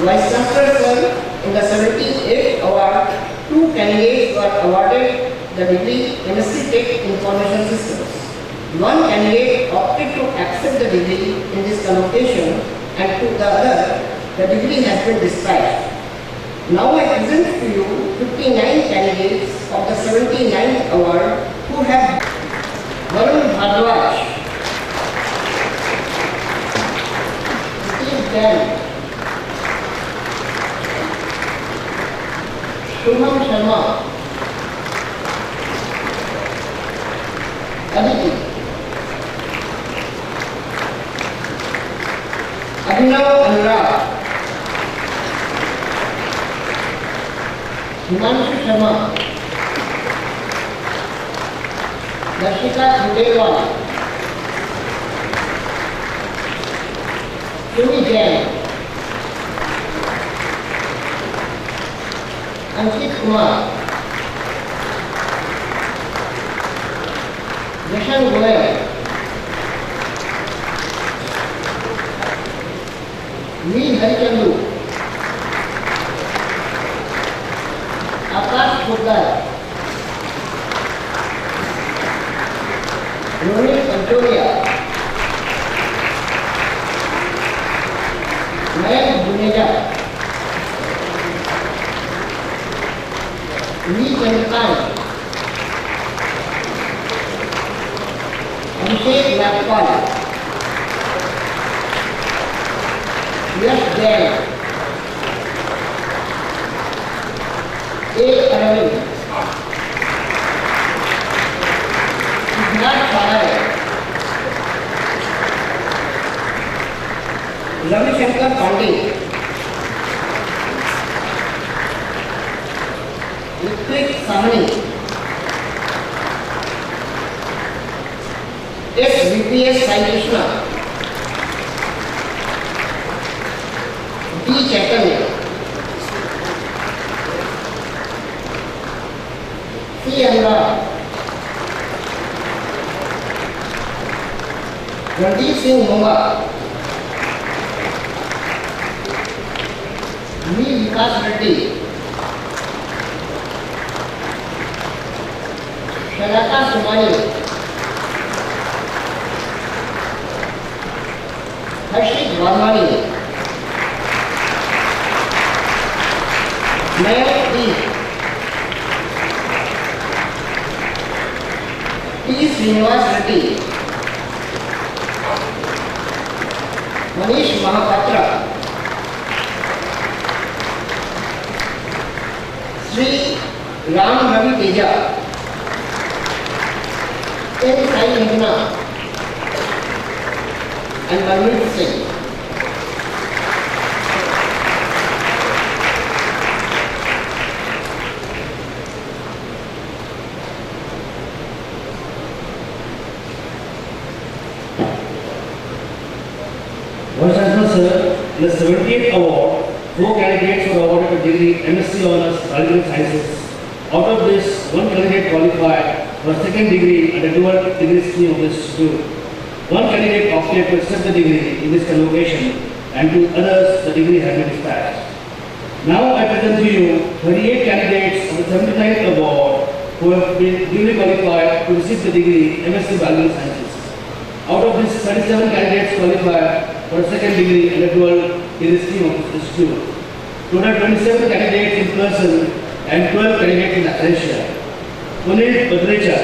S11: Vice Chancellor Sir, in the 78th award, 2 candidates were awarded the degree MSc Tech Information Systems. 1 candidate opted to accept the degree in this convocation, and to the other, the degree has been dispatched. Now I present to you 59 candidates of the 79th award who have Varun Bhardwaj, Steve Jan, Shubham Sharma, Aditi, Abhinav Anurag, Himanshu Sharma, Darshika Khandelwal, Shumi Jain, Ankit Kumar, Jashan Goel, V. Harichandu, Akash Poddar, Ronit Antonia, Mayank Buneja, V. Chandrakant, Abhishek Nagpal, Yash Jain, A. Aravind, Siddharth Pahare, Ravi Shankar Pandey, Ritwik Sahni, SVPS Sai Krishna, D. Chaitanya, C. Anurag, Randeep Singh Monga, V. Vikas Reddy, Shalata Sumani, Harshit Varmani, Mayank D. T. Srinivas Reddy, Manish Mahapatra, Sri Ram Ravi Teja, N. Sai Meghna, and Manmeet Singh.
S4: Vice Chancellor Sir, in the 78th award, 4 candidates were awarded a degree MSc Honours Alumni Sciences. Out of this, 1 candidate qualified for a second degree under dual degree scheme of this institute. 1 candidate opted to accept the degree in this convocation, and to others the degree has been dispatched. Now I present to you 38 candidates of the 79th award who have been duly qualified to receive the degree MSc Alumni Sciences. Out of this, 37 candidates qualified for a second degree under dual degree scheme of this institute. Total 27 candidates in person and 12 candidates in absentia. Punit Badrecha,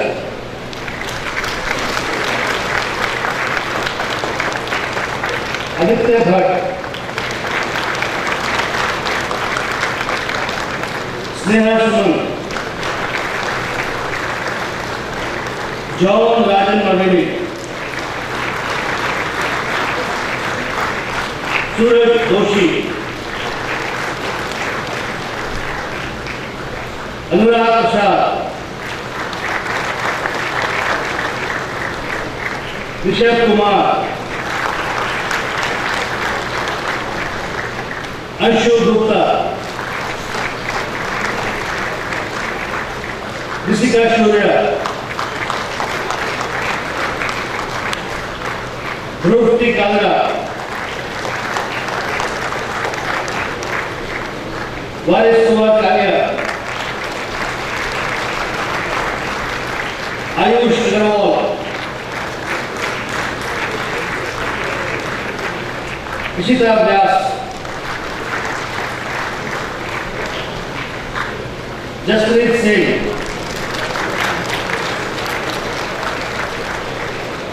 S4: Aditya Bhatt, Sneha Suman, John Rajan Maveli, Suraj Doshi, Anurag Prasad, Rishabh Kumar, Anshu Gupta, Jessica Surya,
S8: Drupti Kalra, Varis Kumar Kalia, Ayush Agarwal, Ishita Vyas, Jaspreet Singh,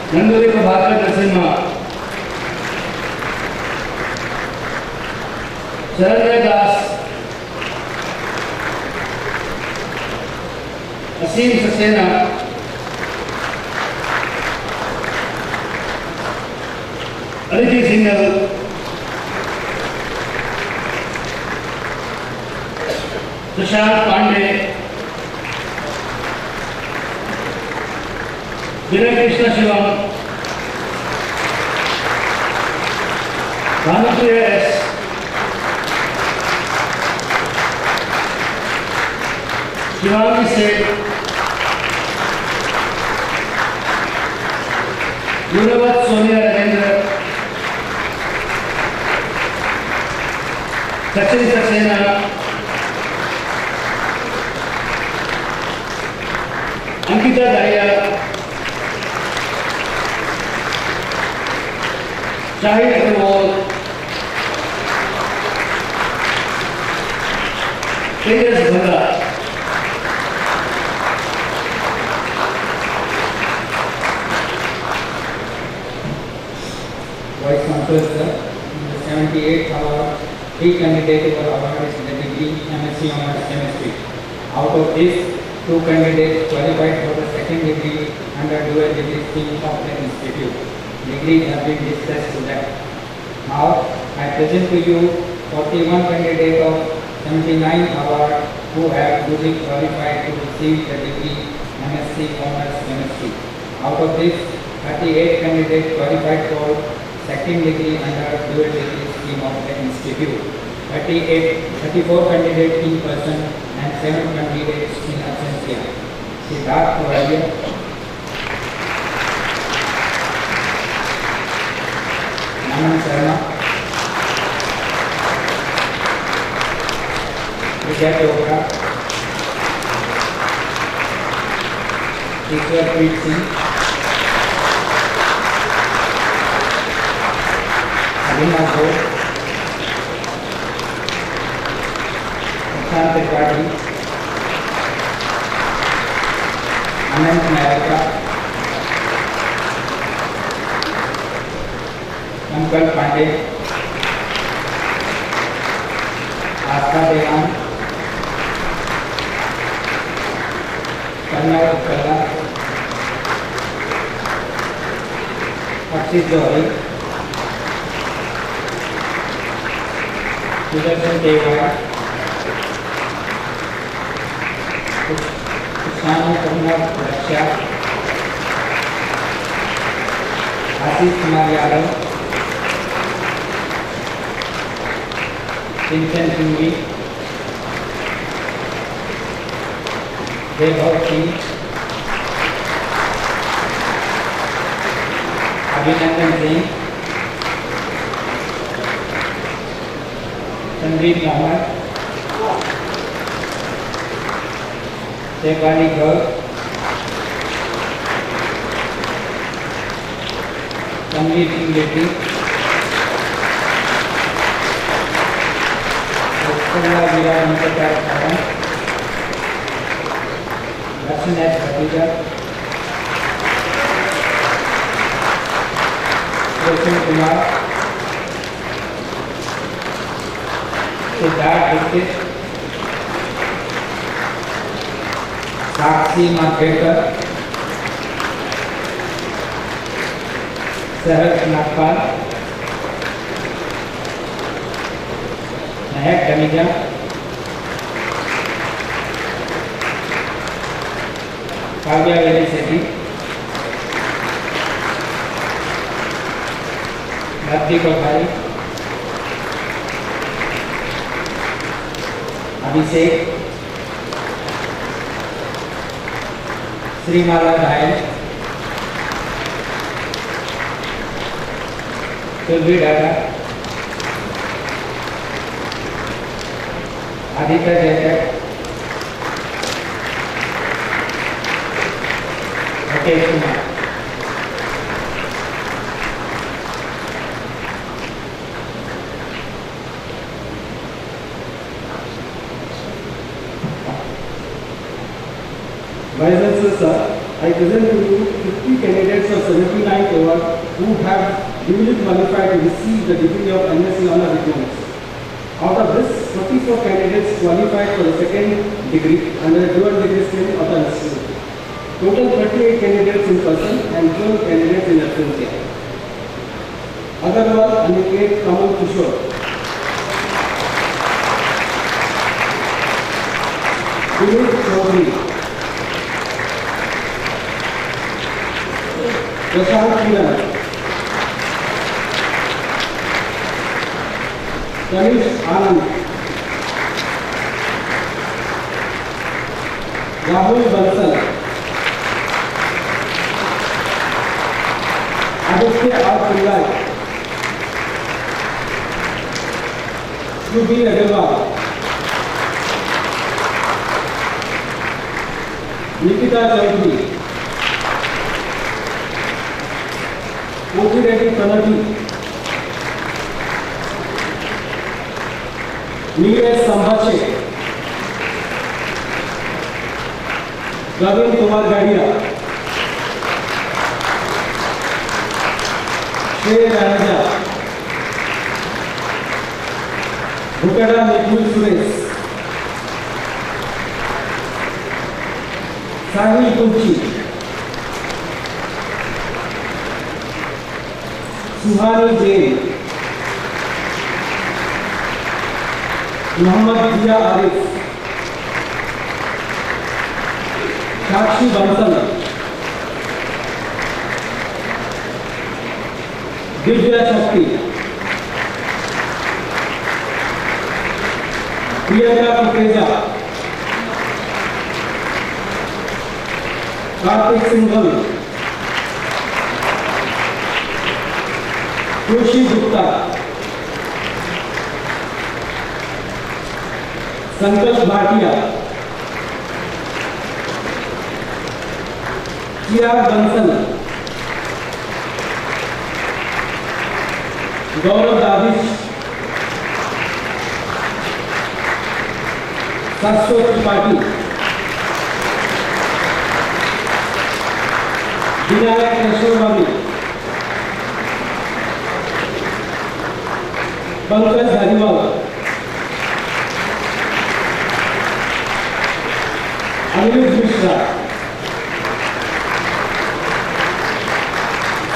S8: Nanduri Prabhakar Narasimha, Charanya Das, Asim Saxena, Aditi Singhal, Prashant Pandey, Vinay Krishna Shivam, Bhanupriya S, Shivangi Seth, Yunavat Sonia Rajendra, Sachin Saxena, Ankita Dahiya, Shahid Agarwal, Tejas Bhadra,
S9: Vice Chancellor, sir, in the 78th award, 3 candidates were awarded in the degree MSc Honors Chemistry. Out of this, 2 candidates qualified for the second degree under dual degree scheme of the institute. Degrees have been discussed to that. Now, I present to you 41 candidates of 79 award who have duly qualified to receive the degree MSc Honors Chemistry. Out of this, 38 candidates qualified for second degree under dual degree scheme of the institute. 34 candidates in person and 7 candidates in absentia. Siddharth Vaidya, Anand Sharma, Vijay Chopra, Ishwarpreet Singh, Abhinav Ghosh, Prashant Tripathi, Anant Nayaka, Pankaj Pandey, Astha Devan, Karnav Kalla, Akshit Johri, Sudarshan Tewar, Kushanu Kumar Raksha, Ashish Kumar Yadav, Vincent Singhi, Vaibhav Singh, Abhinandan Singh, Sandeep Mohammed, Shefali Gaur, Sandeep Singh Reddy, Kalla Vira Mukhtar Khan, Darshan S. Khatija, Roshan Kumar, Siddharth Dixit, Sakshi Makhekar, Saharsh Nagpal, Nahek Damija, Kavya Velisetti, Radhi Kothari, Abhishek, Srimala Dhayal, Sylvie Dada, Aditya Jacob, Rakesh Kumar.
S5: Vice Chancellor sir, I present to you 50 candidates of 79th award who have duly qualified to receive the degree of MSc Honor Economics. Out of this, 44 candidates qualified for the second degree under the dual degree stream of the institute. Total 38 candidates in person and 12 candidates in absentia. Agarwal Aniket Kamal Kishore. Vinod Chaudhary. Prashant Kiran, Tanish Anand, Rahul Bansal, Aditya R. Pillai, Shubhi Agarwal, Nikita Chaudhary, Reddy Pranati, Neeraj Sambache, Ravin Kumar Gadia, Shrey Raja, Bukada Nikhil Suresh, Sahil Kunchi, Suhani Jain, Muhammad Dia Arif, Sakshi Bansal, Divya Shakti, Priyanka Kuteja, Kartik Singhal, Joshi Gupta, Sankalp Bhatia, Chirag Bansal, Gaurav Davish, Sashwat Tripathi, Vinayak Keshwami, Pankaj Hariwal, Anirudh Mishra,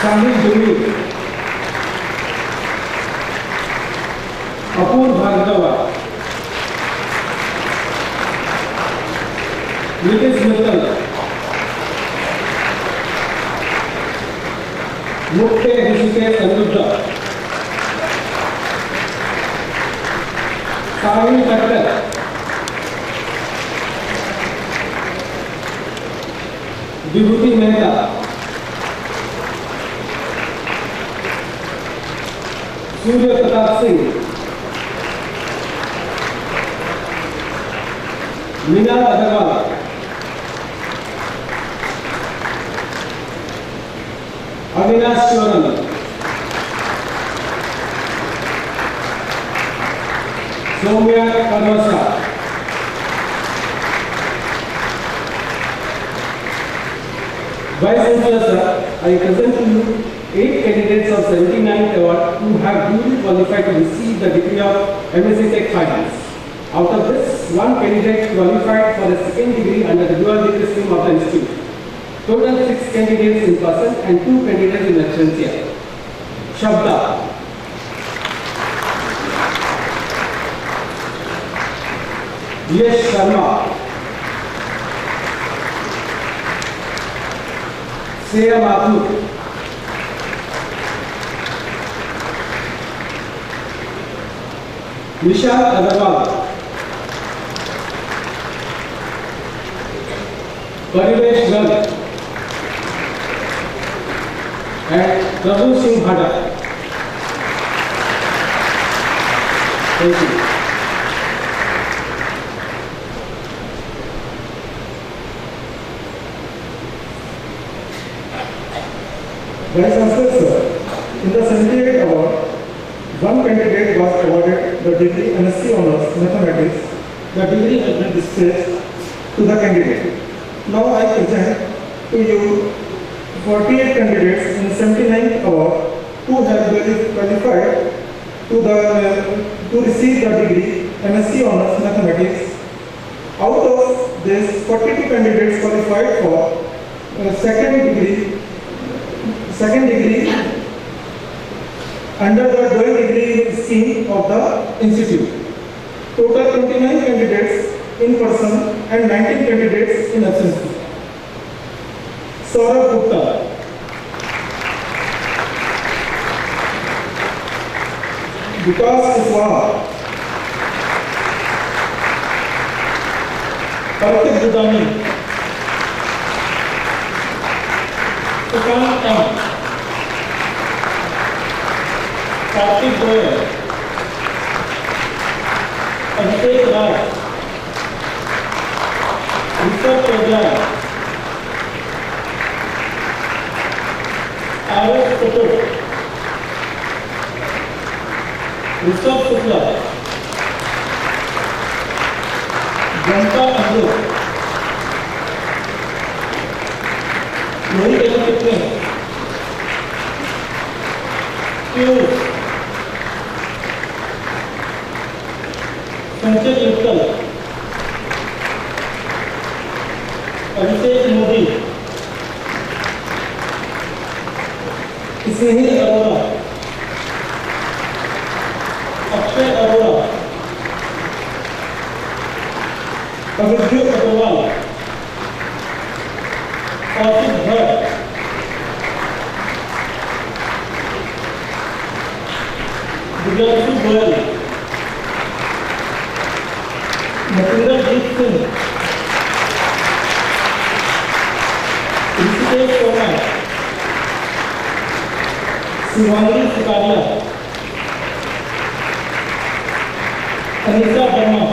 S5: Sahil Duri, Apur Bhargava, Nitish Mittal, Mukte Rishikesh Anudra, Sahil Khattar, Vibhuti Mehta, Surya Pratap Singh, Minal Agarwal, Avinash Choran, Soumya Karwasa, Vice Chancellor sir, I present to you 8 candidates of 79th award who have duly qualified to receive the degree of MSc Tech Finance. Out of this, 1 candidate qualified for the second degree under the dual degree stream of the institute. Total 6 candidates in person and 2 candidates in absentia. Shabda, Yash Sharma, Shreya Mathur, Vishal Agarwal, Parivesh Garg, and Prabhu Singh Bhada.
S4: Thank you.
S5: Vice Chancellor, sir, in the 78 award, one candidate was awarded the degree MSc Honours Mathematics. The degree has been dispatched to the candidate. Now I present to you 48 candidates in 79th award who have qualified to receive the degree MSc Honours Mathematics. Out of this, 42 candidates qualified for second degree under the dual degree scheme of the institute. Total 29 candidates in person and 19 candidates in absence. Saurabh Gupta, Vikas Iswar, Kartik Budani, Sushant M, Kartik Goyal, Abhishek Raj, Rishabh Chadha, Arush Kapoor, Rishabh Shukla, Janta Andrew, Rohit Electric, Piyush, Sanjay Mittal, Abhishek Modi, Snehil Arora, Akshay Arora, Abhijit Agarwal, Kaushik Bhatt, Vijayasu Goyal, Matinderjeet Singh, Rishikesh Sharma, Shivangi Sikaria, Anisha Verma,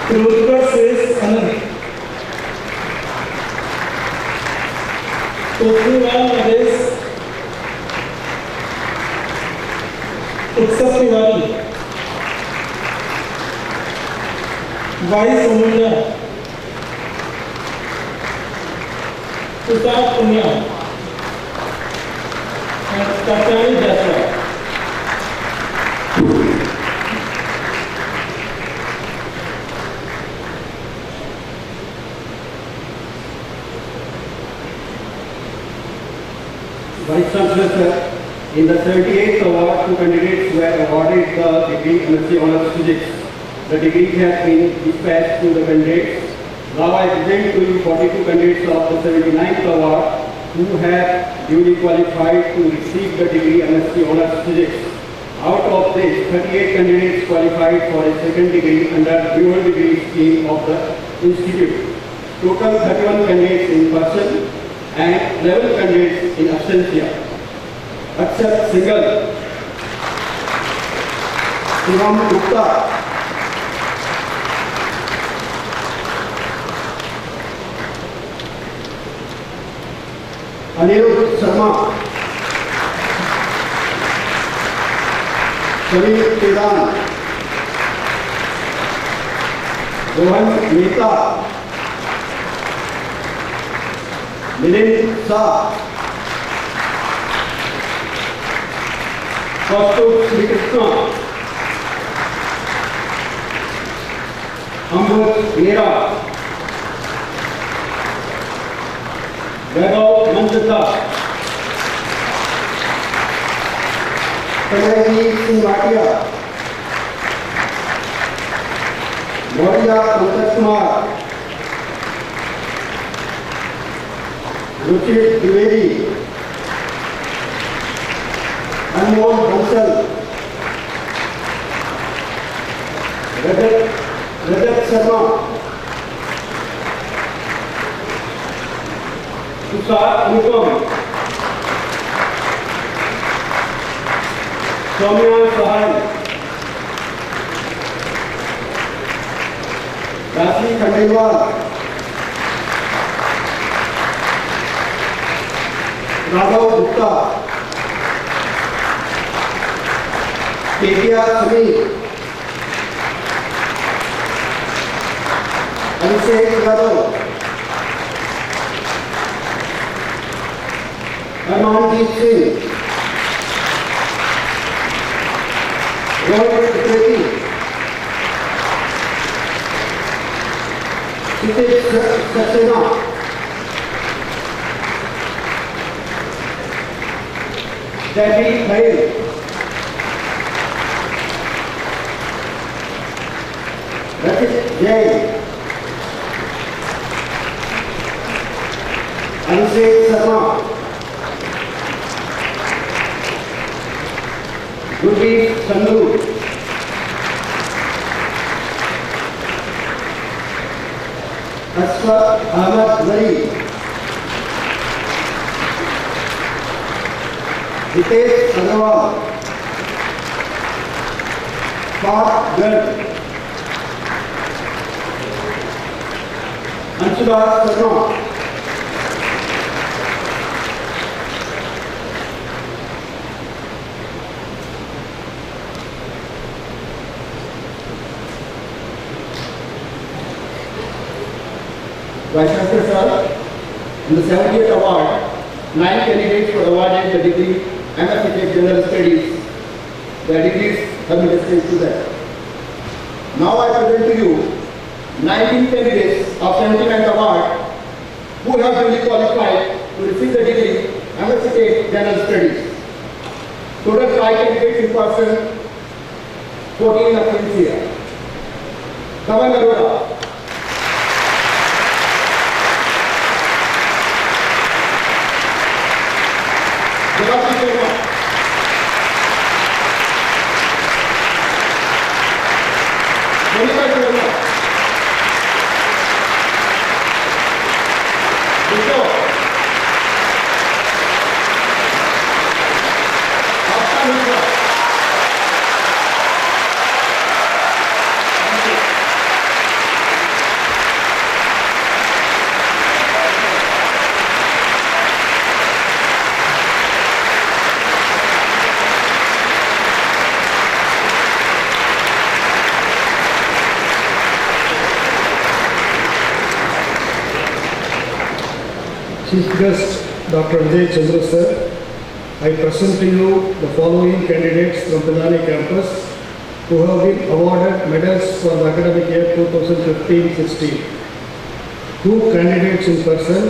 S5: Tirupati Sresh Anand, Toshniwal Nadesh, Utsav Tiwari, Vai Somunya, Tushar Punya, and Katyani Jaswal.
S13: Vice Chancellor, sir, in the 38th award, two candidates were awarded the degree MSc Honours Physics. The degree has been dispatched to the candidates. Now I present to you 42 candidates of the 79th award who have duly qualified to receive the degree MSc Honours Physics. Out of this, 38 candidates qualified for a second degree under dual degree scheme of the institute. Total 31 candidates in person and 11 candidates in absentia. Accept single Shivam Gupta, Anirudh Sharma, Pilani-Pilani, Rohan Mehta, Milind Shah, Kaustubh Srikrishna, Ambuj Mera, Vaibhav Manjata, Tanayji Singh Bhatia, Maurya Pankaj Kumar, Ruchit Dwivedi, Anmol Bansal, Rajat Sharma, Tushar Anupam, Soumya Sahai, Rashmi Khandelwal, Raghav Gupta, Ketia Samir, Abhishek Yadav, Armandeep Singh, Rohit Trivedi, Sitish Saxena, Debbie Bhail, Rachit Jain, Abhishek Sharma, Gurdeep Sandhu, Ashraf Ahmad Zari, Hitesh Agarwal, Parth Garg, Anshula Sharma, Vice Chancellor Sir, in the 70th award, 9 candidates were awarded the degree MSc General Studies. The degrees have been dispensed to them. Now I present to you 19 candidates of 79th award who have duly qualified to receive the degree MSc General Studies. Total 5 candidates in person, 14 applicants here. Kamal Arora, Monica Sharma, Vito, Aksha Mitra,
S5: Chief Guest Dr. Vijay Chandra Sir, I present to you the following candidates from Pilani campus who have been awarded medals for the academic year 2015-16. 2 candidates in person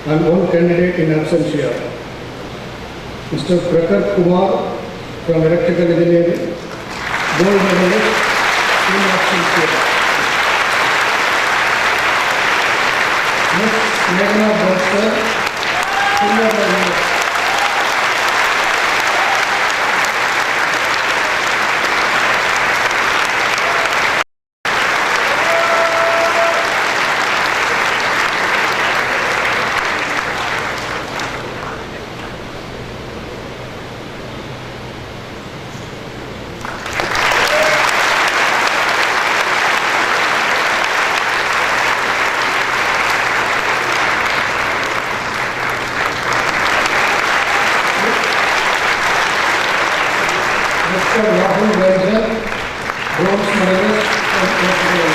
S5: and 1 candidate in absentia. Mr. Prakar Kumar from Electrical Engineering, gold medalist in absentia. Ms. Meghna Bhansar, silver medalist. Mr. Rahul Ranjan, bronze medalist from Portugal.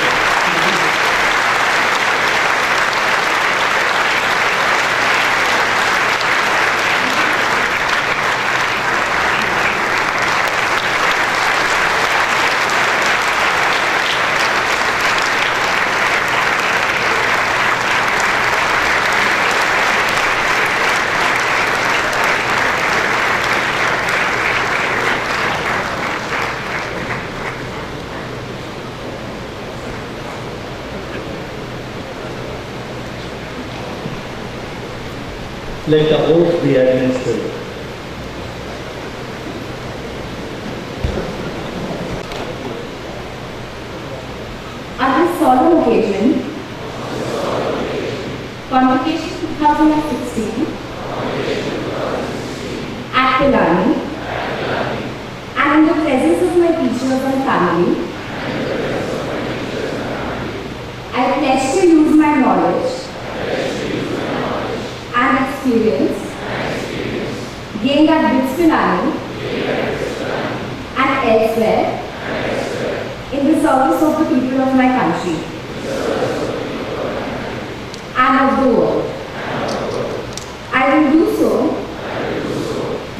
S4: Let the oath be administered.
S14: At this solemn occasion, Convocation 2016, at Pilani, and the presence of my teachers and family, I pledge to use my knowledge and experience gained at Pilani and elsewhere in the service of the people of my country and of the world. I will do so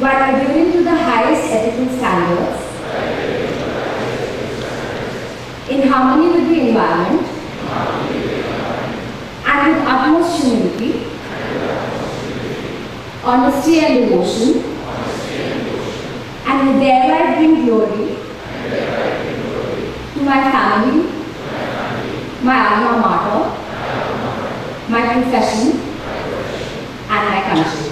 S14: while adhering to the highest ethical standards in harmony with the environment and with utmost humility, honesty and devotion, and will thereby bring glory to my family, my alma mater, my profession, and my country.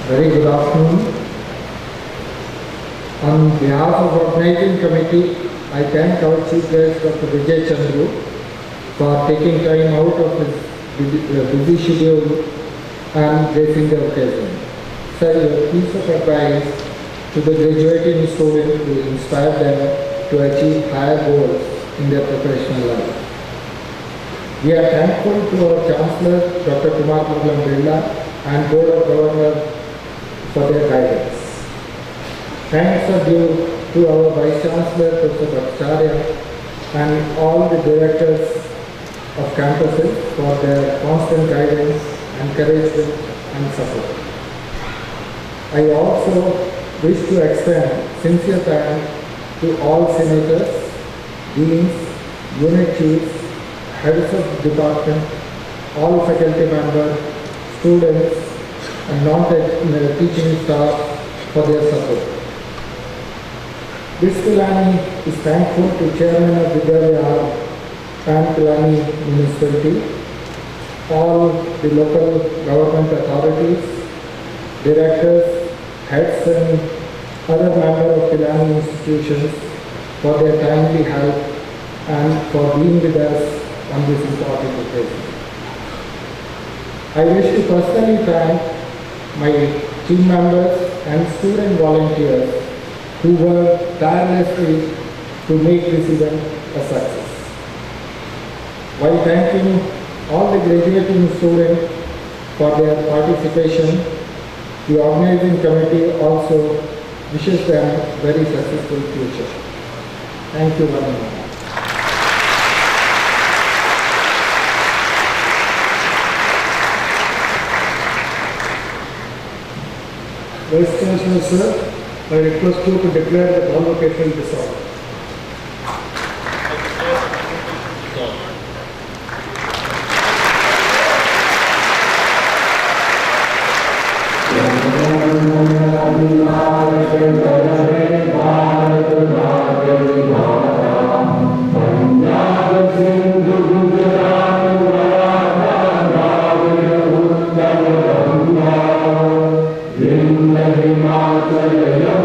S15: Very good afternoon. On behalf of organizing committee, I thank our Chief Guest Dr. Vijay Chandru for taking time out of his busy schedule and gracing the occasion. Sir, your piece of advice to the graduating students will inspire them to achieve higher goals in their professional life. We are thankful to our Chancellor, Dr. Pilani-Pilani, and Board of Governors for their guidance. Thanks are due to our Vice Chancellor, Professor Bhattacharya, and all the directors of campuses for their constant guidance, encouragement, and support. I also wish to extend sincere thanks to all senators, deans, unit chiefs, heads of department, all faculty members, students, and non-teaching staff for their support. This Pilani is thankful to Chairman of Vidyavihar and Pilani Municipality, all the local government authorities, directors, heads and other members of Pilani institutions for their timely help and for being with us on this important occasion. I wish to personally thank my team members and student volunteers who worked tirelessly to make this event a success. While thanking all the graduating students for their participation, the organizing committee also wishes them a very successful future. Thank you very much.
S5: Vice Chancellor, sir, I request you to declare the convocation dissolved.
S3: Himalaya